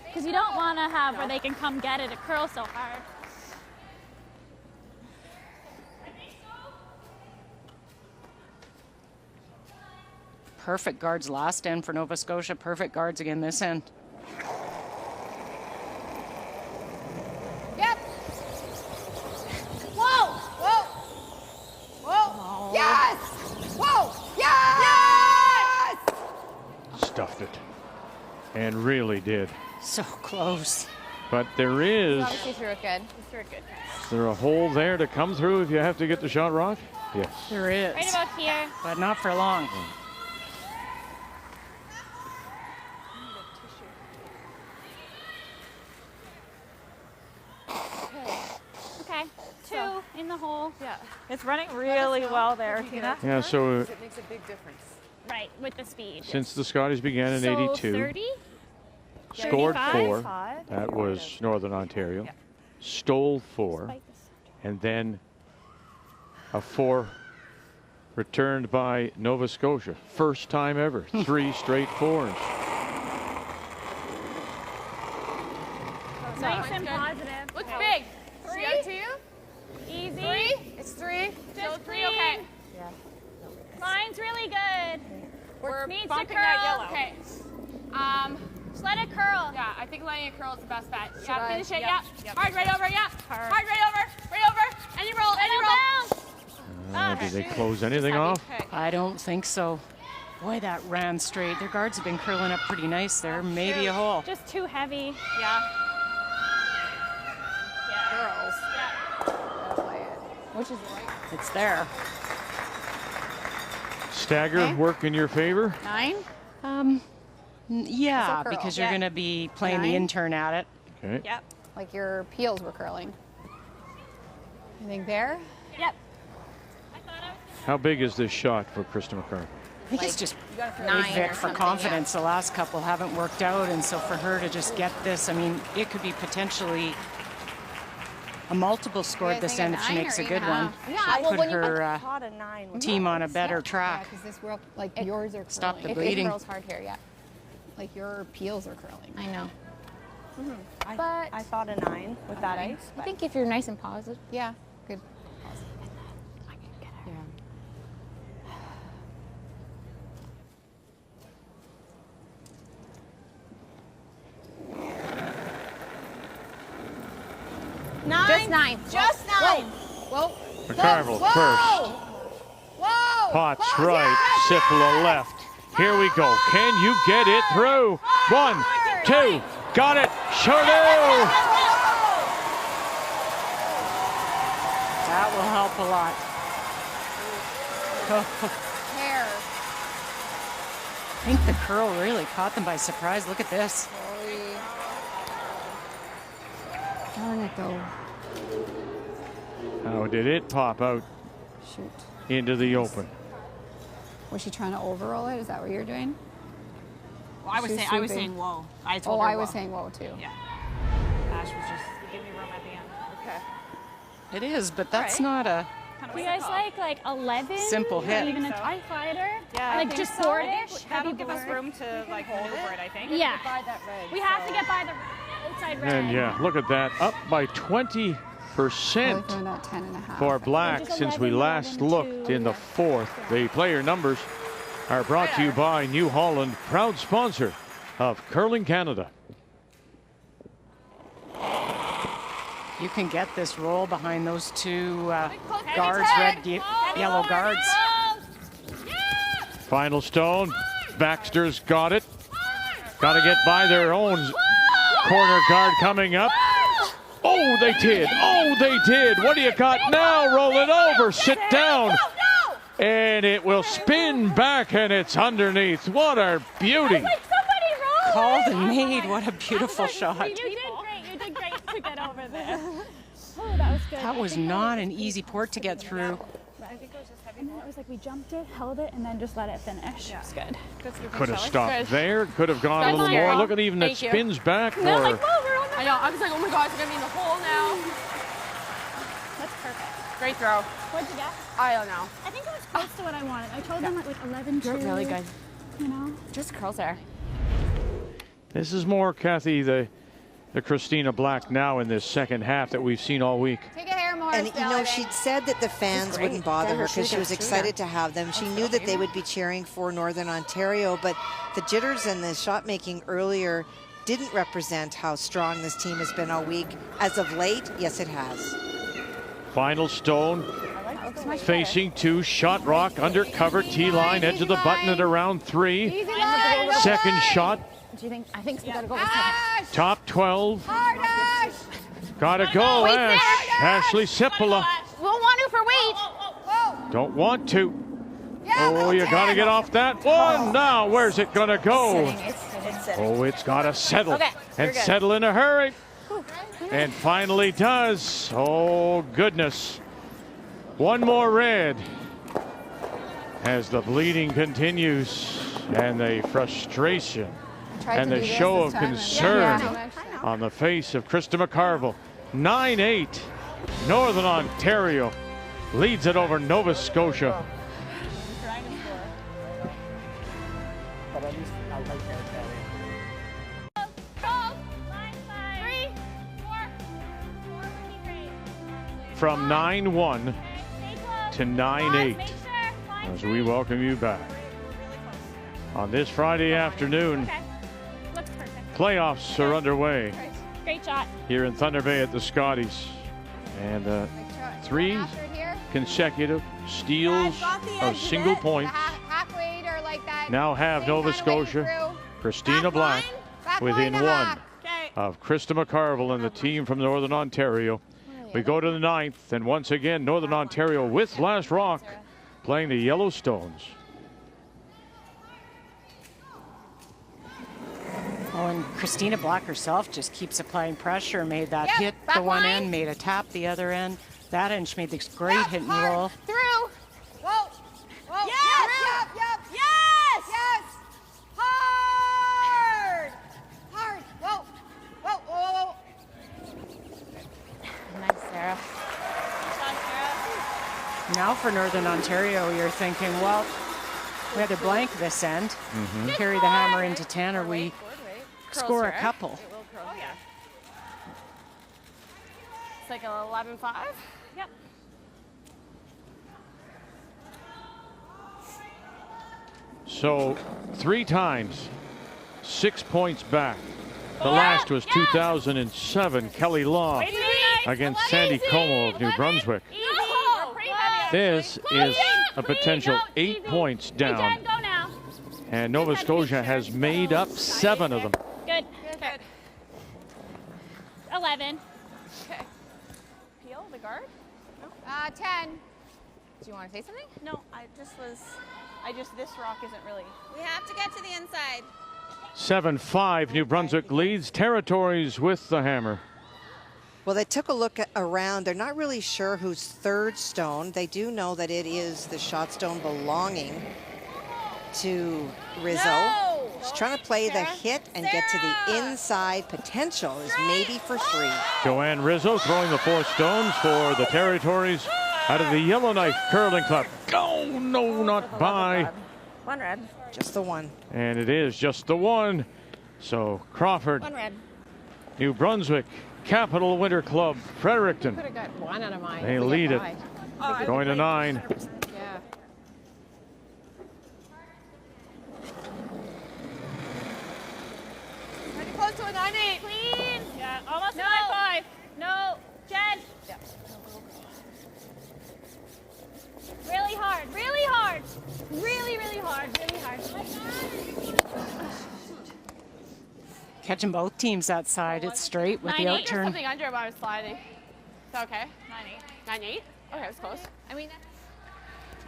Because you don't want to have where they can come get it. It curls so hard. Perfect guards last end for Nova Scotia. Perfect guards again this end. Yep. Whoa! Whoa! Whoa! Yes! Whoa! Yes! Stuffed it. And really did. So close. But there is. Obviously threw it good. He threw it good. Is there a hole there to come through if you have to get the shot rock? Yes. There is. Right about here. But not for long. Okay. Two in the hole. Yeah. It's running really well there, Tina. Yeah, so It makes a big difference. Right, with the speed. since the Scotties began in So 82, 30? scored 4. 35. That was Northern Ontario. Stole 4. And then a 4 returned by Nova Scotia. First time ever. 3 straight 4s. Nice and positive. Looks big. 3. Out to you. Easy. 3. It's 3. Just three. Okay. Line's really good. We're Needs to bumping curl. that yellow. Okay. Just let it curl. Yeah, I think letting it curl is the best bet. Should Yeah, I? finish it. Yep. Yeah. Hard right over. Yeah. Hard. Hard right over. Right over. And you roll. And you roll. Did they close anything off? I don't think so. Boy, that ran straight. Their guards have been curling up pretty nice there. Maybe a hole. Just too heavy. Yeah. Girls. Which is It's there. Stagger work in your favor? 9. Yeah, curl. because you're Yeah. going to be playing the 9. intern at it. Okay. Yep. Like your peels were curling. I think there. Yep. How big is this shot for Krista McCarville? I think it's just You gotta throw really 9 Vic or for something, confidence. The last couple haven't worked out, and so for her to just get this, I mean, it could be potentially a multiple score at this end if she makes a good one. Yeah, Put her team on a better track. Because this world, like yours are curling. Stop the It bleeding. curls hard here, yeah. Like your peels are curling. I know. I thought a 9 with that ice. I think if you're nice and positive, yeah, good. Yeah. 9. Just 9. Just 9. Whoa. McCarville first. Whoa. Potts right. Sipala left. Here we go. Can you get it through? 1, 2. Got it. Sure do. That will help a lot. Hair. I think the curl really caught them by surprise. Look at this. Darn it, though. How did it pop out Shoot. into the open? Was she trying to overroll it? Is that what you're doing? Well, I was She's saying, I was swooping. saying whoa. I told Oh, her I was whoa. saying whoa too. Yeah. Ash was just give me room at the end. Okay. It is, but that's not a Do you guys like 11? simple hit. Or even a TIE fighter? Yeah, I like think just so. board I think it. that'll give us room to like maneuver it, I think. Yeah. By that red, We have to get by the outside red. And yeah, look at that. Up by 20% Probably about 10.5. for Black since we last looked in the 4th. The player numbers are brought to you by New Holland, proud sponsor of Curling Canada. You can get this roll behind those two guards, red, yellow guards. Final stone. Baxter's got it. Got to get by their own corner guard coming up. Oh, they did. Oh, they did. What do you got now? Roll it over. Sit down. And it will spin back, and it's underneath. What a beauty. Called and made. What a beautiful shot. You did great. You did great to get over there. Oh, that was good. That was not an easy port to get through. I think it was just heavy. It was like we jumped it, held it, and then just let it finish. It was good. Could have stopped there. Could have gone a little more. Look at even that spins back. I know. I was like, oh my God, it's going to be in the hole now. That's perfect. Great throw. What'd you get? I don't know. I think it was close to what I wanted. I told them like 11-2. Really good. You know? Just curls there. This is more, Kathy, the Christina Black now in this second half that we've seen all week. Take a hair more. And you know, she'd said that the fans wouldn't bother her because she was excited to have them. She knew that they would be cheering for Northern Ontario, but the jitters and the shot making earlier didn't represent how strong this team has been all week. As of late, yes, it has. Final stone. Facing two, shot rock, undercover, T-line, edge of the button at around 3. Second shot. Do you think? I think we gotta go with Top 12. Gotta go, Ash. Ashley Sipola. We'll want to for weight. Don't want to. Oh, you gotta get off that one. Now, where's it gonna go? Oh, it's gotta settle. And settle in a hurry. And finally does. Oh, goodness. One more red as the bleeding continues and the frustration and the show of concern on the face of Krista McCarville. 9-8. Northern Ontario leads it over Nova Scotia. But at least I like that. From 9-1 to 9-8 as we welcome you back on this Friday afternoon. Playoffs are underway. Great shot. Here in Thunder Bay at the Scotties. And 3 consecutive steals of single points now have Nova Scotia. Christina Black within 1 of Krista McCarville and the team from Northern Ontario. We go to the 9th, and once again, Northern Ontario with Last Rock playing the Yellowstones. Oh, and Christina Black herself just keeps applying pressure, made that hit the one end, made a tap the other end. That end, she made this great hit and roll. Through. Whoa. Whoa. Yes. Yep. Yes. Yes. Hard. Hard. Whoa. Whoa. Whoa. Nice, Sarah. Now for Northern Ontario, you're thinking, well, we either blank this end, carry the hammer into 10, or we score a couple. Oh, yeah. It's like 11-5. Yep. So 3 times, 6 points back. The last was 2007, Kelly Law against Sandy Como of New Brunswick. This is a potential 8 points down. And Nova Scotia has made up 7 of them. Good. 11. Okay. Peel, the guard? No. 10. Do you want to say something? No, this rock isn't really. We have to get to the inside. 7-5, New Brunswick leads territories with the hammer. Well, they took a look around. They're not really sure whose third stone. They do know that it is the shot stone belonging to Rizzo. No! She's trying to play the hit and get to the inside. Potential is maybe for 3. Joanne Rizzo throwing the 4 stones for the territories out of the Yellowknife Curling Club. Oh, no, not by. 1 red. Just the 1. And it is just the 1. So Crawford, 1 red. New Brunswick, Capital Winter Club, Fredericton. Could have got 1 out of mine. They lead it. Going to 9. Yeah. Pretty close to a 9-8. Clean. Yeah, almost No. 9-5. No, Jen. Yep. Really hard. Really hard. Really, really hard. Really catching both teams that side. It's straight with the 9-8. out There's turn. something under about a sliding. Is that okay? 9-8. 9-8? Okay, that's close. I mean,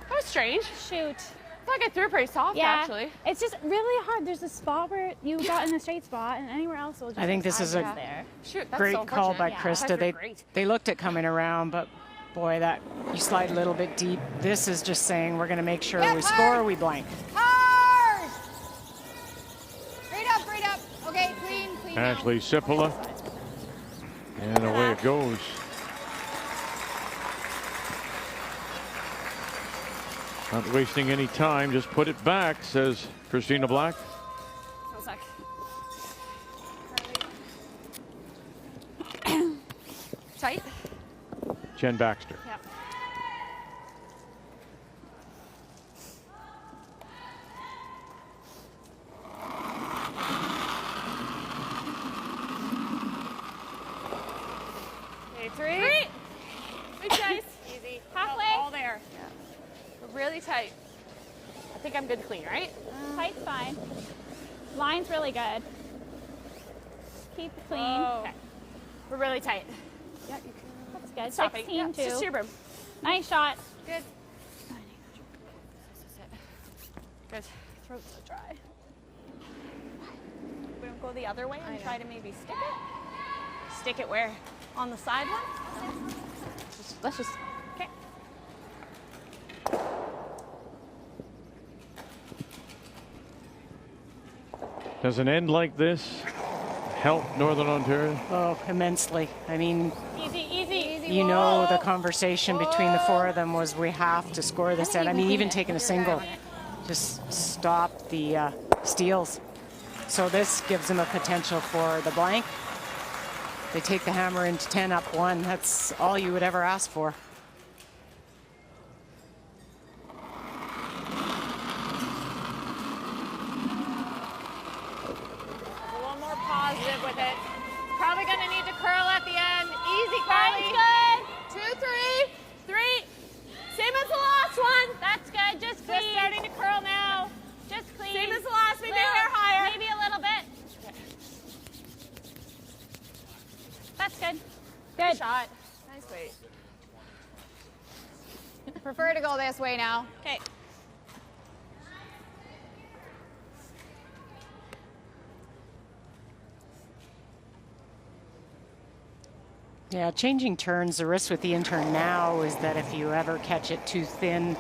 That was strange. shoot. I thought I threw pretty soft, Yeah, actually. it's just really hard. There's a spot where you got in a straight spot, and anywhere else will just. I think this is a there. Shoot, that's great so call by unfortunate. Krista. Yeah. They looked at coming around, but boy, that you slide a little bit deep. This is just saying we're going to make sure we score or we blank. Hard! Straight up. Okay, clean now. Ashley Sipola. And away it goes. Not wasting any time, just put it back, says Christina Black. One sec. Tight. Jen Baxter. Yep. Okay, 3. Big dice. Easy. Halfway. All there. Yeah. We're really tight. I think I'm good clean, right? Tight's fine. Line's really good. Keep it clean. Oh. Okay. We're really tight. Yeah, you can. That's good. Stopping. 16 Yeah, too. just your broom. Nice shot. Good. Good. Throat's so dry. We don't go the other way and try to maybe stick it? Stick it where? On the side one? Let's just. Okay. Does an end like this help Northern Ontario? Oh, immensely. I mean, Easy. you know, the conversation between the four of them was we have to score this set. I mean, even taking a single, just stop the steals. So this gives them a potential for the blank. They take the hammer into 10 up 1. That's all you would ever ask for. A little more positive with it. Probably gonna need to curl at the end. Easy, Carly. That's good. 2, 3, 3. Same as the last one. That's good. Just clean. Just starting to curl now. Just clean. Same as the last. Maybe a hair higher. Maybe a little bit. That's good. Good shot. Nice weight. Prefer to go this way now. Okay. Yeah, changing turns, the risk with the intern now is that if you ever catch it too thin,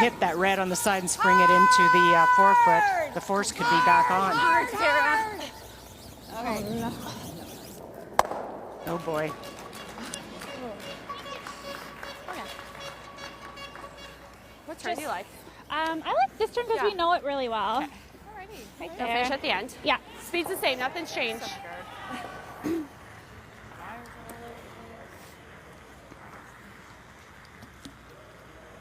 hit that red on the side and spring it into the forefoot, the force could be back on. Hard, Sarah. Okay. Oh boy. What turn do you like? I like this turn because we know it really well. Okay. Right Don't there. finish at the end. Yeah. Speed's the same. Nothing's changed.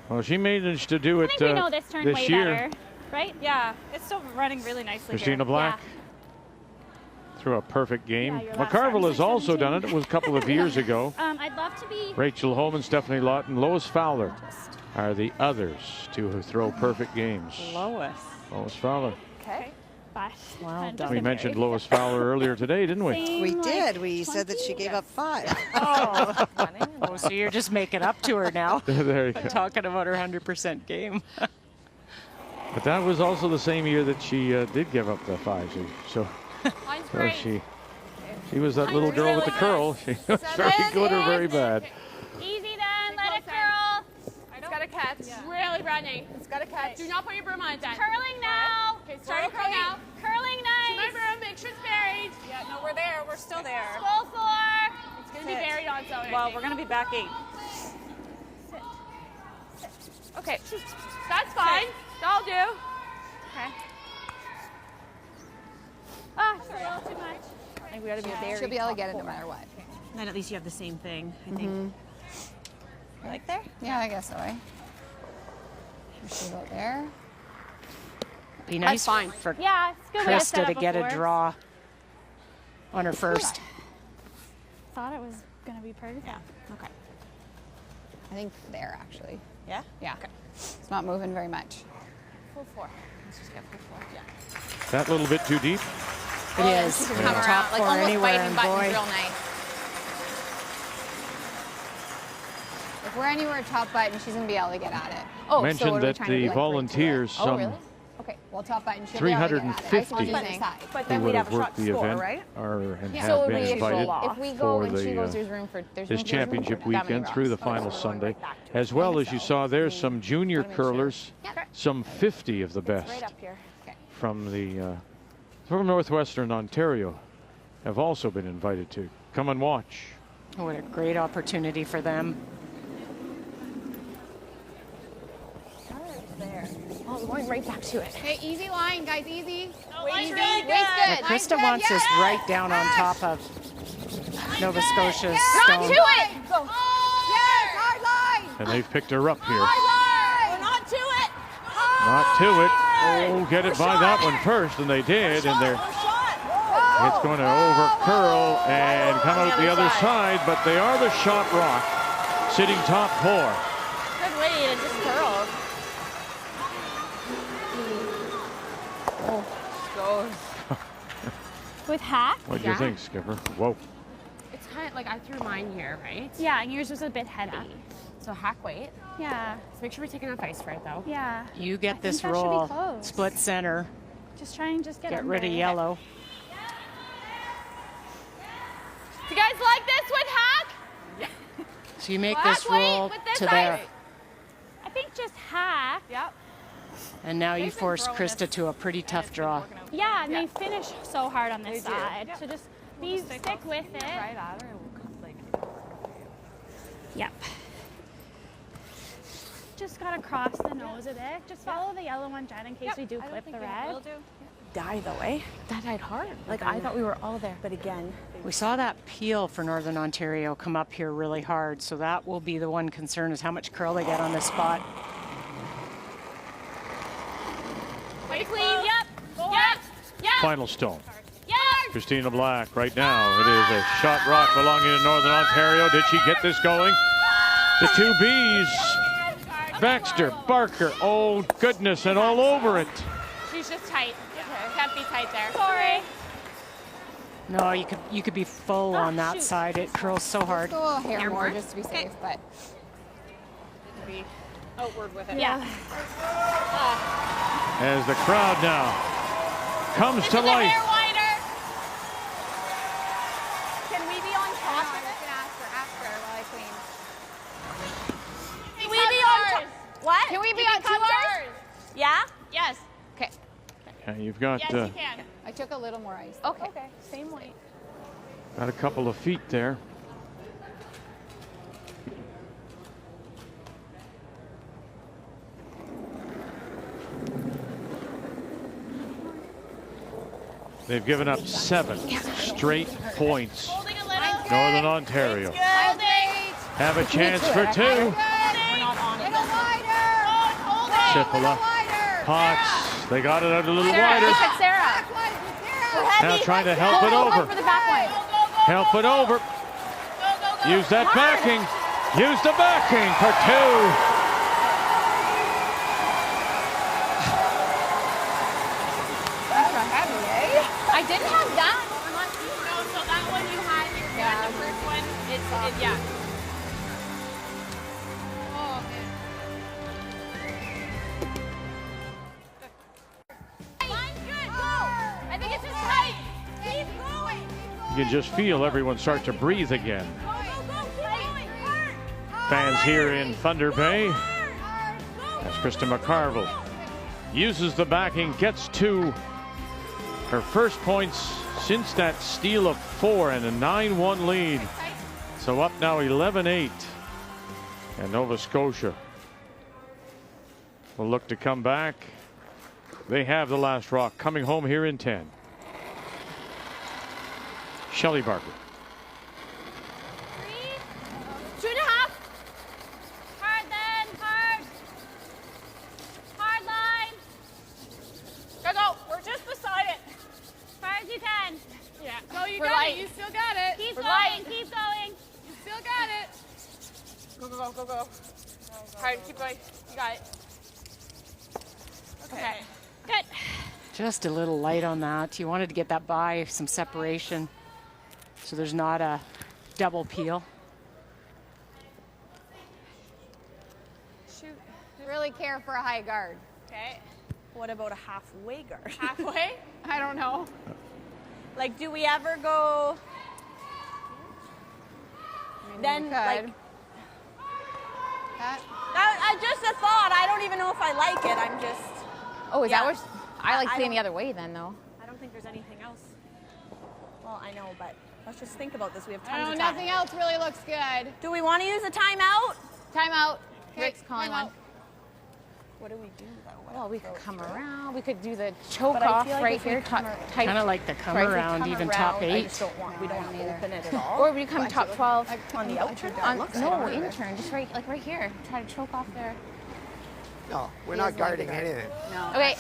Well, she managed to do I it think we know this turn way year. better, right? Yeah, it's still running really nicely Christina here. Black threw a perfect game. Yeah, your last McCarville time, has also 17. done it. It was a couple of years ago. I'd love to be. Rachel Holman, Stephanie Lawton, Lois Fowler are the others to throw perfect games. Lois Fowler. Okay. But Well done. We mentioned Lois Fowler earlier today, didn't we? We did. We said that she gave up 5. Oh, so you're just making up to her now. There you go. Talking about her 100% game. But that was also the same year that she did give up the 5. So she was that little girl with the curl. She was very good or very bad. Easy then. Let it curl. It's got to catch. Really running. It's got to catch. Do not put your broom on it then. Curling now. Okay, start to curl now. Curling To my nice. broom, make sure it's buried. Yeah, no, we're there. We're still there. Full floor. It's going to be buried on something. Well, we're going to be back 8. Okay, that's fine. That'll do. Okay. Ah, sorry, a little too much. I think we got to be there. She'll be able to get it no matter what. Then at least you have the same thing, I think. Like there? Yeah, I guess so, eh? She's about there. Be nice fine. for Yeah, it's a good way to set Krista to up get a floor. draw on her first. Thought it was gonna be perfect. Yeah. Okay. I think there, actually. Yeah? Yeah. Okay. It's not moving very much. Full 4. Let's just get full 4. Yeah. That little bit too deep. It is. She can Yeah. come Top around, like four almost anywhere, biting and buttons boy. real nice. If we're anywhere top button, she's gonna be able to get at it. Oh, Mentioned so what are we that trying to do, the like, break through it? volunteers, Oh, some really? Okay, well, top button, she'll be able to get at it. I see 350 what you're saying. But who then would we'd have have a shot worked the to score, event right? and Yeah. have So been if invited we go for and she goes, the there's room for this championship weekend through the final Sunday. As well as you saw, there's some junior curlers, some 50 of the best Right up here. from the from Northwestern Ontario have also been invited to come and watch. What a great opportunity for them. Oh, we're going right back to it. Okay, easy line, guys, easy. Waist Easy, good. waist Now, good. Krista Line's wants good, us yes. right down on top of Nova Scotia's Not stone. to it. Go. Yes, hard line. And they've picked her up here. Hard line. Not to it. Not to it. Oh, get it by that one first, and they did. And they're it's going to over curl and come out the other side, but they are the shot rock, sitting top four. Good way to just curl. Oh, goes. With hack? What do you think, Skipper? Whoa. It's kind of like I threw mine here, right? Yeah, and yours was a bit heavy. So hack weight. Yeah. Let's make sure we take enough ice for it, though. Yeah. You get this that should be roll. close. Split center. Just try and just get Rid of under. yellow. Do you guys like this with hack? So you make Hack this weight roll with this to there. ice. I think just hack. Yep. And now you forced Krista to a pretty tough draw. Yeah, and they finish so hard on this side. So just stick with it. Right at her. It will come, like, Yep. Just gotta cross the nose a bit. Just follow the yellow one, Jen, in case we do flip the red. die though, eh? That died hard. Like I thought we were all there. But again, We saw that peel for Northern Ontario come up here really hard, so that will be the one concern is how much curl they get on this spot. Way clean. Yep. Yep. Yep. Final stone. Yep. Christina Black right now. It is a shot rock belonging to Northern Ontario. Did she get this going? The two Bs. Baxter, Barker, oh goodness, and all over it. She's just tight. Can't be tight there. Sorry. No, you could be full on that side. It curls so hard. Go a hair more just to be safe, but be outward with it. Yeah. As the crowd now comes to life. Can we be on top? I was gonna ask her while I clean. Can we be on top? What? Can we be You on come two yours? Yeah? Yes. Okay. Okay, you've got Yes, you can. I took a little more ice. Okay. Same weight. got a couple of feet there. They've given up 7 straight points. Northern Ontario have a chance for 2. Cipolla, Potts, they got it out a little wider. Sarah. Now trying to help it over. For the back one. Help it over. Use that backing. Use the backing for 2. I didn't have that. No, so that one you had, you had the first one. It's yeah. Oh, man. Line's good. Go. I think it's just tight. Keep going. You can just feel everyone start to breathe again. Go, keep going. Fans here in Thunder Bay. As Krista McCarville uses the backing, gets to her first points since that steal of 4 and a 9-1 lead. So up now 11-8. And Nova Scotia will look to come back. They have the last rock coming home here in 10. Shelley Barker. 2.5. Hard then. Hard. Hard line. Go. We're just beside it. As far as you can. Yeah. Go, you got it. You still got it. Keep going. Keep going. You still got it. Go. Hard, keep going. You got it. Okay. Good. Just a little light on that. You wanted to get that by some separation so there's not a double peel. Shoot. Really care for a high guard. Okay. What about a halfway guard? Halfway? I don't know. Like, do we ever go? Then, like, that just a thought. I don't even know if I like it. I'm just. Oh, is that what? I like playing the other way then, though. I don't think there's anything else. Well, I know, but let's just think about this. We have tons of time. Nothing else really looks good. Do we want to use a timeout? Timeout. Rick's calling one. What do we do though? Well, we could come around. We could do the choke But I off feel like right if we here. Kind of like the come around, even top 8. I just don't want. We don't want to open it at all. Or we come top 12 on the out turn. No, in turn, just right here. Try to choke off there. No, we're not guarding anything. No. Okay.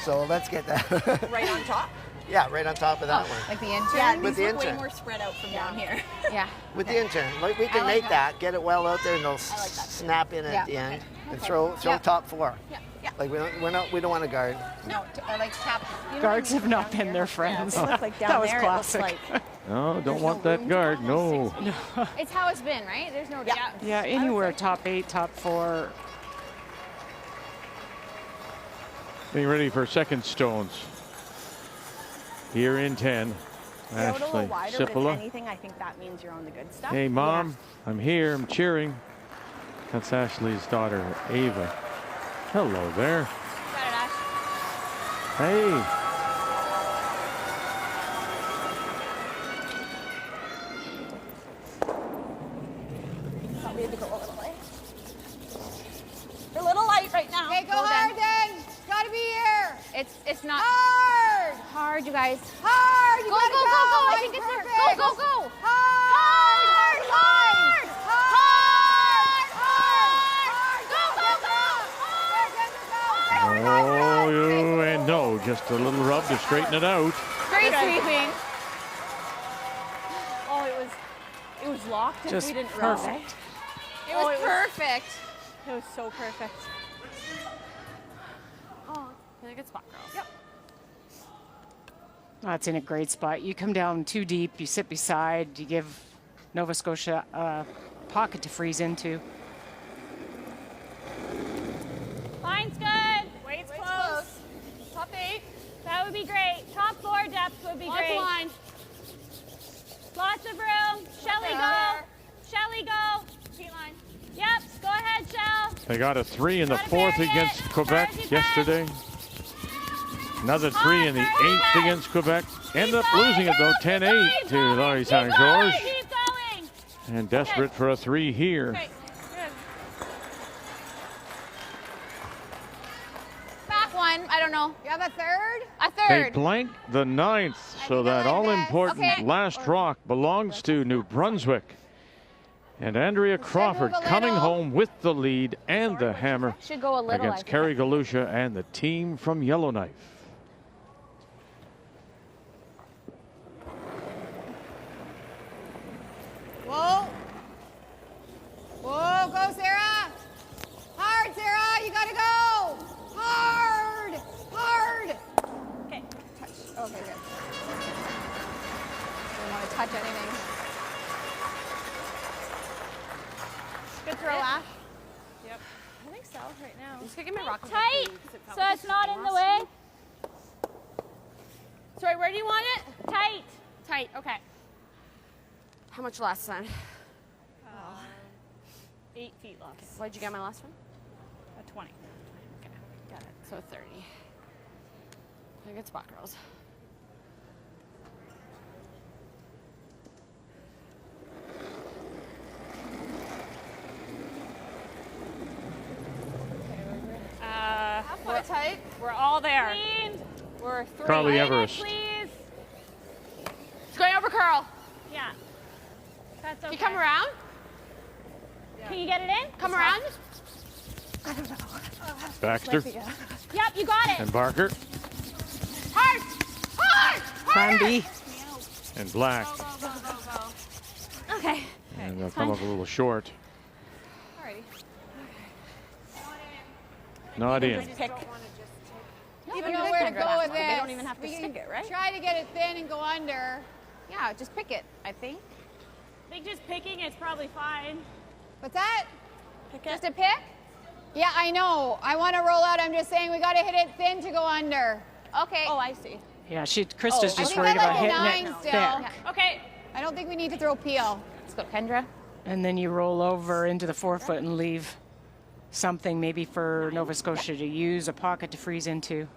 So let's get that. Right on top. Yeah, right on top of that one. Like the intern? Yeah, With these the look way intern. more spread out from down here. Yeah. With the intern, like we can like make that, get it well out there, and they'll snap in at the end, and throw top 4. Yeah. Like we don't want to guard. No, I like tap. Guards have not been their friends. It looks like down That was there. classic. It looks like. No, don't want that guard. No. It's how it's been, right? There's no doubt. Yeah, anywhere top 8, top 4. Getting ready for second stones. Here in 10. Throw it a little Ashley wider, but if Cipolla. anything, I think that means you're on the good stuff. Hey, Mom, I'm here. I'm cheering. That's Ashley's daughter, Ava. Hello there. Got it, Ash. Hey. Thought we had to go a little light. You're a little light right now. Okay, go hard then. Gotta be here. It's not Hard. hard, you guys. Hard. You Go, gotta go, go, go. I think it's there. Go, perfect. go, go. Hard. Hard. Hard. Hard. Hard. Oh, and no, just a little rub to straighten it out. Great sweeping. Oh, it was locked if Just we didn't rub it. perfect. It was perfect. It was so perfect. Oh, really good spot, girls. Yep. That's in a great spot. You come down too deep, you sit beside, you give Nova Scotia a pocket to freeze into. Line's good. Weight's close. Top 8. That would be great. Top 4 depth would be Lots great. of line. Lots of room. Shelly, go. Shelly, go. Sheet line. Yep. Go ahead, Shell. They got a 3 in the Gotta 4th bury against it. Quebec Bury it yesterday. Another 3 in the bury 8th it. against Quebec. Ended up going, losing it though, keep 10-8 going, to keep going, Laurie keep St. going, George. Keep going. And desperate for a 3 here. Okay. Good. Back one. I don't know. You have a third? A They third. blanked the 9th, so that all-important Okay. last rock belongs to New Brunswick. And Andrea Crawford move a coming little. home with the lead and the hammer Should go a little. I against think. Carrie Galusha and the team from Yellowknife. Whoa. Whoa, go, Sarah. Hard, Sarah. You gotta go. Hard. Hard. Okay. Touch. Okay, good. Don't want to touch anything. Good throw, Ash. Yep. I think so right now. Just give me a rock. Tight. So it's not in the way. Sorry, where do you want it? Tight. Tight. Okay. How much last time? 8 feet left. What did you get my last one? A 20. Okay, got it. So 30. A good spot, girls. We're tight. We're all there. Clean. We're 3. Carly Everest. Please. It's going over curl. Yeah. That's okay. You come around. Can you get it in? Come around. Baxter Yep, you got it. and Barker Hard. Hard. Plan B. and Black. Okay. And they'll come up a little short. Alrighty. Not in. Just pick. You don't know where to go with this. They don't even have to We stick can it, right? Try to get it thin and go under. Yeah, just pick it, I think. I think just picking it's probably fine. What's that? Pick Just a pick? Yeah, I know. I want to roll out. I'm just saying we got to hit it thin to go under. Okay. Oh, I see. Yeah, Krista's I just think worried I about like a hitting 9 it still. there. Okay. I don't think we need to throw peel. Let's go, Kendra. And then you roll over into the forefoot and leave something maybe for Nova Scotia to use, a pocket to freeze into.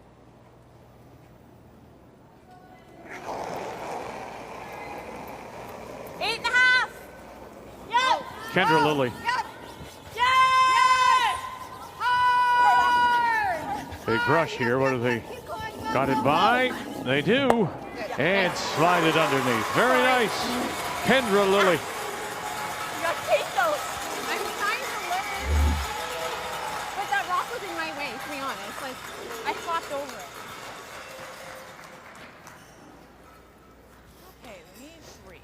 Eight and a half. Yep. Kendra Lilly. Yep. Yes. Hard. Big rush here. What do they? Got it by. They do. And slide it underneath. Very nice. Kendra Lilly. You got to take those. I'm trying to learn. But that rock was in my way, to be honest. Like, I flopped over it. Okay, we need 3.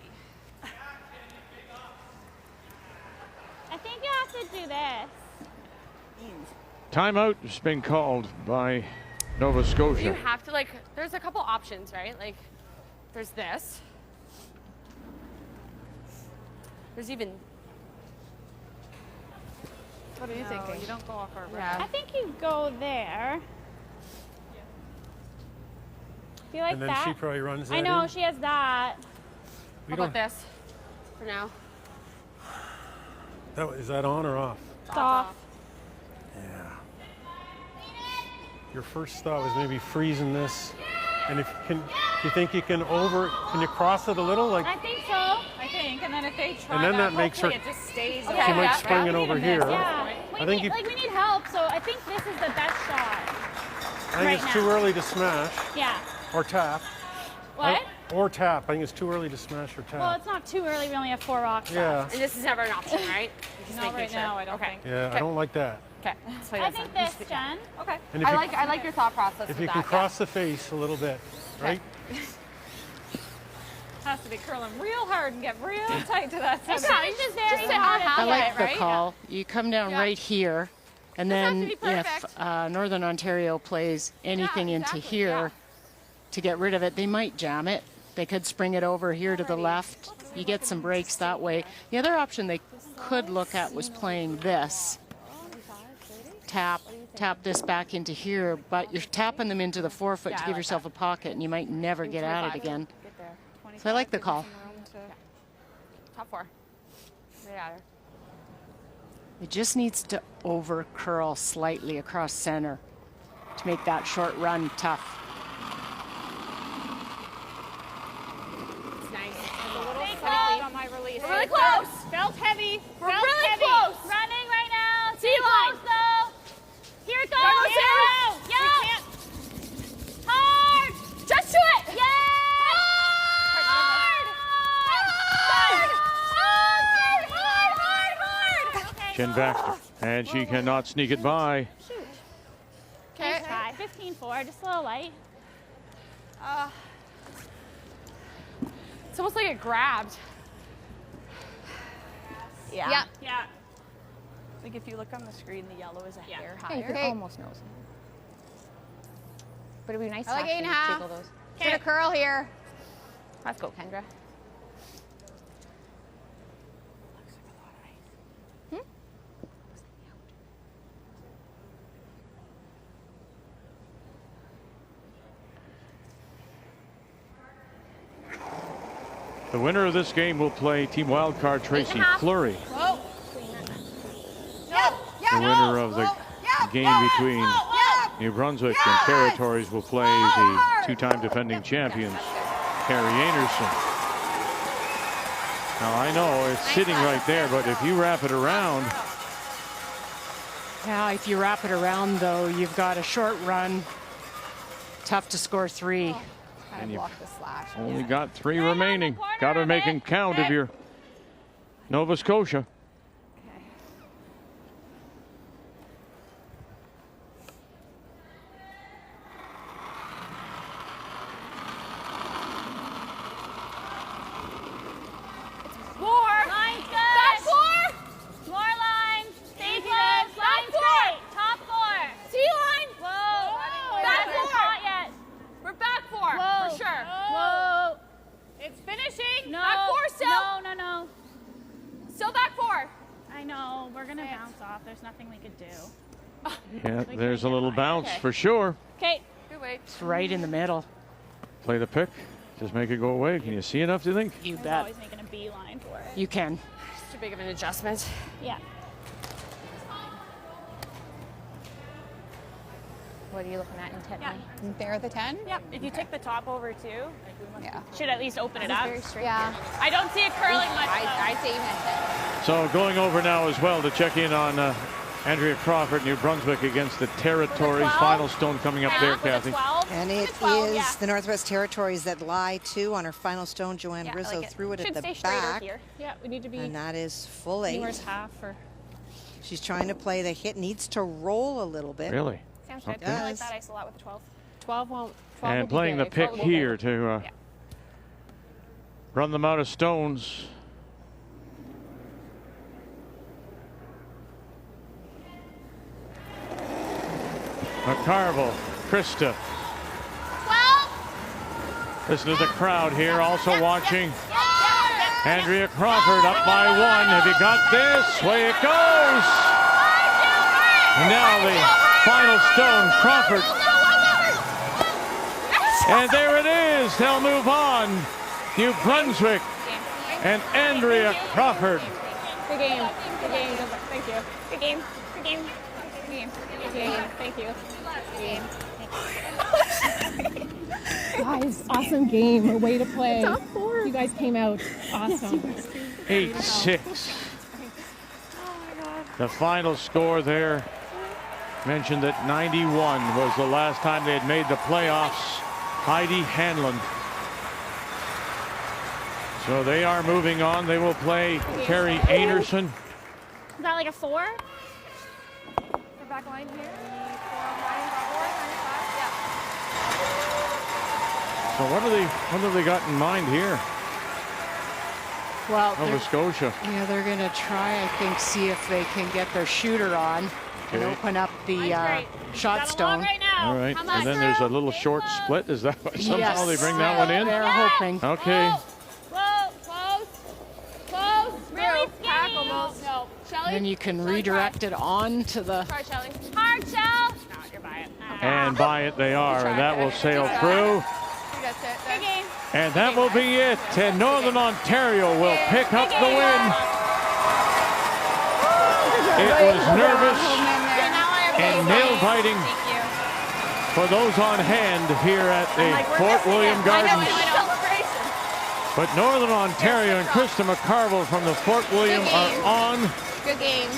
I think you have to do this. Timeout has been called by Nova You Scotia. have to, like, there's a couple options, right? Like, there's this. There's even. What are you thinking? You don't go off our Yeah. I think you go there. Do you like And then that? she probably runs that I know in. she has that. We How about don't- this for now? Is that on or off? It's off. Yeah. Your first thought was maybe freezing this, and if you think you can can you cross it a little, like? I think so. I think, and then if they try And then that makes her- hopefully it just stays. She might spring it over here. Yeah. I think you. We need help, so I think this is the best shot. I think right it's now. too early to smash Yeah. or tap. What? Or tap. I think it's too early to smash or tap. Well, it's not too early. We only have 4 rocks Yeah. left. And this is never an option, right? Just Not making right sure. now, I don't think. Yeah, I don't like that. Okay. Let's play I this think one. this, Jen. Okay. And if I you- like your thought process If with you can that, cross the face a little bit, right? Has to be curling real hard and get real tight to that It's center. not just very sit hard. on I half like of it, the right? call. You come down Yeah. right here, and Doesn't then have to be if perfect. Northern Ontario plays anything exactly, into here yeah. to get rid of it, they might jam it. They could spring it over here to the left. You get some breaks that way. The other option they could look at was playing this. Tap this back into here, but you're tapping them into the forefoot Yeah, to I give like yourself a pocket, and you might never get at it 25. again. Get there. So I like the call. Top 4. Right at her. It just needs to over curl slightly across center to make that short run tough. It's nice. Stay Close close. on my release. We're really close. Belt heavy. We're Belt really heavy. close. Running right now. Sea line. Close though. Here it goes. Go, Sarah. Yep. Hard. Just to it. Yeah. Hard. Hard. Okay. Jen Baxter. And she cannot sneak it by. Okay. Try 15-4. Just a little light. It's almost like it grabbed. Yeah. Yeah. Yeah. Like if you look on the screen, the yellow is a hair Yeah, you higher. could almost nose it. But it'd be nice I like to 8 and a actually half. jiggle those. Get a curl here. Let's go, Kendra. The winner of this game will play Team Wildcard Tracy Fleury. Whoa. The winner of the game between New Brunswick and Territories will play the 2-time defending champions, Carrie Anderson. Now I know it's sitting right there, but if you wrap it around, Yeah, if you wrap it around though, you've got a short run. Tough to score 3. and you've Block the slash. only got 3 remaining. Got to make them count if you're Nova Scotia. More. Line's good. Top 4. More lines. Stay close. Line's great. Top 4. T-line. Whoa. Back 4. could do. Yeah, there's a little bounce for sure. Okay. Good weight. It's right in the middle. Play the pick. Just make it go away. Can you see enough, do you think? You I was bet. always making a beeline for it. You can. It's too big of an adjustment. Yeah. What are you looking at intently? Yeah. There at the 10? Yep. If you take the top over too, Yeah. should at least open it This is up. very straight. Yeah. I don't see it curling much. I say even at 10. So going over now as well to check in on Andrea Crawford, New Brunswick against the Territories. Final stone coming up there, Kathy. And it is the Northwest Territories that lie too on her final stone. Joanne Rizzo threw it Should at the stay straighter back. here. Yeah, we need to be. And that is full 8. Anywhere's half or. She's trying to play the hit, needs to roll a little bit. Really? Sounds good. Okay. I like that ice a lot with the 12. 12 won't. 12 And will be playing the good. pick 12 will be here good. to run them out of stones. McCarville, Krista. 12. Listen to the crowd here also watching. Andrea Crawford up by 1. Have you got this? Way it goes. And now the final stone, Crawford. And there it is. They'll move on. New Brunswick and Andrea Crawford. Good game. Good game. Thank you. Good game. Good game. Good game. Good game. Thank you. Good game. Guys, awesome game. Way to play. You guys came out awesome. 8-6. The final score there mentioned that 91 was the last time they had made the playoffs. Heidi Hanlon. So they are moving on. They will play Carrie Anderson. Is that like a 4? For back line here? So what have they got in mind here? Well, Nova Scotia. Yeah, they're going to try, I think, see if they can get their shooter on and Okay. open up the shot stone. All right, and then there's a little short split. Is that why somehow they bring that one in? They're hoping. Okay. Whoa, close. Close. Really skinny. Almost. No. Shelly? And you can redirect it on to the... Try, Shelly. Hard, Shell. No, you're by it. And by it they are, and that will sail through. Good game. And that will be it. And Northern Ontario will pick up the win. It was nervous and nail-biting for those on hand here at the Fort William Gardens. But Northern Ontario and Krista McCarville from the Fort William are on Good game.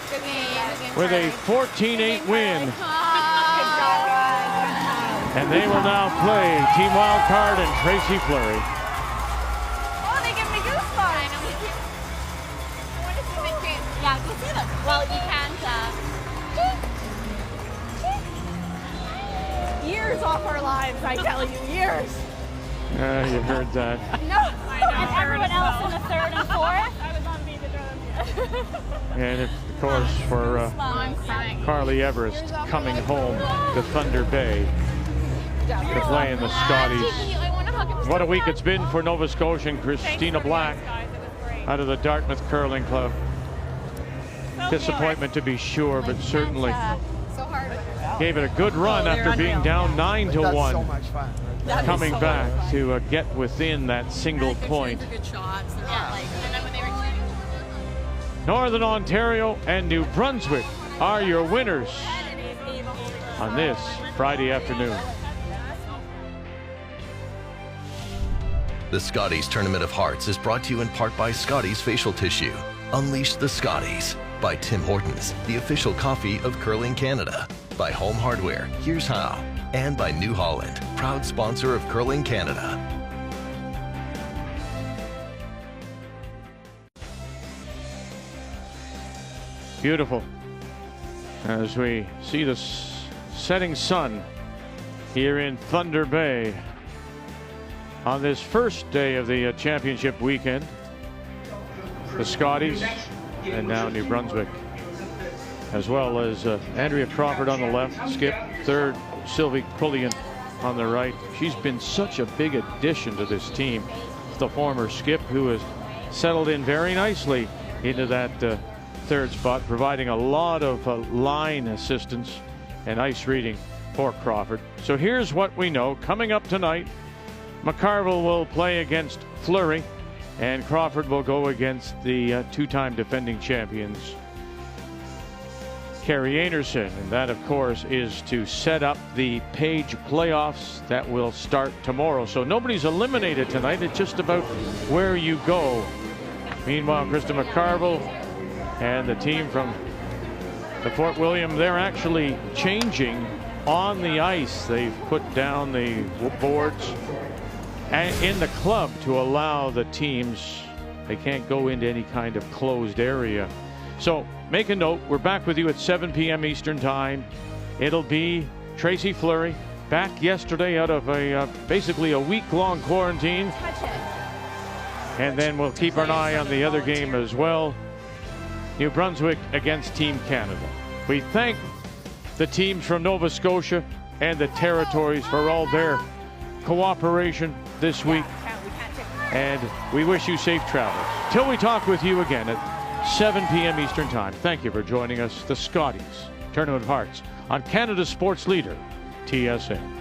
Good game. with a 14-8 win. And they will now play Team Wildcard and Tracy Fleury. Oh, they give me goosebumps. I know. I want to see the game. Yeah, go see them. Well, you can't. Years off our lives, I tell you, years. You heard that. No. I know. And everyone else in the 3rd and 4th. I was on beat the drum. And of course for Carly Everest coming home to Thunder Bay to play in the Scotties. What a week it's been for Nova Scotia and Christina Black out of the Dartmouth Curling Club. Disappointment to be sure, but certainly gave it a good run after being down 9-1. Coming back to get within that single point. Northern Ontario and New Brunswick are your winners on this Friday afternoon. The Scotties Tournament of Hearts is brought to you in part by Scotties Facial Tissue. Unleash the Scotties. By Tim Hortons, the official coffee of Curling Canada. By Home Hardware, Here's How. And by New Holland, proud sponsor of Curling Canada. Beautiful. As we see the setting sun here in Thunder Bay on this first day of the championship weekend. The Scotties and now New Brunswick, as well as Andrea Crawford on the left, Skip third, Sylvie Quillian on the right. She's been such a big addition to this team. The former Skip, who has settled in very nicely into that third spot, providing a lot of line assistance and ice reading for Crawford. So here's what we know. Coming up tonight, McCarville will play against Fleury, and Crawford will go against the two-time defending champions, Carrie Anderson. And that, of course, is to set up the Page playoffs that will start tomorrow. So nobody's eliminated tonight. It's just about where you go. Meanwhile, Krista McCarville and the team from the Fort William, they're actually changing on the ice. They've put down the boards in the club to allow the teams, they can't go into any kind of closed area. So make a note, we're back with you at 7 p.m. Eastern time. It'll be Tracy Fleury, back yesterday out of basically a week-long quarantine. And then we'll keep an eye on the other game as well. New Brunswick against Team Canada. We thank the teams from Nova Scotia and the territories for all their cooperation this week. And we wish you safe travels. Till we talk with you again at 7 p.m. Eastern time. Thank you for joining us. The Scotties, Tournament of Hearts on Canada's sports leader, TSN.